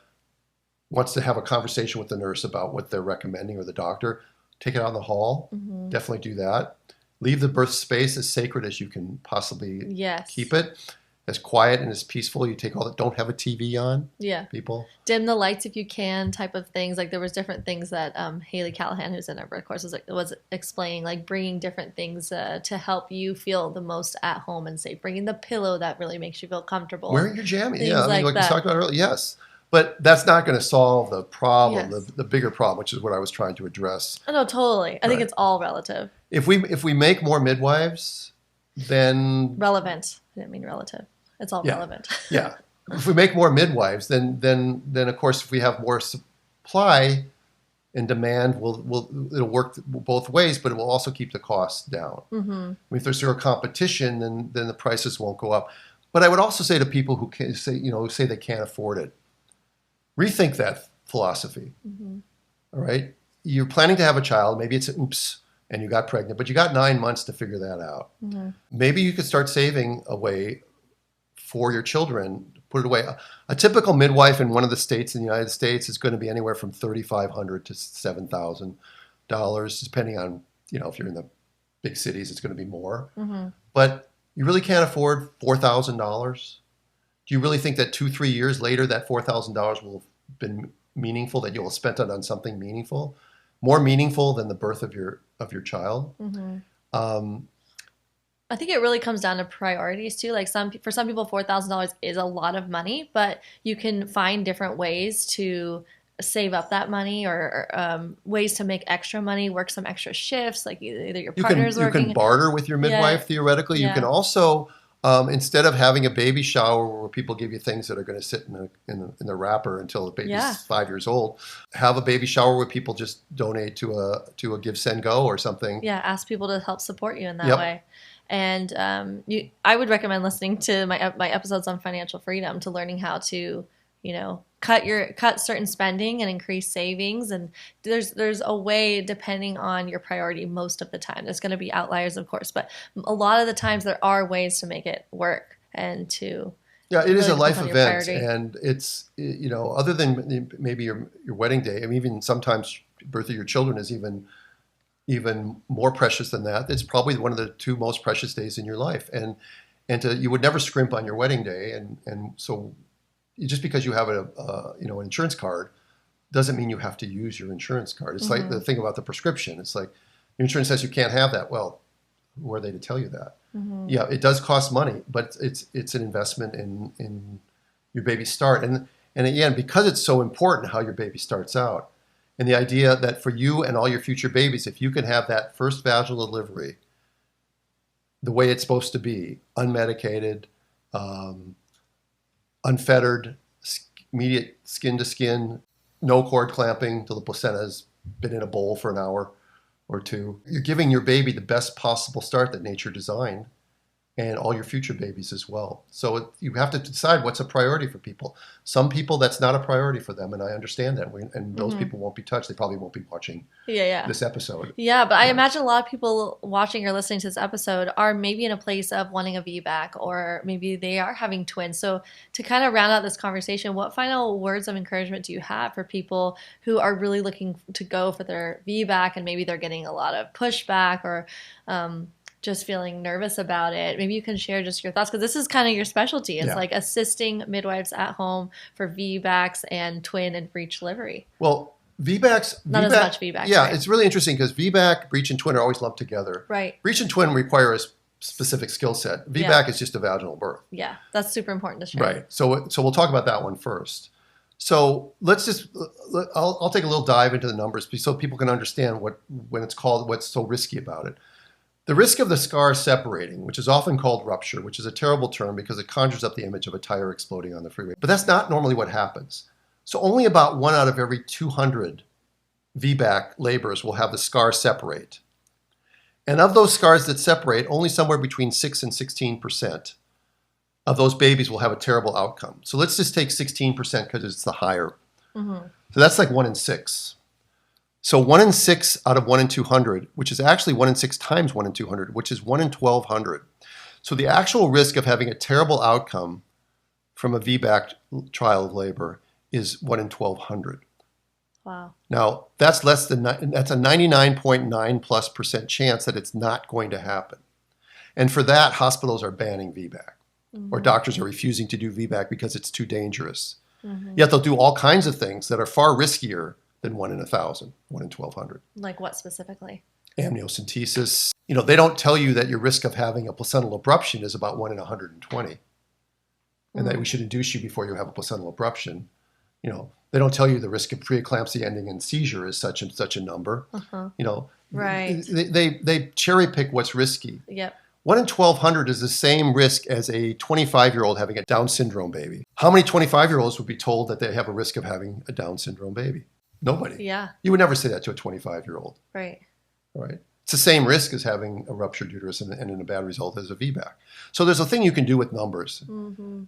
S1: wants to have a conversation with the nurse about what they're recommending, or the doctor, take it out in the hall. Definitely do that. Leave the birth space as sacred as you can possibly keep it. As quiet and as peaceful. You take all that. Don't have a TV on.
S2: Yeah.
S1: People.
S2: Dim the lights if you can, type of things. Like there was different things that Haley Callahan, who's in our birth course, was explaining, like bringing different things to help you feel the most at home and safe. Bringing the pillow that really makes you feel comfortable.
S1: Wearing your jammies. Yeah, like we talked about earlier. Yes. But that's not going to solve the problem, the bigger problem, which is what I was trying to address.
S2: Oh, no, totally. I think it's all relative.
S1: If we make more midwives, then...
S2: Relevant. I didn't mean relative. It's all relevant.
S1: Yeah. If we make more midwives, then of course, if we have more supply and demand, it'll work both ways, but it will also keep the costs down. Mm-hmm. I mean, if there's zero competition, then the prices won't go up. But I would also say to people who say they can't afford it, rethink that philosophy. Mm-hmm. All right, you're planning to have a child. Maybe it's an oops, and you got pregnant, but you got 9 months to figure that out. Mm-hmm. Maybe you could start saving away for your children, put it away. A typical midwife in one of the states in the United States is going to be anywhere from $3,500 to $7,000, depending on, if you're in the big cities, it's going to be more. Mm-hmm. But you really can't afford $4,000. Do you really think that 2-3 years later, that $4,000 will have been meaningful, that you'll have spent it on something meaningful, more meaningful than the birth of your child? Mm-hmm.
S2: I think it really comes down to priorities too. Like for some people, $4,000 is a lot of money, but you can find different ways to save up that money, or ways to make extra money, work some extra shifts, like either your partner's working.
S1: You can barter with your midwife, theoretically.
S2: Yeah.
S1: You can also, instead of having a baby shower where people give you things that are going to sit in the wrapper until the baby's 5 years old, have a baby shower where people just donate to a Give, Send, Go or something.
S2: Yeah, ask people to help support you in that way. And I would recommend listening to my episodes on financial freedom, to learning how to, cut certain spending and increase savings. And there's a way, depending on your priority, most of the time. There's going to be outliers, of course, but a lot of the times there are ways to make it work and to.
S1: Yeah, it is a life event, and it's, other than maybe your wedding day, I mean, even sometimes birth of your children is even more precious than that. It's probably one of the two most precious days in your life, and you would never scrimp on your wedding day, and so just because you have an insurance card doesn't mean you have to use your insurance card. It's like the thing about the prescription. It's like your insurance says you can't have that. Well, who are they to tell you that? Yeah, it does cost money, but it's an investment in your baby's start, and again, because it's so important how your baby starts out. And the idea that for you and all your future babies, if you can have that first vaginal delivery the way it's supposed to be, unmedicated, unfettered, immediate skin to skin, no cord clamping till the placenta's been in a bowl for an hour or two, you're giving your baby the best possible start that nature designed, and all your future babies as well. So you have to decide what's a priority for people. Some people, that's not a priority for them, and I understand that. And those people won't be touched. They probably won't be watching this episode.
S2: Yeah, but I imagine a lot of people watching or listening to this episode are maybe in a place of wanting a VBAC, or maybe they are having twins. So to kind of round out this conversation, what final words of encouragement do you have for people who are really looking to go for their VBAC, and maybe they're getting a lot of pushback, or just feeling nervous about it? Maybe you can share just your thoughts, because this is kind of your specialty. It's like assisting midwives at home for VBACs and twin and breech delivery.
S1: Well, VBACs...
S2: Not as much VBACs.
S1: Yeah,
S2: right?
S1: It's really interesting because VBAC, breech, and twin are always lumped together.
S2: Right.
S1: Breech and twin require a specific skill set. VBAC is just a vaginal birth.
S2: Yeah, that's super important to share.
S1: Right. So we'll talk about that one first. So I'll take a little dive into the numbers so people can understand what's so risky about it. The risk of the scar separating, which is often called rupture, which is a terrible term because it conjures up the image of a tire exploding on the freeway. But that's not normally what happens. So only about 1 out of every 200 VBAC labors will have the scar separate. And of those scars that separate, only somewhere between 6 and 16% of those babies will have a terrible outcome. So let's just take 16% because it's the higher. So that's like 1 in 6. So 1 in 6 out of 1 in 200, which is actually 1 in 6 times 1 in 200, which is 1 in 1,200. So the actual risk of having a terrible outcome from a VBAC trial of labor is 1 in 1,200.
S2: Wow. Now,
S1: that's a 99.9+% chance that it's not going to happen. And for that, hospitals are banning VBAC, or doctors are refusing to do VBAC because it's too dangerous. Yet they'll do all kinds of things that are far riskier than 1 in 1,000, 1 in 1,200.
S2: Like what specifically?
S1: Amniocentesis. They don't tell you that your risk of having a placental abruption is about 1 in 120, and that we should induce you before you have a placental abruption. They don't tell you the risk of preeclampsia ending in seizure is such and such a number.
S2: Right.
S1: They cherry pick what's risky.
S2: Yep.
S1: 1 in 1,200 is the same risk as a 25-year-old having a Down syndrome baby. How many 25-year-olds would be told that they have a risk of having a Down syndrome baby? Nobody.
S2: Yeah.
S1: You would never say that to a 25-year-old.
S2: Right.
S1: Right. It's the same risk as having a ruptured uterus and in a bad result as a VBAC. So there's a thing you can do with numbers.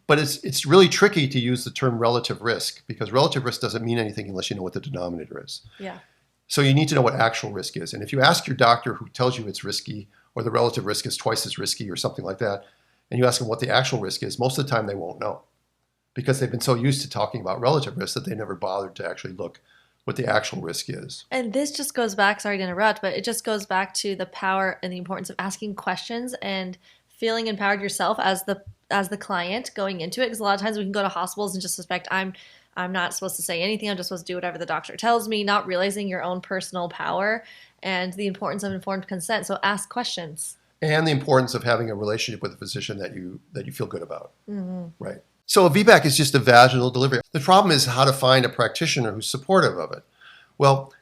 S1: But it's really tricky to use the term relative risk, because relative risk doesn't mean anything unless you know what the denominator is.
S2: Yeah.
S1: So you need to know what actual risk is. And if you ask your doctor who tells you it's risky, or the relative risk is twice as risky or something like that, and you ask them what the actual risk is, most of the time they won't know, because they've been so used to talking about relative risk that they never bothered to actually look what the actual risk is.
S2: And this just goes back, sorry to interrupt, but it just goes back to the power and the importance of asking questions and feeling empowered yourself as the client going into it. Because a lot of times we can go to hospitals and just suspect I'm not supposed to say anything. I'm just supposed to do whatever the doctor tells me, not realizing your own personal power and the importance of informed consent. So ask questions.
S1: and the importance of having a relationship with a physician that you feel good about. Right. So a VBAC is just a vaginal delivery. The problem is how to find a practitioner who's supportive of it. Well,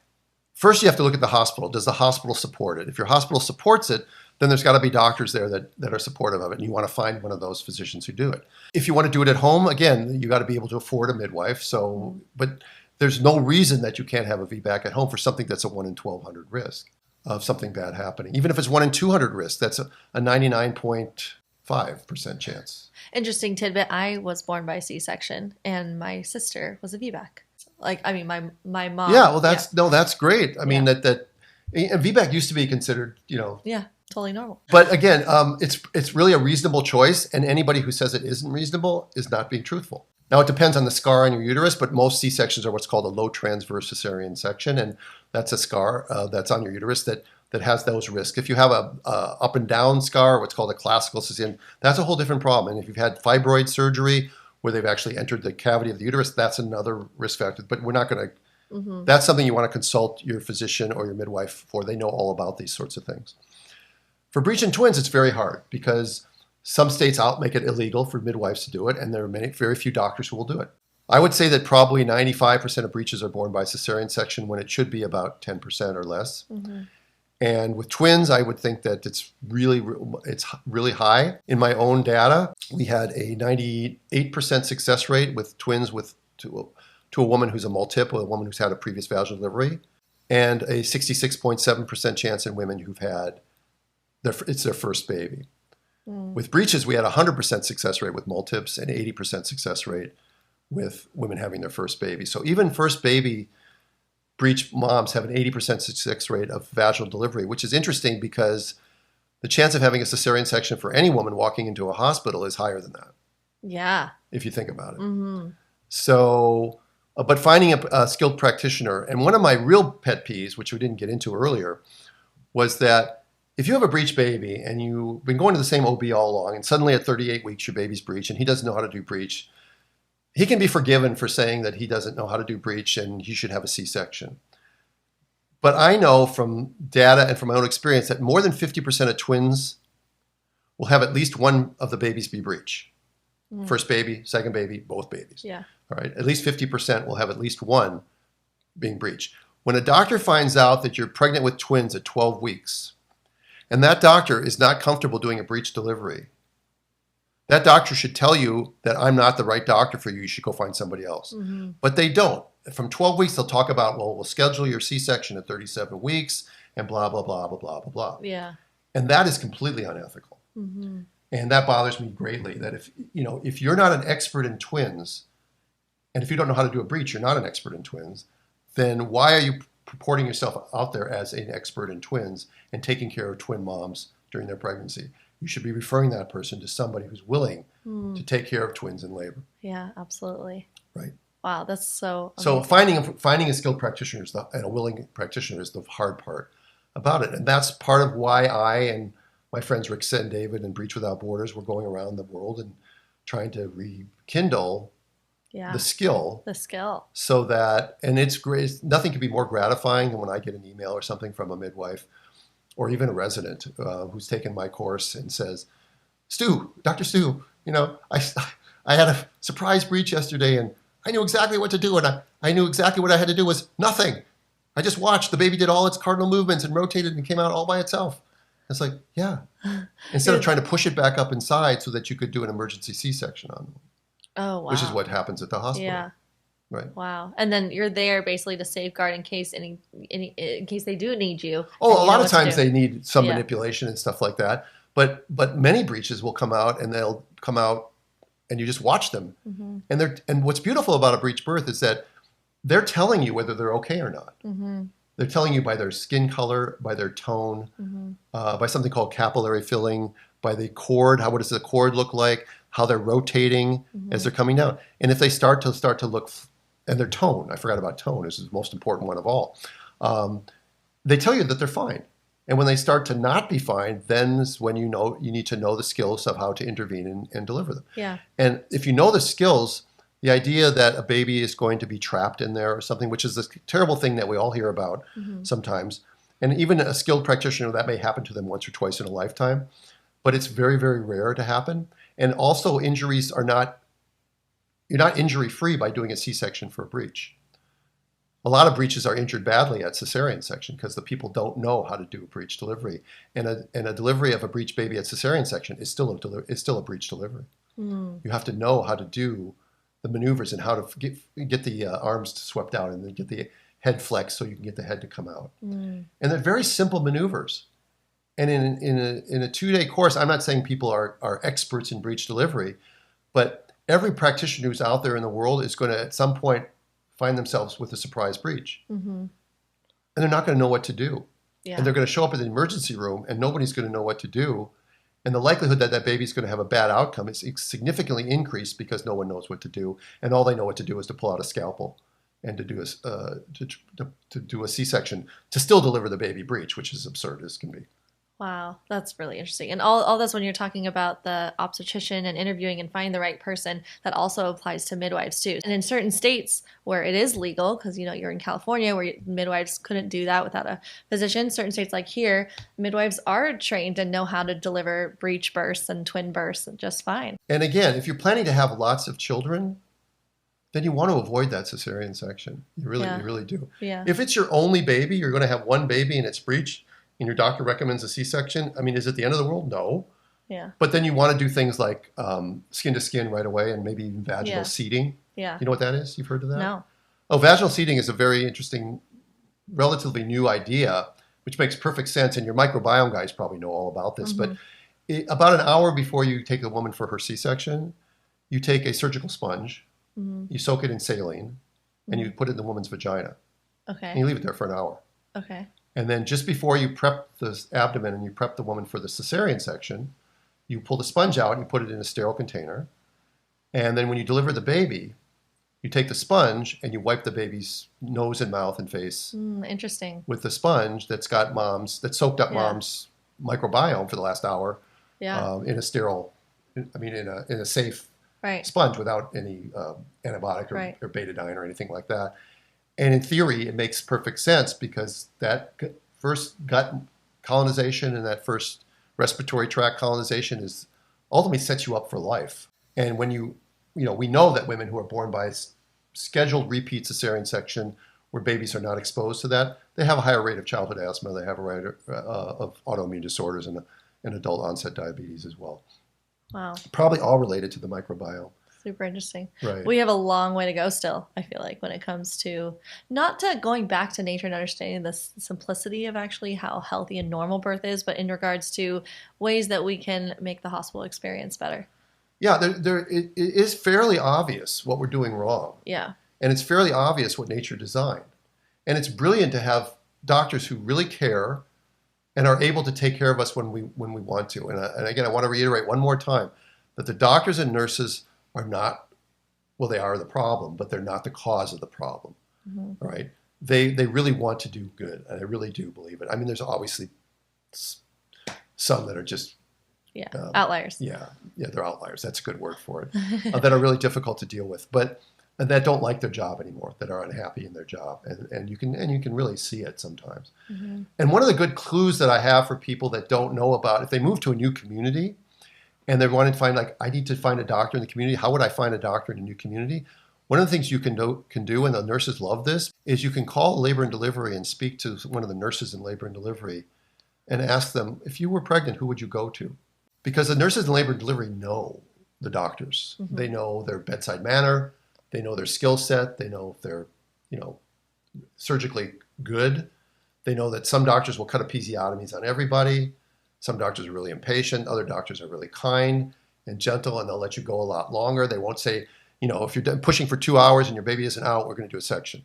S1: first you have to look at the hospital. Does the hospital support it? If your hospital supports it, then there's got to be doctors there that are supportive of it, and you want to find one of those physicians who do it. If you want to do it at home, again, you got to be able to afford a midwife. So, but there's no reason that you can't have a VBAC at home for something that's a 1 in 1,200 risk of something bad happening. Even if it's 1 in 200 risk, that's a 99.5% chance.
S2: Interesting tidbit. I was born by C-section, and my sister was a VBAC. My mom.
S1: Yeah, well, that's great. I mean, and VBAC used to be considered,
S2: Yeah, totally normal.
S1: But again, it's really a reasonable choice, and anybody who says it isn't reasonable is not being truthful. Now, it depends on the scar on your uterus, but most C-sections are what's called a low transverse cesarean section, and that's a scar that's on your uterus that has those risks. If you have a up and down scar, what's called a classical cesarean, that's a whole different problem. And if you've had fibroid surgery where they've actually entered the cavity of the uterus, that's another risk factor. But we're not going to, that's something you want to consult your physician or your midwife for. They know all about these sorts of things. For breech and twins, it's very hard because some states make it illegal for midwives to do it, and there are very few doctors who will do it. I would say that probably 95% of breeches are born by cesarean section when it should be about 10% or less. And with twins, I would think that it's really high. In my own data, we had a 98% success rate with twins to a woman who's a multip, a woman who's had a previous vaginal delivery, and a 66.7% chance in women who've had it's their first baby. With breeches, we had a 100% success rate with multips and 80% success rate with women having their first baby. So even first baby breech moms have an 80% success rate of vaginal delivery, which is interesting because the chance of having a cesarean section for any woman walking into a hospital is higher than that.
S2: Yeah.
S1: If you think about it. So, but finding a skilled practitioner, and one of my real pet peeves, which we didn't get into earlier, was that if you have a breech baby and you've been going to the same OB all along, and suddenly at 38 weeks your baby's breech and he doesn't know how to do breech, he can be forgiven for saying that he doesn't know how to do breech and he should have a C-section. But I know from data and from my own experience that more than 50% of twins will have at least one of the babies be breech. First baby, second baby, both babies.
S2: Yeah.
S1: All right. At least 50% will have at least one being breech. When a doctor finds out that you're pregnant with twins at 12 weeks, and that doctor is not comfortable doing a breech delivery, that doctor should tell you that I'm not the right doctor for you. You should go find somebody else. But they don't. From 12 weeks, they'll talk about, well, we'll schedule your C-section at 37 weeks and blah, blah, blah, blah, blah, blah, blah.
S2: Yeah.
S1: And that is completely unethical. And that bothers me greatly, that if you're not an expert in twins, and if you don't know how to do a breech, you're not an expert in twins, then why are you purporting yourself out there as an expert in twins and taking care of twin moms during their pregnancy? You should be referring that person to somebody who's willing to take care of twins in labor.
S2: Yeah, absolutely.
S1: Right.
S2: Wow, that's so amazing.
S1: So finding a skilled practitioner and a willing practitioner is the hard part about it. And that's part of why I and my friends Rick and David and Breech Without Borders were going around the world and trying to rekindle the skill.
S2: The skill.
S1: So that, and it's great, nothing could be more gratifying than when I get an email or something from a midwife or even a resident who's taken my course and says, Dr. Stu, I had a surprise breech yesterday and I knew exactly what to do, and I knew exactly what I had to do was nothing. I just watched. The baby did all its cardinal movements and rotated and came out all by itself. It's like, yeah. Instead of trying to push it back up inside so that you could do an emergency C-section on them.
S2: Oh, wow.
S1: Which is what happens at the hospital.
S2: Yeah.
S1: Right.
S2: Wow. And then you're there basically to safeguard in case in case they do need you.
S1: Oh, a lot of times they need some manipulation and stuff like that. But many breeches will come out and they'll come out and you just watch them. And what's beautiful about a breech birth is that they're telling you whether they're okay or not. They're telling you by their skin color, by their tone, by something called capillary filling, by the cord. What does the cord look like? How they're rotating as they're coming down. And if they start to look, and their tone, I forgot about tone, this is the most important one of all. They tell you that they're fine. And when they start to not be fine, then is when you need to know the skills of how to intervene and deliver them.
S2: Yeah.
S1: And if you know the skills, the idea that a baby is going to be trapped in there or something, which is this terrible thing that we all hear about sometimes, And even a skilled practitioner, that may happen to them once or twice in a lifetime, but it's very, very rare to happen. And also injuries are not, you're not injury free by doing a C-section for a breech. A lot of breeches are injured badly at cesarean section because the people don't know how to do a breech delivery. And a delivery of a breech baby at cesarean section is still a breech delivery. You have to know how to do the maneuvers and how to get the arms swept out and then get the head flexed so you can get the head to come out. And they're very simple maneuvers. And in a 2-day course, I'm not saying people are experts in breech delivery, but every practitioner who's out there in the world is going to at some point find themselves with a surprise breech. And they're not going to know what to do. And they're going to show up in the emergency room and nobody's going to know what to do. And the likelihood that that baby's going to have a bad outcome is significantly increased because no one knows what to do. And all they know what to do is to pull out a scalpel and to do a C-section to still deliver the baby breech, which is absurd as can be.
S2: Wow, that's really interesting. And all this when you're talking about the obstetrician and interviewing and finding the right person, that also applies to midwives too. And in certain states where it is legal, because you're in California where midwives couldn't do that without a physician, certain states like here, midwives are trained and know how to deliver breech births and twin births just fine.
S1: And again, if you're planning to have lots of children, then you want to avoid that cesarean section. You really do.
S2: Yeah.
S1: If it's your only baby, you're going to have one baby and it's breech, and your doctor recommends a C-section, I mean, is it the end of the world? No.
S2: Yeah.
S1: But then you want to do things like skin to skin right away and maybe even vaginal seeding.
S2: Yeah.
S1: You know what that is? You've heard of that?
S2: No.
S1: Oh, vaginal seeding is a very interesting, relatively new idea, which makes perfect sense. And your microbiome guys probably know all about this. But about an hour before you take a woman for her C-section, you take a surgical sponge, you soak it in saline, and you put it in the woman's vagina.
S2: Okay.
S1: And you leave it there for an hour.
S2: Okay.
S1: And then just before you prep the abdomen and you prep the woman for the cesarean section, you pull the sponge out and you put it in a sterile container. And then when you deliver the baby, you take the sponge and you wipe the baby's nose and mouth and face
S2: interesting.
S1: with the sponge that's got soaked up mom's microbiome for the last hour in a sterile, in a safe sponge without any antibiotic or betadine or anything like that. And in theory, it makes perfect sense because that first gut colonization and that first respiratory tract colonization is ultimately sets you up for life. And when we know that women who are born by scheduled repeat cesarean section where babies are not exposed to that, they have a higher rate of childhood asthma. They have a rate of autoimmune disorders and adult onset diabetes as well.
S2: Wow. Probably
S1: all related to the microbiome.
S2: Super interesting.
S1: Right.
S2: We have a long way to go still, I feel like, when it comes to not to going back to nature and understanding the simplicity of actually how healthy and normal birth is, but in regards to ways that we can make the hospital experience better.
S1: Yeah, it is fairly obvious what we're doing wrong.
S2: Yeah. And
S1: it's fairly obvious what nature designed. And it's brilliant to have doctors who really care and are able to take care of us when we want to. And again, I want to reiterate one more time that the doctors and nurses are not, well, they are the problem, but they're not the cause of the problem, right? They really want to do good, and I really do believe it. I mean, there's obviously some that are just...
S2: outliers.
S1: Yeah, they're outliers. That's a good word for it. That are really difficult to deal with, but that don't like their job anymore, that are unhappy in their job, and you can really see it sometimes. And one of the good clues that I have for people that don't know about, if they move to a new community, and they're wanting to find, I need to find a doctor in the community. How would I find a doctor in a new community? One of the things you can do, and the nurses love this, is you can call labor and delivery and speak to one of the nurses in labor and delivery and ask them, if you were pregnant, who would you go to? Because the nurses in labor and delivery know the doctors. They know their bedside manner. They know their skill set. They know if they're, surgically good. They know that some doctors will cut episiotomies on everybody. Some doctors are really impatient. Other doctors are really kind and gentle, and they'll let you go a lot longer. They won't say, if you're pushing for 2 hours and your baby isn't out, we're going to do a section.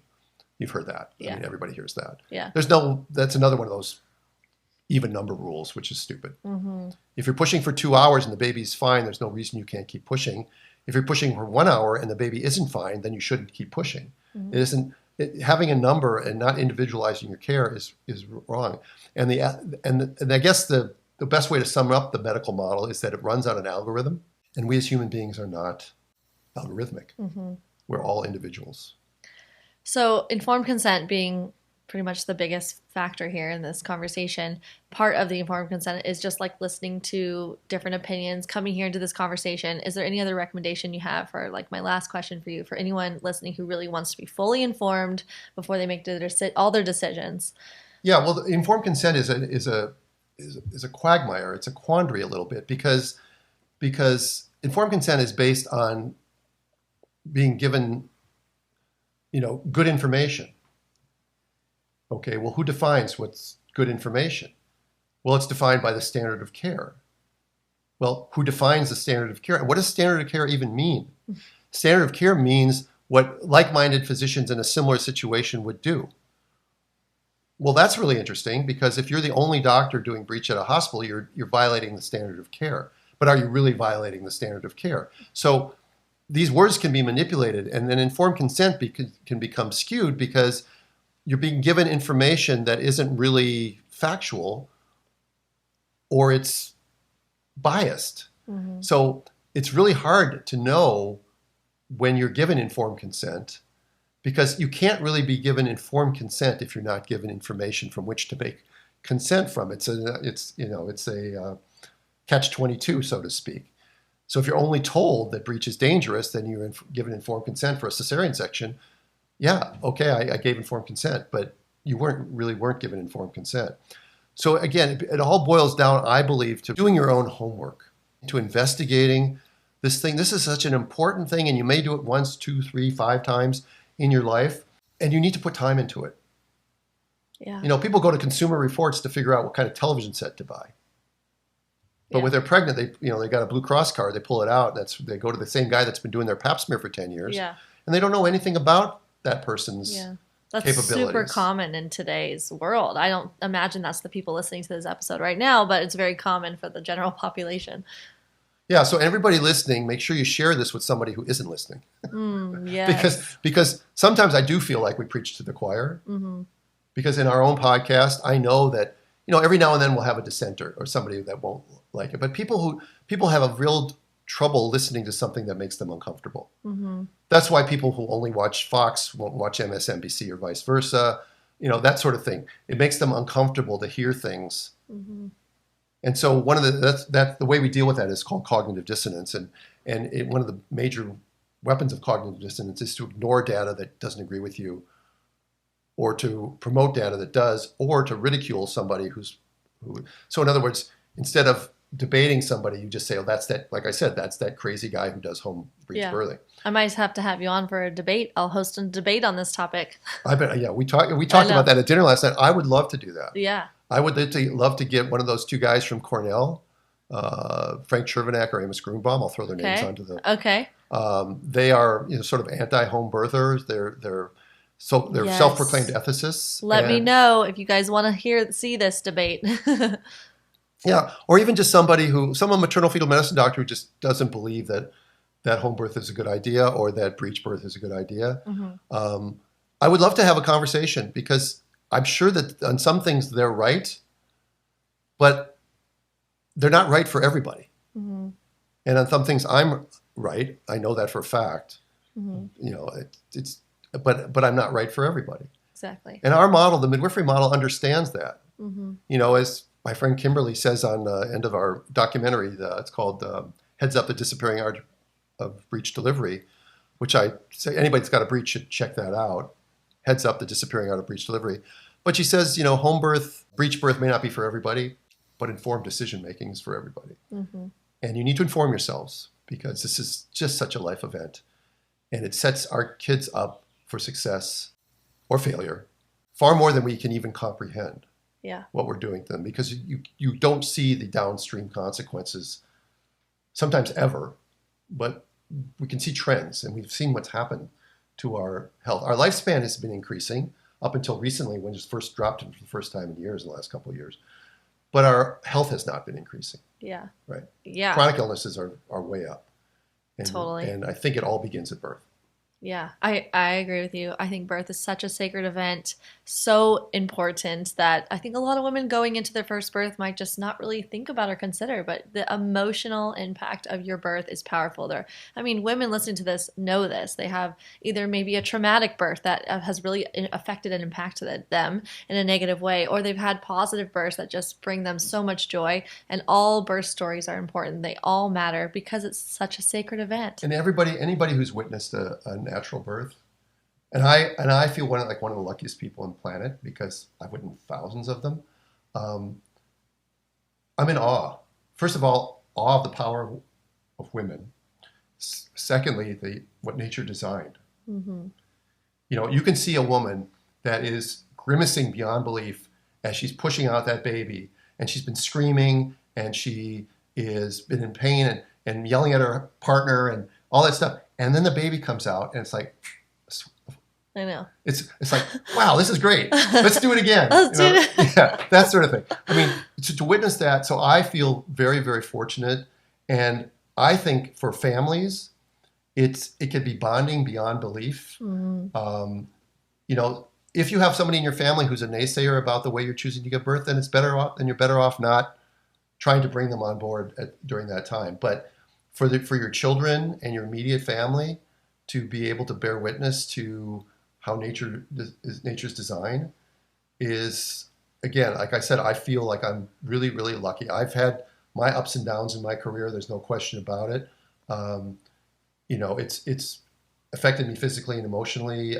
S1: You've heard that.
S2: Yeah.
S1: I mean, everybody hears that.
S2: Yeah.
S1: That's another one of those even number rules, which is stupid. If you're pushing for 2 hours and the baby's fine, there's no reason you can't keep pushing. If you're pushing for 1 hour and the baby isn't fine, then you shouldn't keep pushing. Having a number and not individualizing your care is wrong. And I guess the best way to sum up the medical model is that it runs on an algorithm, and we as human beings are not algorithmic. We're all individuals.
S2: So informed consent being pretty much the biggest factor here in this conversation. Part of the informed consent is just like listening to different opinions, coming here into this conversation. Is there any other recommendation you have for, like, my last question for you, for anyone listening who really wants to be fully informed before they make all their decisions?
S1: Yeah, well, the informed consent is a quagmire. It's a quandary a little bit because informed consent is based on being given, good information. Okay, well, who defines what's good information? Well, it's defined by the standard of care. Well, who defines the standard of care? And what does standard of care even mean? Standard of care means what like-minded physicians in a similar situation would do. Well, that's really interesting, because if you're the only doctor doing breech at a hospital, you're violating the standard of care. But are you really violating the standard of care? So these words can be manipulated, and then informed consent can become skewed because you're being given information that isn't really factual, or it's biased. Mm-hmm. So it's really hard to know when you're given informed consent, because you can't really be given informed consent if you're not given information from which to make consent from. It's a catch-22, so to speak. So if you're only told that breech is dangerous, then you're given informed consent for a cesarean section. Yeah, okay, I gave informed consent, but you weren't given informed consent. So again, it all boils down, I believe, to doing your own homework, to investigating this thing. This is such an important thing, and you may do it once, 2, 3, 5 times in your life, and you need to put time into it.
S2: Yeah.
S1: People go to Consumer Reports to figure out what kind of television set to buy. But when they're pregnant, they got a Blue Cross card, they pull it out, they go to the same guy that's been doing their pap smear for 10 years, and they don't know anything about that person's capabilities.
S2: That's super common in today's world. I don't imagine that's the people listening to this episode right now, but it's very common for the general population.
S1: Yeah, so everybody listening, make sure you share this with somebody who isn't listening.
S2: Yes.
S1: because sometimes I do feel like we preach to the choir. Mm-hmm. Because in our own podcast, I know that every now and then we'll have a dissenter or somebody that won't like it. But people have a real trouble listening to something that makes them uncomfortable. Mm-hmm. That's why people who only watch Fox won't watch MSNBC or vice versa. That sort of thing. It makes them uncomfortable to hear things. Mm-hmm. And so that's the way we deal with that is called cognitive dissonance. And one of the major weapons of cognitive dissonance is to ignore data that doesn't agree with you, or to promote data that does, or to ridicule somebody who. So in other words, instead of debating somebody, you just say, "Oh, that's that." Like I said, that's that crazy guy who does home breech birthing.
S2: I might have to have you on for a debate. I'll host a debate on this topic.
S1: I bet. Yeah, we talked about that at dinner last night. I would love to do that.
S2: Yeah.
S1: I would love to get one of those 2 guys from Cornell, Frank Chervenak or Amos Grunbaum. I'll throw their names onto the.
S2: Okay.
S1: They are sort of anti-home birthers. They're self-proclaimed ethicists.
S2: Let me know if you guys want to see this debate.
S1: Yeah, or even just some maternal fetal medicine doctor who just doesn't believe that home birth is a good idea or that breech birth is a good idea. Mm-hmm. I would love to have a conversation, because I'm sure that on some things they're right, but they're not right for everybody. Mm-hmm. And on some things I'm right. I know that for a fact. Mm-hmm. But I'm not right for everybody.
S2: Exactly.
S1: And our model, the midwifery model, understands that. Mm-hmm. As my friend Kimberly says on the end of our documentary, it's called Heads Up, the Disappearing Art of Breech Delivery, which I say anybody that's got a breech should check that out. Heads Up, the Disappearing Art of Breech Delivery. But she says, home birth, breech birth may not be for everybody, but informed decision-making is for everybody. Mm-hmm. And you need to inform yourselves, because this is just such a life event. And it sets our kids up for success or failure far more than we can even comprehend. What we're doing to them, because you don't see the downstream consequences sometimes ever, but we can see trends, and we've seen what's happened to our health. Our lifespan has been increasing up until recently, when it first dropped for the first time in years, in the last couple of years. But our health has not been increasing.
S2: Yeah.
S1: Right.
S2: Yeah.
S1: Chronic illnesses are way up.
S2: Totally.
S1: And I think it all begins at birth.
S2: Yeah, I agree with you. I think birth is such a sacred event, so important that I think a lot of women going into their first birth might just not really think about or consider, but the emotional impact of your birth is powerful there. I mean, women listening to this know this. They have either maybe a traumatic birth that has really affected and impacted them in a negative way, or they've had positive births that just bring them so much joy, and all birth stories are important. They all matter because it's such a sacred event.
S1: And anybody who's witnessed a natural birth, and I feel one of the luckiest people on the planet because I've witnessed thousands of them. I'm in awe. First of all, awe of the power of women. Secondly, what nature designed.
S2: Mm-hmm.
S1: You know, you can see a woman that is grimacing beyond belief as she's pushing out that baby, and she's been screaming, and she is been in pain and yelling at her partner and all that stuff. And then the baby comes out, and it's like,
S2: I know.
S1: It's like, wow, this is great. Let's do it again.
S2: Let's do it.
S1: Yeah, that sort of thing. I mean, to witness that, so I feel very, very fortunate. And I think for families, it can be bonding beyond belief.
S2: Mm-hmm.
S1: You know, if you have somebody in your family who's a naysayer about the way you're choosing to give birth, then you're better off not trying to bring them on board during that time. But for your children and your immediate family to be able to bear witness to how nature's design is, again, like I said, I feel like I'm really, really lucky. I've had my ups and downs in my career. There's no question about it. You know, it's affected me physically and emotionally.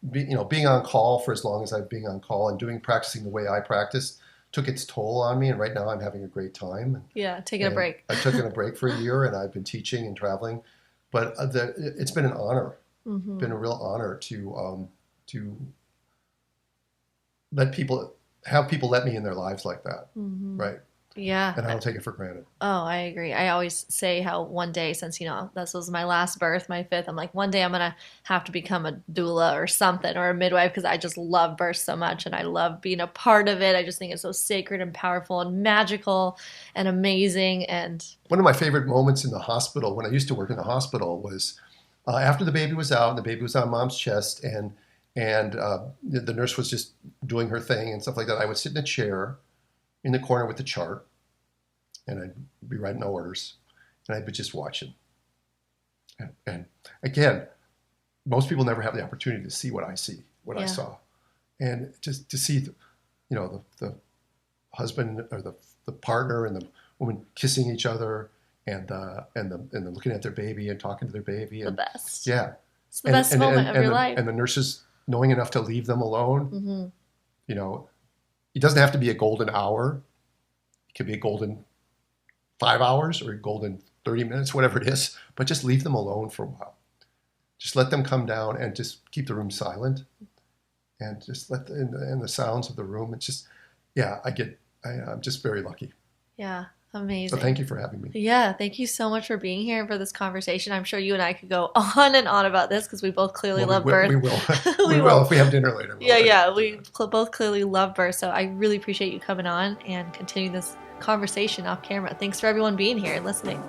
S1: Being on call for as long as I've been on call and practicing the way I practice took its toll on me. And right now I'm having a great time.
S2: Yeah, taking a break.
S1: I've taken a break for a year, and I've been teaching and traveling. But it's been an honor.
S2: Mm-hmm.
S1: Been a real honor to let people let me in their lives like that.
S2: Mm-hmm.
S1: Right.
S2: Yeah.
S1: And I don't take it for granted.
S2: Oh, I agree. I always say how one day, since, you know, this was my last birth, my fifth, I'm like, one day I'm going to have to become a doula or something, or a midwife, because I just love birth so much and I love being a part of it. I just think it's so sacred and powerful and magical and amazing. And
S1: one of my favorite moments in the hospital, when I used to work in the hospital, was after the baby was out and the baby was on mom's chest, and the nurse was just doing her thing and stuff like that. I would sit in a chair in the corner with the chart, and I'd be writing orders, and I'd be just watching. And again, most people never have the opportunity to see what I
S2: Yeah.
S1: saw, and just to see, the husband or the partner and the woman kissing each other, and looking at their baby and talking to their baby, and
S2: the best.
S1: Yeah,
S2: It's the best moment of your life.
S1: And the nurses knowing enough to leave them alone.
S2: Mm-hmm.
S1: You know, it doesn't have to be a golden hour. It could be a golden 5 hours or a golden 30 minutes, whatever it is. But just leave them alone for a while. Just let them come down and just keep the room silent, and just let the sounds of the room. It's just, yeah, I'm just very lucky.
S2: Yeah. Amazing.
S1: So thank you for having me.
S2: Yeah, thank you so much for being here for this conversation. I'm sure you and I could go on and on about this because we both clearly love birth.
S1: We will. we will if we have dinner later.
S2: We both clearly love birth. So I really appreciate you coming on and continuing this conversation off camera. Thanks for everyone being here and listening.